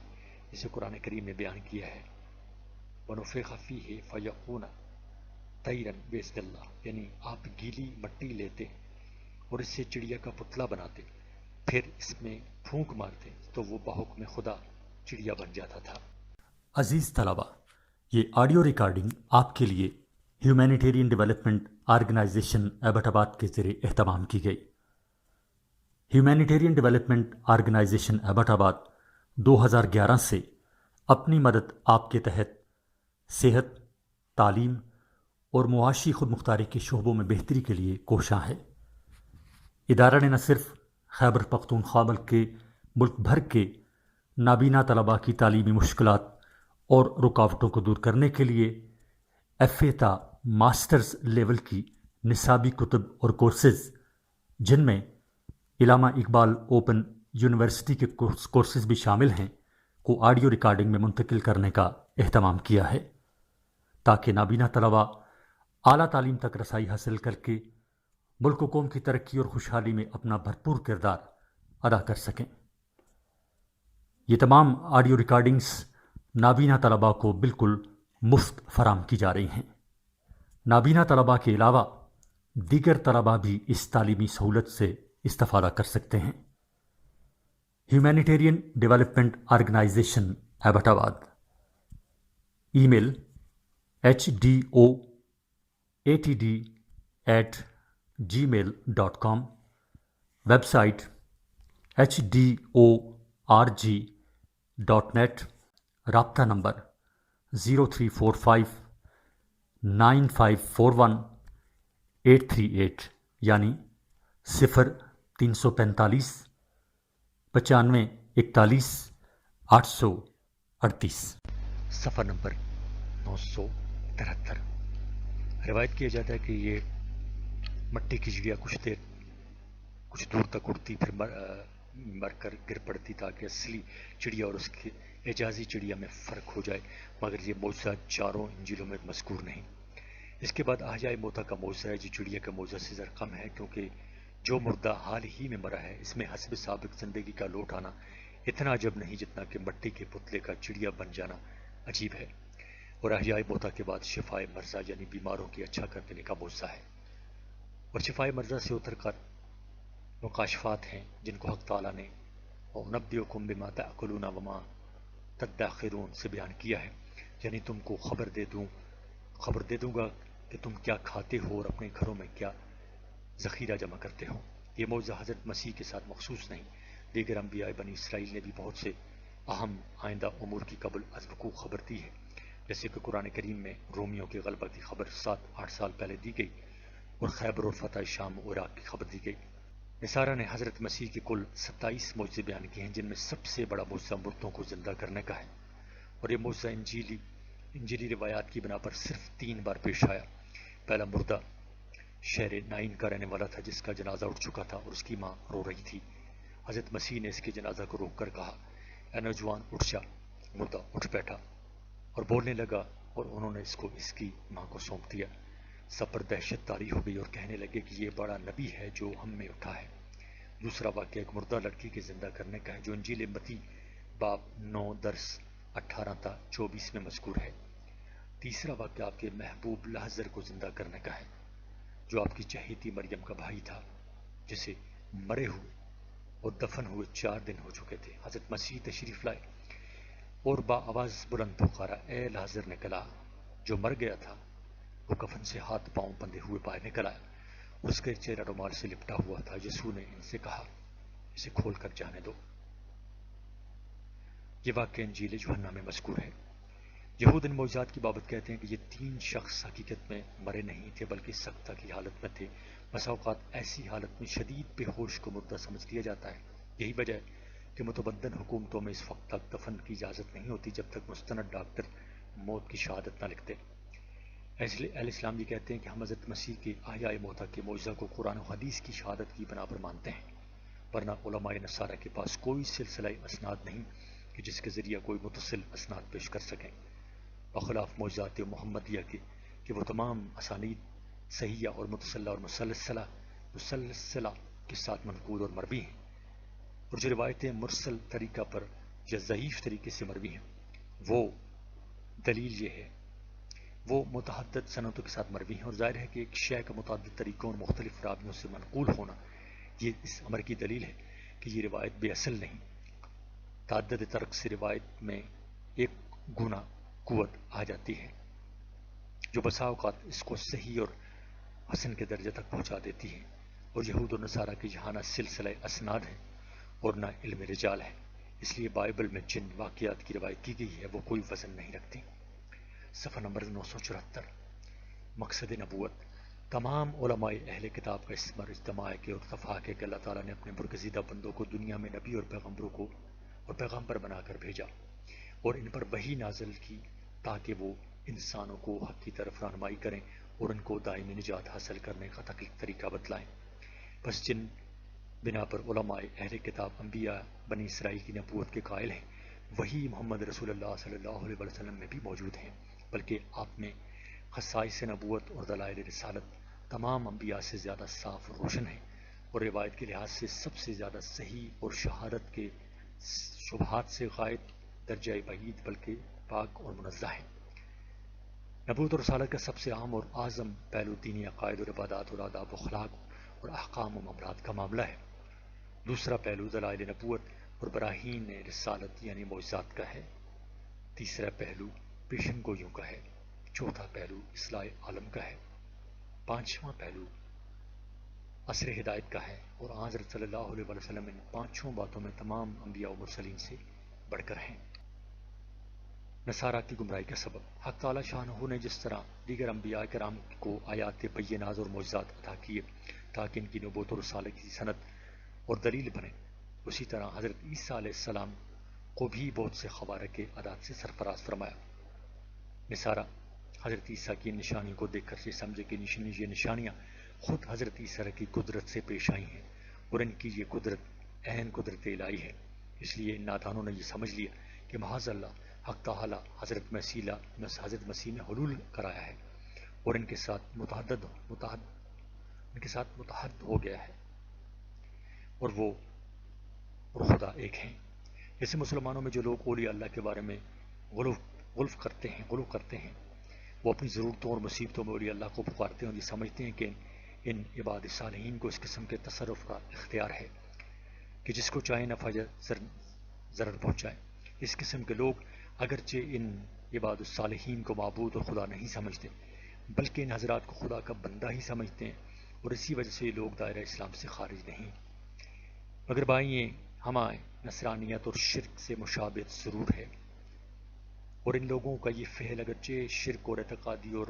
جسے قرآن کریم نے بیان کیا ہے، وَنُفِخَ فِيهِ فَيَكُونَ طَيْرًا بِإِذْنِ اللَّهِ، یعنی آپ گیلی مٹی لیتے اور اس سے چڑیا کا پتلا بناتے، پھر اس میں پھونک مارتے تو وہ بحکم خدا چڑیا بن جاتا تھا۔ عزیز طلبہ، یہ آڈیو ریکارڈنگ آپ کے لیے ہیومینیٹیرین ڈیولپمنٹ آرگنائزیشن ایبٹ آباد کے ذریعے اہتمام کی گئی۔ ہیومینیٹیرین ڈیولپمنٹ آرگنائزیشن ایبٹ آباد 2011 سے اپنی مدد آپ کے تحت صحت، تعلیم اور معاشی خود مختاری کے شعبوں میں بہتری کے لیے کوشاں ہے۔ ادارہ نے نہ صرف خیبر پختونخوا بلکہ ملک بھر کے نابینا طلباء کی تعلیمی مشکلات اور رکاوٹوں کو دور کرنے کے لیے FA تا ماسٹرز لیول کی نصابی کتب اور کورسز، جن میں علامہ اقبال اوپن یونیورسٹی کے کورسز بھی شامل ہیں، کو آڈیو ریکارڈنگ میں منتقل کرنے کا اہتمام کیا ہے، تاکہ نابینا طلباء اعلیٰ تعلیم تک رسائی حاصل کر کے ملک و قوم کی ترقی اور خوشحالی میں اپنا بھرپور کردار ادا کر سکیں۔ یہ تمام آڈیو ریکارڈنگز نابینا طلباء کو بالکل مفت فراہم کی جا رہی ہیں۔ نابینا طلباء کے علاوہ دیگر طلباء بھی اس تعلیمی سہولت سے استفادہ کر سکتے ہیں۔ ہیومینیٹیرین ڈیولپمنٹ آرگنائزیشن ایبٹ آباد، ای میل HDOATD@gmail.com، ویب سائٹ HDORG.net، رابطہ نمبر 03459541 یعنی 0345 95 41 838۔ صفحہ نمبر 973۔ روایت کیا جاتا ہے کہ یہ مٹی کی چڑیا کچھ دور تک اڑتی، پھر مر کر گر پڑتی تاکہ اصلی چڑیا اور اس کے اعجازی چڑیا میں فرق ہو جائے، مگر یہ معجزہ چاروں انجیلوں میں مذکور نہیں۔ اس کے بعد احیاء موتا کا معجزہ ہے، جو چڑیا کا معجزہ سے ذرا کم ہے، کیونکہ جو مردہ حال ہی میں مرا ہے، اس میں حسب سابق زندگی کا لوٹ آنا اتنا عجب نہیں جتنا کہ مٹی کے پتلے کا چڑیا بن جانا عجیب ہے۔ اور احیاء موتا کے بعد شفاء مرضى یعنی بیماروں کی اچھا کر دینے کا معجزہ ہے، اور شفاء مرضى سے اتر کر مکاشفات ہیں جن کو حق تعالیٰ نے وَأُنَبِّئُكُم بِمَا تَأْكُلُونَ وَمَا تَدَّخِرُونَ سے بیان کیا ہے، یعنی تم کو خبر دے دوں گا کہ تم کیا کھاتے ہو اور اپنے گھروں میں کیا ذخیرہ جمع کرتے ہو۔ یہ معجزہ حضرت مسیح کے ساتھ مخصوص نہیں، دیگر انبیاء بنی اسرائیل نے بھی بہت سے اہم آئندہ امور کی قبل از وقوع خبر دی ہے، جیسے کہ قرآن کریم میں رومیوں کے غلبہ کی خبر 7-8 سال پہلے دی گئی، اور خیبر اور فتح شام و عراق کی خبر دی گئی۔ نصارہ نے حضرت مسیح کے کل 27 معجزے بیان کیے ہیں، جن میں سب سے بڑا معجزہ مردوں کو زندہ کرنے کا ہے، اور یہ معجزہ انجیلی روایات کی بنا پر صرف 3 بار پیش آیا۔ پہلا مردہ شہر نائن کا رہنے والا تھا جس کا جنازہ اٹھ چکا تھا اور اس کی ماں رو رہی تھی۔ حضرت مسیح نے اس کے جنازہ کو روک کر کہا، اے نوجوان اٹھ جا۔ مردہ اٹھ بیٹھا اور بولنے لگا، اور انہوں نے اس کو اس کی ماں کو سونپ دیا۔ سب پر دہشت طاری ہو گئی اور کہنے لگے کہ یہ بڑا نبی ہے جو ہم میں اٹھا ہے۔ دوسرا واقعہ ایک مردہ لڑکی کے زندہ کرنے کا ہے جو انجیل متی باب 9 درس 18 تا 24 میں مذکور ہے۔ تیسرا واقعہ آپ کے محبوب لحظر کو زندہ کرنے کا ہے جو آپ کی چہیتی مریم کا بھائی تھا، جسے مرے ہوئے اور دفن ہوئے 4 دن ہو چکے تھے۔ حضرت مسیح تشریف لائے اور با آواز بلند پکارا، اے لحظر نکل آ۔ جو مر گیا تھا وہ کفن سے ہاتھ پاؤں بندھے ہوئے باہر نکل آیا، اس کا چہرہ رومال سے لپٹا ہوا تھا۔ یسوع نے ان سے کہا، اسے کھول کر جانے دو۔ یہ واقعہ انجیل یوحنا میں مذکور ہے۔ یہود ان معجزات کی بابت کہتے ہیں کہ یہ 3 شخص حقیقت میں مرے نہیں تھے بلکہ سکتہ کی حالت میں تھے۔ بسا اوقات ایسی حالت میں شدید بے ہوش کو مردہ سمجھ لیا جاتا ہے۔ یہی وجہ ہے کہ متمدن حکومتوں میں اس وقت تک دفن کی اجازت نہیں ہوتی جب تک مستند ڈاکٹر موت کی شہادت نہ لکھتے۔ اہل اسلام یہ کہتے ہیں کہ ہم حضرت مسیح کے احیاء موتیٰ کے معجزہ کو قرآن و حدیث کی شہادت کی بنا پر مانتے ہیں، ورنہ علماء نصارہ کے پاس کوئی سلسلہ اسناد نہیں کہ جس کے ذریعہ کوئی متصل اسناد پیش کر سکیں، بخلاف معجزات محمدیہ کے کہ وہ تمام اسانید صحیحہ اور متصلہ اور مسلسلہ کے ساتھ منقول اور مروی ہیں، اور جو روایتیں مرسل طریقہ پر یا ضعیف طریقے سے مروی ہیں وہ دلیل یہ ہے وہ متعدد سندوں کے ساتھ مروی ہیں، اور ظاہر ہے کہ ایک شے کا متعدد طریقوں اور مختلف راویوں سے منقول ہونا یہ اس امر کی دلیل ہے کہ یہ روایت بے اصل نہیں۔ تعدد ترک سے روایت میں ایک گنا قوت آ جاتی ہے جو بسا اوقات اس کو صحیح اور حسن کے درجے تک پہنچا دیتی ہے، اور یہود و نصارہ کے یہاں نہ سلسلہ اسناد ہے اور نہ علم رجال ہے، اس لیے بائبل میں جن واقعات کی روایت کی گئی ہے وہ کوئی وزن نہیں رکھتی۔ صفحہ نمبر 974۔ مقصد نبوت۔ تمام علماء اہل کتاب کا اس پر اجتماع ہے کہ اور اتفاق ہے کہ اللہ تعالیٰ نے اپنے برگزیدہ بندوں کو دنیا میں نبی اور پیغمبر بنا کر بھیجا اور ان پر وحی نازل کی تاکہ وہ انسانوں کو حق کی طرف رہنمائی کریں اور ان کو دائمی نجات حاصل کرنے کا طریقہ بتلائیں۔ بس جن بنا پر علماء اہل کتاب انبیاء بنی اسرائیل کی نبوت کے قائل ہیں وہی محمد رسول اللہ صلی اللہ علیہ وسلم میں بھی موجود ہیں، بلکہ آپ میں خصائص نبوت اور دلائل رسالت تمام انبیاء سے زیادہ صاف اور روشن ہیں، اور روایت کے لحاظ سے سب سے زیادہ صحیح اور شہادت کے شبہات سے غائب درجہ بعید بلکہ پاک اور منزہ ہیں۔ نبوت اور رسالت کا سب سے عام اور اعظم پہلو دینی عقائد اور عبادات اور آداب و اخلاق اور احکام و معاملات کا معاملہ ہے۔ دوسرا پہلو دلائل نبوت اور براہین رسالت یعنی معجزات کا ہے۔ تیسرا پہلو پیشن گوئیوں کا ہے۔ چوتھا پہلو اصلاح عالم کا ہے۔ پانچواں پہلو عصر ہدایت کا ہے، اور حضرت صلی اللہ علیہ وسلم ان پانچوں باتوں میں تمام انبیاء و مرسلین سے بڑھ کر ہیں۔ نصارہ کی گمراہی کا سبب۔ حق تعالی شانہ نے جس طرح دیگر انبیاء کرام کو آیات بینات اور معجزات عطا کیے تاکہ ان کی نبوت اور رسالت کی سند اور دلیل بنے، اسی طرح حضرت عیسیٰ علیہ السلام کو بھی بہت سے خوارق عادات سے سرفراز فرمایا۔ نصارہ حضرت عیسیٰ کی نشانیوں کو دیکھ کر یہ سمجھے کہ یہ نشانیاں خود حضرت عیسیٰ کی قدرت سے پیش آئی ہیں، اور ان کی یہ قدرت عین قدرت الہی ہے۔ اس لیے ان نادانوں نے یہ سمجھ لیا کہ معاذ اللہ حق تعالی حضرت مسیح میں حلول کرایا ہے اور ان کے ساتھ متحد ہو گیا ہے، اور وہ اور خدا ایک ہیں۔ جیسے مسلمانوں میں جو لوگ اولیاء اللہ کے بارے میں غلو کرتے ہیں وہ اپنی ضرورتوں اور مصیبتوں میں اولیاء اللہ کو پکارتے ہیں اور یہ سمجھتے ہیں کہ ان عباد صالحین کو اس قسم کے تصرف کا اختیار ہے کہ جس کو چاہے نفع یا ضرر پہنچائے۔ اس قسم کے لوگ اگرچہ ان عباد الصالحین کو معبود اور خدا نہیں سمجھتے بلکہ ان حضرات کو خدا کا بندہ ہی سمجھتے ہیں، اور اسی وجہ سے یہ لوگ دائرہ اسلام سے خارج نہیں۔ مگر بھائییں، ہمارے نصرانیت اور شرک سے مشابہت ضرور ہے، اور ان لوگوں کا یہ فعل اگرچہ شرک اور اعتقادی اور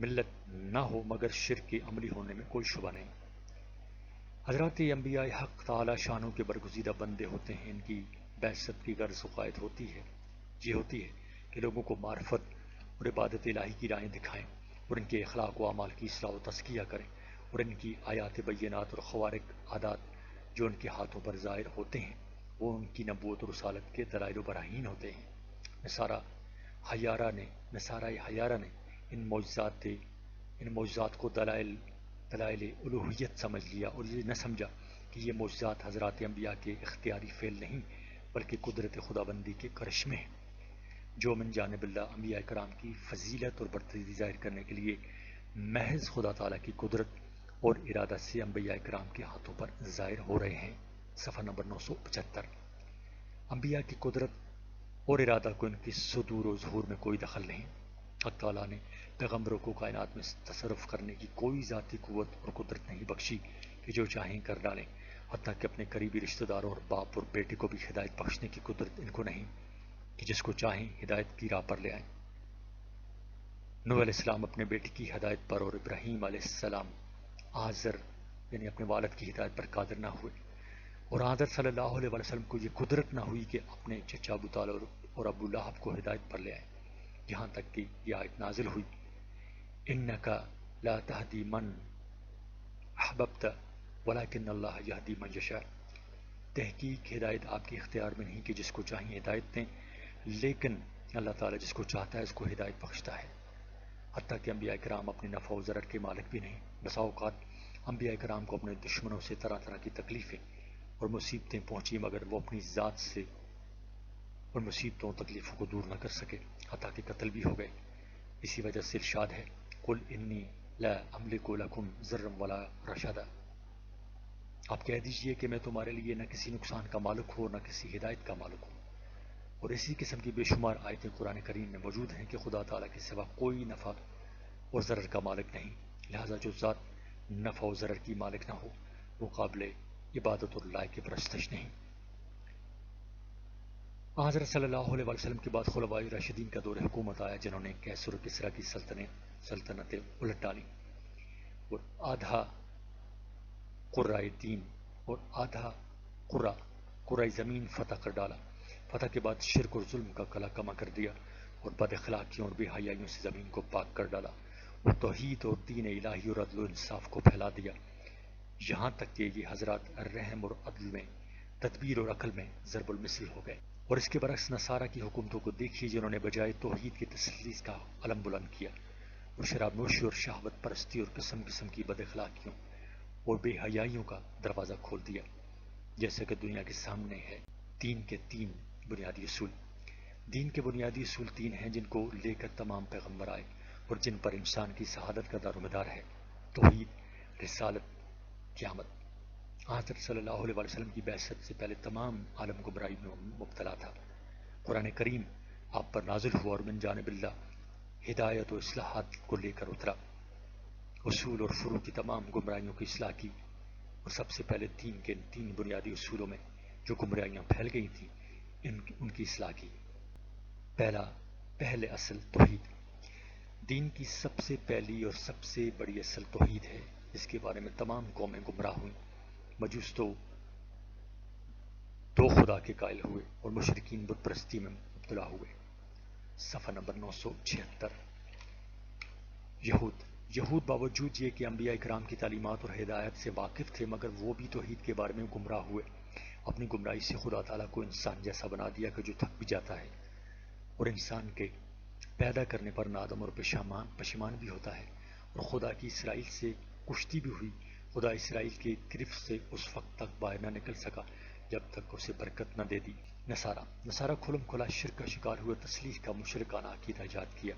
ملت نہ ہو مگر شرک کے عملی ہونے میں کوئی شبہ نہیں۔ حضرات انبیاء حق تعالی شانوں کے برگزیدہ بندے ہوتے ہیں، ان کی بعثت کی غرض و قائد یہ ہوتی ہے کہ لوگوں کو معرفت اور عبادت الہی کی راہیں دکھائیں اور ان کے اخلاق و اعمال کی اصلاح و تزکیہ کریں، اور ان کی آیات بینات اور خوارق عادات جو ان کے ہاتھوں پر ظاہر ہوتے ہیں وہ ان کی نبوت اور رسالت کے دلائل و براہین ہوتے ہیں۔ نصارہ حیارہ نے ان معجزات کو دلائل الوہیت سمجھ لیا اور یہ نہ سمجھا کہ یہ معجزات حضرات انبیاء کے اختیاری فعل نہیں بلکہ قدرت خداوندی کے کرشمے ہیں، جو من جانب اللہ انبیاء کرام کی فضیلت اور برتری ظاہر کرنے کے لیے محض خدا تعالیٰ کی قدرت اور ارادہ سے انبیاء کرام کے ہاتھوں پر ظاہر ہو رہے ہیں۔ صفحہ نمبر 975۔ انبیاء کی قدرت اور ارادہ کو ان کی صدور و ظہور میں کوئی دخل نہیں۔ حق تعالیٰ نے پیغمبروں کو کائنات میں تصرف کرنے کی کوئی ذاتی قوت اور قدرت نہیں بخشی کہ جو چاہیں کر ڈالیں، حتیٰ کہ اپنے قریبی رشتہ داروں اور باپ اور بیٹے کو بھی ہدایت بخشنے کی قدرت ان کو نہیں کہ جس کو چاہیں ہدایت کی راہ پر لے آئیں۔ نوح علیہ السلام اپنے بیٹے کی ہدایت پر اور ابراہیم علیہ السلام آزر یعنی اپنے والد کی ہدایت پر قادر نہ ہوئے، اور حضرت صلی اللہ علیہ وسلم کو یہ قدرت نہ ہوئی کہ اپنے چچا ابو طالب اور ابو لہب کو ہدایت پر لے آئیں، یہاں تک کہ یہ آیت نازل ہوئی انک لا تہدی من احببت ولکن اللہ یہدی من یشاء۔ تحقیق ہدایت آپ کے اختیار میں نہیں کہ جس کو چاہیں ہدایت دیں، لیکن اللہ تعالیٰ جس کو چاہتا ہے اس کو ہدایت بخشتا ہے۔ حتیٰ کہ انبیاء کرام اپنے نفع و ضرر کے مالک بھی نہیں۔ بسا اوقات انبیاء کرام کو اپنے دشمنوں سے طرح طرح کی تکلیفیں اور مصیبتیں پہنچی مگر وہ اپنی ذات سے اور مصیبتوں اور تکلیفوں کو دور نہ کر سکے، حتیٰ کہ قتل بھی ہو گئے۔ اسی وجہ سے ارشاد ہے قل انی لا املک لکم ضرا ولا رشدا، آپ کہہ دیجئے کہ میں تمہارے لیے نہ کسی نقصان کا مالک ہوں نہ کسی ہدایت کا مالک ہوں۔ اور اسی قسم کی بے شمار آیتیں قرآن کریم میں موجود ہیں کہ خدا تعالیٰ کے سوا کوئی نفع اور ضرر کا مالک نہیں، لہذا جو ذات نفع و ضرر کی مالک نہ ہو وہ قابل عبادت اور لائق پرستش نہیں۔ حضرت صلی اللہ علیہ وسلم کے بعد خلفائے راشدین کا دور حکومت آیا جنہوں نے کیسر و کسریٰ کی سلطنتیں الٹ ڈالی اور آدھا قرۂ دین اور آدھا قرۂ زمین فتح کر ڈالا۔ فتح کے بعد شرک اور ظلم کا کلا کما کر دیا اور بد اخلاقیوں اور بے حیائیوں سے زمین کو پاک کر ڈالا اور توحید اور دین الہی اور عدل و انصاف کو پھیلا دیا، یہاں تک کہ یہ حضرات رحم اور عدل میں، تدبیر اور عقل میں ضرب المثل ہو گئے۔ اور اس کے برعکس نصارہ کی حکومتوں کو دیکھیے جنہوں نے بجائے توحید کی تسلیث کا علم بلند کیا اور شراب نوشی اور شہوت پرستی اور قسم قسم کی بد اخلاقیوں اور بے حیائیوں کا دروازہ کھول دیا۔ جیسا کہ دنیا کے سامنے ہے دین کے 3 بنیادی اصول۔ دین کے بنیادی اصول 3 ہیں جن کو لے کر تمام پیغمبر آئے اور جن پر انسان کی شہادت کا دار و مدار ہے: توحید، رسالت، قیامت۔ حضرت صلی اللہ علیہ وسلم کی بعثت سے پہلے تمام عالم گمراہی میں مبتلا تھا۔ قرآن کریم آپ پر نازل ہوا اور من جانب اللہ ہدایت و اصلاحات کو لے کر اترا، اصول اور فروع کی تمام گمراہیوں کی اصلاح کی، اور سب سے پہلے 3 بنیادی اصولوں میں جو گمراہیاں پھیل گئی تھیں ان کی اصلاح کی۔ پہلے اصل توحید۔ دین کی سب سے پہلی اور سب سے بڑی اصل توحید ہے، جس کے بارے میں تمام قومیں گمراہ ہوئیں۔ مجوس تو 2 خدا کے قائل ہوئے اور مشرکین بت پرستی میں مبتلا ہوئے۔ صفحہ نمبر 976۔ یہود باوجود یہ کہ انبیاء کرام کی تعلیمات اور ہدایت سے واقف تھے مگر وہ بھی توحید کے بارے میں گمراہ ہوئے۔ اپنی گمراہی سے خدا تعالیٰ کو انسان جیسا بنا دیا کہ جو تھک بھی جاتا ہے اور انسان کے پیدا کرنے پر نادم اور پشیمان بھی ہوتا ہے، اور خدا کی اسرائیل سے کشتی بھی ہوئی۔ خدا اسرائیل کی گرفت سے اس وقت تک باہر نہ نکل سکا جب تک اسے برکت نہ دے دی۔ نصارہ کھلم کھلا شرک کا شکار ہوئے، تسلیث کا مشرکانہ عقیدہ ایجاد کیا۔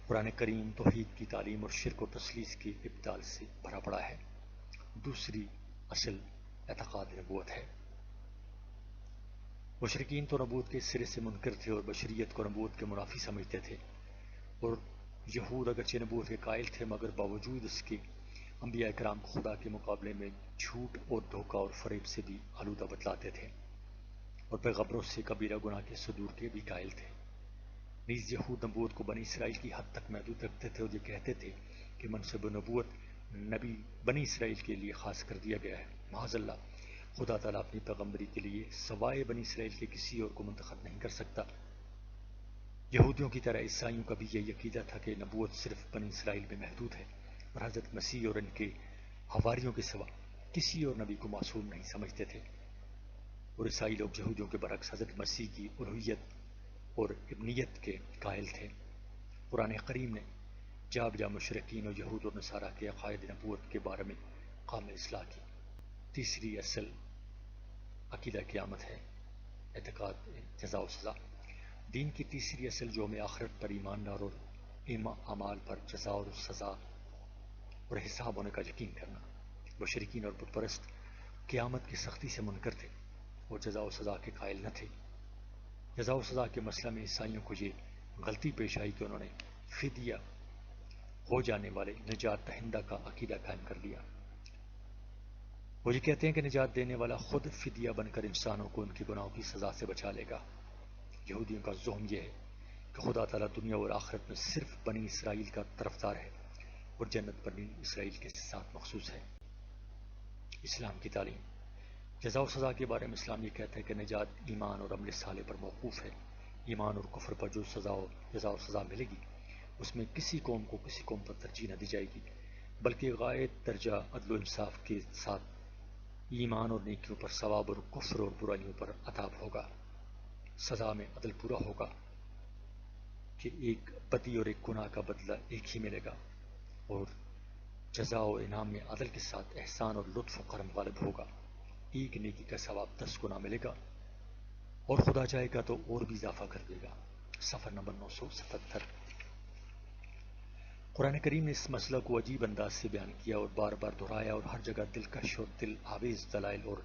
قرآن کریم توحید کی تعلیم اور شرک و تسلیث کے ابدال سے بھرا پڑا ہے۔ دوسری اصل اعتقاد نبوت ہے۔ مشرکین تو نبوت کے سرے سے منکر تھے اور بشریت کو نبوت کے منافی سمجھتے تھے، اور یہود اگرچہ نبوت کے قائل تھے مگر باوجود اس کے انبیاء کرام کو خدا کے مقابلے میں جھوٹ اور دھوکہ اور فریب سے بھی آلودہ بتلاتے تھے اور پیغمبروں سے کبیرہ گناہ کے صدور کے بھی قائل تھے۔ نیز یہود نبوت کو بنی اسرائیل کی حد تک محدود رکھتے تھے اور یہ کہتے تھے کہ منصب نبوت نبی بنی اسرائیل کے لیے خاص کر دیا گیا ہے۔ معاذ اللہ، خدا تعالیٰ اپنی پیغمبری کے لیے سوائے بنی اسرائیل کے کسی اور کو منتخب نہیں کر سکتا۔ یہودیوں کی طرح عیسائیوں کا بھی یہ عقیدہ تھا کہ نبوت صرف بنی اسرائیل میں محدود ہے اور حضرت مسیح اور ان کے حواریوں کے سوا کسی اور نبی کو معصوم نہیں سمجھتے تھے، اور عیسائی لوگ یہودیوں کے برعکس حضرت مسیح کی الوہیت اور ابنیت کے قائل تھے۔ قرآن کریم نے جا بجا مشرکین اور یہود اور نصارہ کے عقائد نبوت کے بارے میں کامل اصلاح کی۔ تیسری اصل عقیدہ قیامت ہے، اعتقاد جزا و سزا۔ دین کی تیسری اصل جو میں آخرت پر ایمان اور اعمال پر جزا اور سزا اور حساب ہونے کا یقین کرنا۔ مشرکین اور بت پرست قیامت کی سختی سے منکر تھے اور جزا و سزا کے قائل نہ تھے۔ جزا و سزا کے مسئلہ میں عیسائیوں کو یہ غلطی پیش آئی کہ انہوں نے فدیہ ہو جانے والے نجات دہندہ کا عقیدہ قائم کر لیا۔ وہ یہ کہتے ہیں کہ نجات دینے والا خود فدیہ بن کر انسانوں کو ان کے گناہوں کی سزا سے بچا لے گا۔ یہودیوں کا ذہن یہ ہے کہ خدا تعالیٰ دنیا اور آخرت میں صرف بنی اسرائیل کا طرفدار ہے اور جنت بنی اسرائیل کے ساتھ مخصوص ہے۔ اسلام کی تعلیم جزا و سزا کے بارے میں اسلام یہ کہتا ہے کہ نجات ایمان اور عمل صالح پر موقوف ہے۔ ایمان اور کفر پر جو جزا و سزا ملے گی اس میں کسی قوم کو کسی قوم پر ترجیح نہ دی جائے گی، بلکہ غایت درجہ عدل و انصاف کے ساتھ ایمان اور نیکیوں پر ثواب اور کفر اور برائیوں پر عطاب ہوگا۔ سزا میں عدل پورا ہوگا کہ ایک بدی اور ایک گناہ کا بدلہ ایک ہی ملے گا، اور جزا و انعام میں عدل کے ساتھ احسان اور لطف و کرم غالب ہوگا۔ ایک نیکی کا ثواب 10 گنا ملے گا، اور خدا چاہے گا تو اور بھی اضافہ کر دے گا۔ صفحہ نمبر 977۔ قرآن کریم نے اس مسئلہ کو عجیب انداز سے بیان کیا اور بار بار دہرایا، اور ہر جگہ دلکش اور دل آویز دلائل اور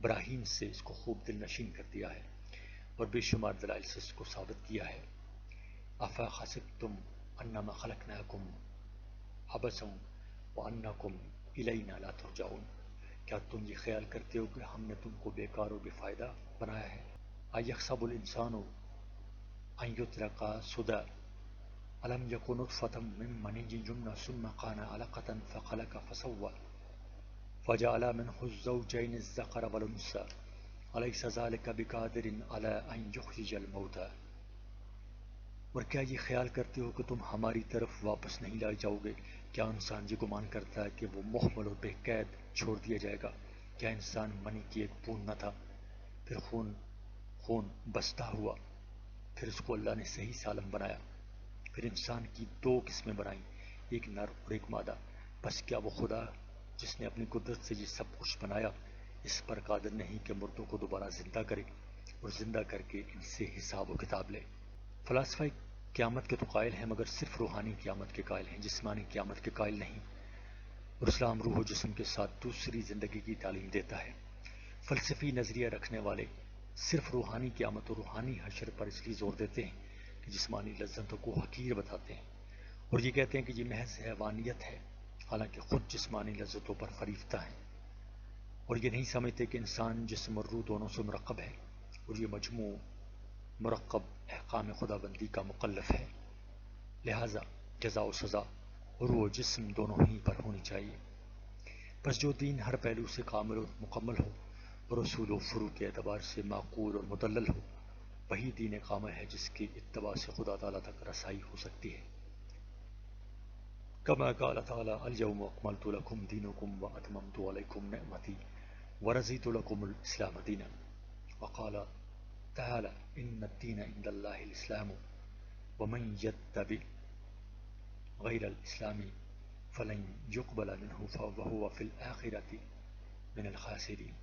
براہین سے اس کو خوب دل نشین کر دیا ہے اور بے شمار دلائل سے اس کو ثابت کیا ہے۔ افا حسبتم انما خلقناکم عبثا وانکم الینا لا ترجعون، کیا تم یہ خیال کرتے ہو کہ ہم نے تم کو بیکار اور بے فائدہ بنایا ہے؟ ایحسب الانسان ان یترک سدی الم یکن نطفة من منی یمنی ثم کان علقة فخلق فسوی فجعل منه الزوجین الذکر والانثی الیس ذلک بقادر علی ان یخرج الموتى، اور کیا یہ خیال کرتے ہو کہ تم ہماری طرف واپس نہیں لائے جاؤ گے؟ کیا انسان یہ گمان کرتا ہے کہ وہ محمل اور بے قید چھوڑ دیا جائے گا؟ کیا انسان منی کی ایک بوند نہ تھا، پھر خون بستہ ہوا، پھر اس کو اللہ نے صحیح سالم بنایا، پھر انسان کی 2 قسمیں بنائیں، ایک نر اور ایک مادہ۔ بس کیا وہ خدا جس نے اپنی قدرت سے یہ سب کچھ بنایا اس پر قادر نہیں کہ مردوں کو دوبارہ زندہ کرے اور زندہ کر کے ان سے حساب و کتاب لے؟ فلاسفہ قیامت کے تو قائل ہیں، مگر صرف روحانی قیامت کے قائل ہیں، جسمانی قیامت کے قائل نہیں، اور اسلام روح و جسم کے ساتھ دوسری زندگی کی تعلیم دیتا ہے۔ فلسفی نظریہ رکھنے والے صرف روحانی قیامت اور روحانی حشر پر اس لیے زور دیتے ہیں کہ جسمانی لذتوں کو حقیر بتاتے ہیں، اور یہ کہتے ہیں کہ یہ محض حیوانیت ہے، حالانکہ خود جسمانی لذتوں پر فریفتہ ہیں، اور یہ نہیں سمجھتے کہ انسان جسم اور روح دونوں سے مرکب ہے، اور یہ مجموع مرکب احکام خدا بندی کا مکلف ہے، لہذا جزا و سزا روح و جسم دونوں ہی پر ہونی چاہیے۔ بس جو دین ہر پہلو سے کامل اور مکمل ہو اور اصول و فروع کے اعتبار سے معقول اور مدلل ہو، وہی دین کامل ہے جس کی اتباع سے خدا تعالیٰ تک رسائی ہو سکتی ہے۔ کما قال تعالیٰ الیوم اکملت لکم دینکم واتممت علیکم نعمتی ورضیت لکم الاسلام دینا، وقال تعالیٰ ان الدین عند اللہ الاسلام ومن یتبع غیر الاسلام فلن يقبل منه وهو في الآخرة من الخاسرین۔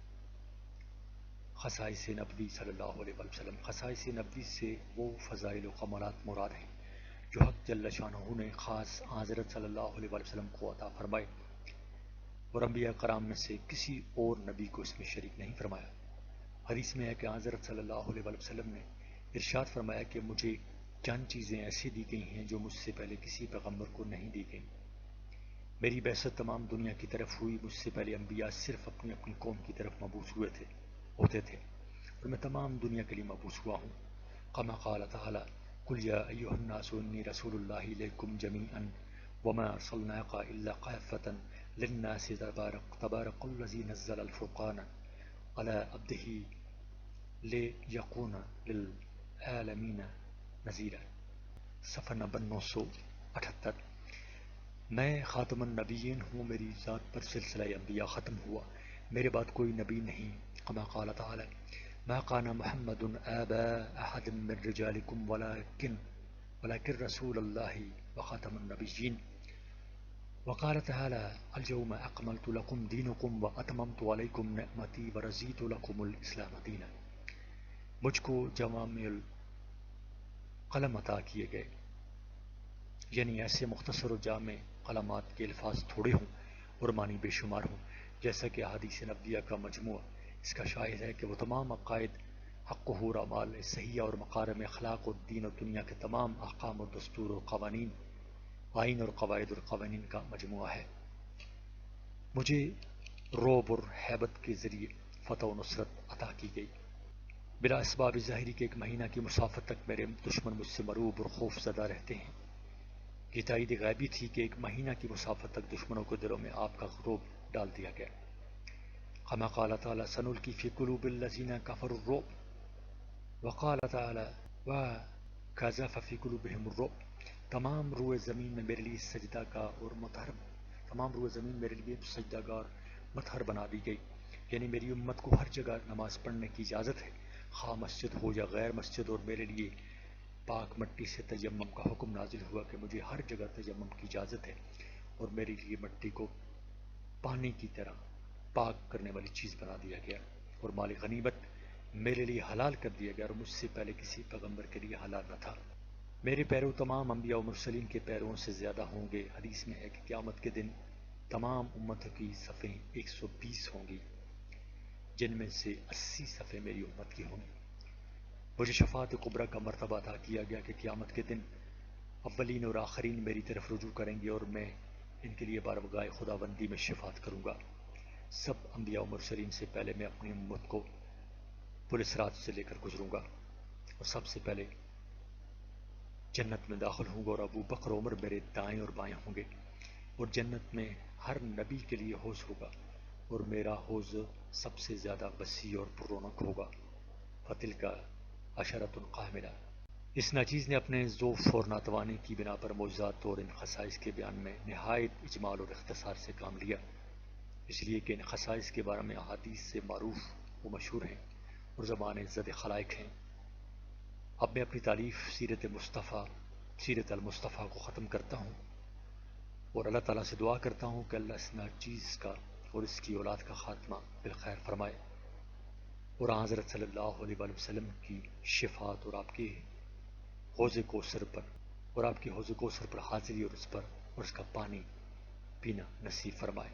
خصائص نبوی صلی اللہ علیہ وسلم۔ خصائص نبوی سے وہ فضائل و کمالات مراد ہیں جو حق جل شانہ نے خاص حضرت صلی اللہ علیہ وسلم کو عطا فرمائے، اور انبیاء کرام میں سے کسی اور نبی کو اس میں شریک نہیں فرمایا۔ حدیث میں ہے کہ حضرت صلی اللہ علیہ وسلم نے ارشاد فرمایا کہ مجھے چند چیزیں ایسی دی گئی ہیں جو مجھ سے پہلے کسی پیغمبر کو نہیں دی گئیں۔ میری بعثت تمام دنیا کی طرف ہوئی، مجھ سے پہلے انبیاء صرف اپنی اپنی قوم کی طرف مبعوث ہوتے تھے، اور میں تمام دنیا کے لیے مبعوث ہوا ہوں۔ کما قال تعالیٰ قل یا ایھا الناس انی رسول اللہ الیکم جمیعا وما ارسلناک الا کافۃ للناس تبارک الذی نزل الفرقان علی عبدہ لیکون للعالمین نذیرا۔ صفحہ نمبر 978۔ میں خاتم النبیین ہوں، میری ذات پر سلسلہ انبیاء ختم ہوا، میرے بعد کوئی نبی نہیں۔ کما قال تعالی ما کان محمد ابا احد من رجالکم ولکن رسول اللہ وخاتم النبیین۔ وقال تعالی اليوم اکملت لکم دینکم واتممت علیکم نعمتی ورضیت لکم الاسلام دینا۔ مجھ کو جوامع القلم عطا کیے گئے، یعنی ایسے مختصر و جامع کلمات کے الفاظ تھوڑے ہوں اور معنی بے شمار ہوں، جیسا کہ احادیث نبویہ کا مجموعہ اس کا شاہد ہے کہ وہ تمام عقائد، حق و اعمال صحیحہ اور مکارم اخلاق اور دین و دنیا کے تمام احکام اور دستور اور قوانین، آئین اور قواعد اور قوانین کا مجموعہ ہے۔ مجھے رعب اور ہیبت کے ذریعے فتح و نصرت عطا کی گئی، بلا اسباب ظاہری کے ایک مہینہ کی مسافت تک میرے دشمن مجھ سے مرعوب اور خوف زدہ رہتے ہیں۔ یہ تائید غیبی تھی کہ ایک مہینہ کی مسافت تک دشمنوں کے دلوں میں آپ کا رعب ڈال دیا گیا۔ کما قال تعالی سنلقی فی قلوب الذین کفروا الرعب وقال تعالی وقذف فی قلوبہم الرعب۔ تمام روئے زمین میں میرے لیے سجدہ گاہ اور مطہر، تمام روئے زمین میرے لیے سجدہ گاہ اور مطہر بنا دی گئی، یعنی میری امت کو ہر جگہ نماز پڑھنے کی اجازت ہے، خواہ مسجد ہو یا غیر مسجد، اور میرے لیے پاک مٹی سے تیمم کا حکم نازل ہوا کہ مجھے ہر جگہ تیمم کی اجازت ہے، اور میرے لیے مٹی کو پانی کی طرح پاک کرنے والی چیز بنا دیا گیا، اور مال غنیمت میرے لیے حلال کر دیا گیا، اور مجھ سے پہلے کسی پیغمبر کے لیے حلال نہ تھا۔ میرے پیرو تمام انبیاء و مرسلین کے پیرووں سے زیادہ ہوں گے۔ حدیث میں ہے کہ قیامت کے دن تمام امتوں کی صفیں 120 ہوں گی، جن میں سے 80 صفیں میری امت کی ہوں گی۔ مجھے شفاعت کبریٰ کا مرتبہ عطا کیا گیا کہ قیامت کے دن اولین اور آخرین میری طرف رجوع کریں گے، اور میں ان کے لیے بارگاہ خداوندی میں شفاعت کروں گا۔ سب انبیاء و مرسلین سے پہلے میں اپنی امت کو پل صراط سے لے کر گزروں گا، اور سب سے پہلے جنت میں داخل ہوں گا، اور ابو بکر عمر میرے دائیں اور بائیں ہوں گے، اور جنت میں ہر نبی کے لیے حوض ہوگا، اور میرا حوض سب سے زیادہ وسیع اور پررونق ہوگا۔ فتلک عشرۃ کاملہ۔ اس ناچیز نے اپنے ضعف اور ناتوانی کی بنا پر معجزات اور ان خصائص کے بیان میں نہایت اجمال اور اختصار سے کام لیا، اس لیے کہ ان خصائص کے بارے میں احادیث سے معروف و مشہور ہیں اور زبان زد خلائق ہیں۔ اب میں اپنی تعریف سیرت المصطفیٰ کو ختم کرتا ہوں، اور اللہ تعالیٰ سے دعا کرتا ہوں کہ اللہ اس ناچیز کا اور اس کی اولاد کا خاتمہ بالخیر فرمائے، اور حضرت صلی اللہ علیہ وآلہ وسلم کی شفاعت اور آپ کے حوض کوثر پر حاضری اور اس کا پانی پینا نصیب فرمائے۔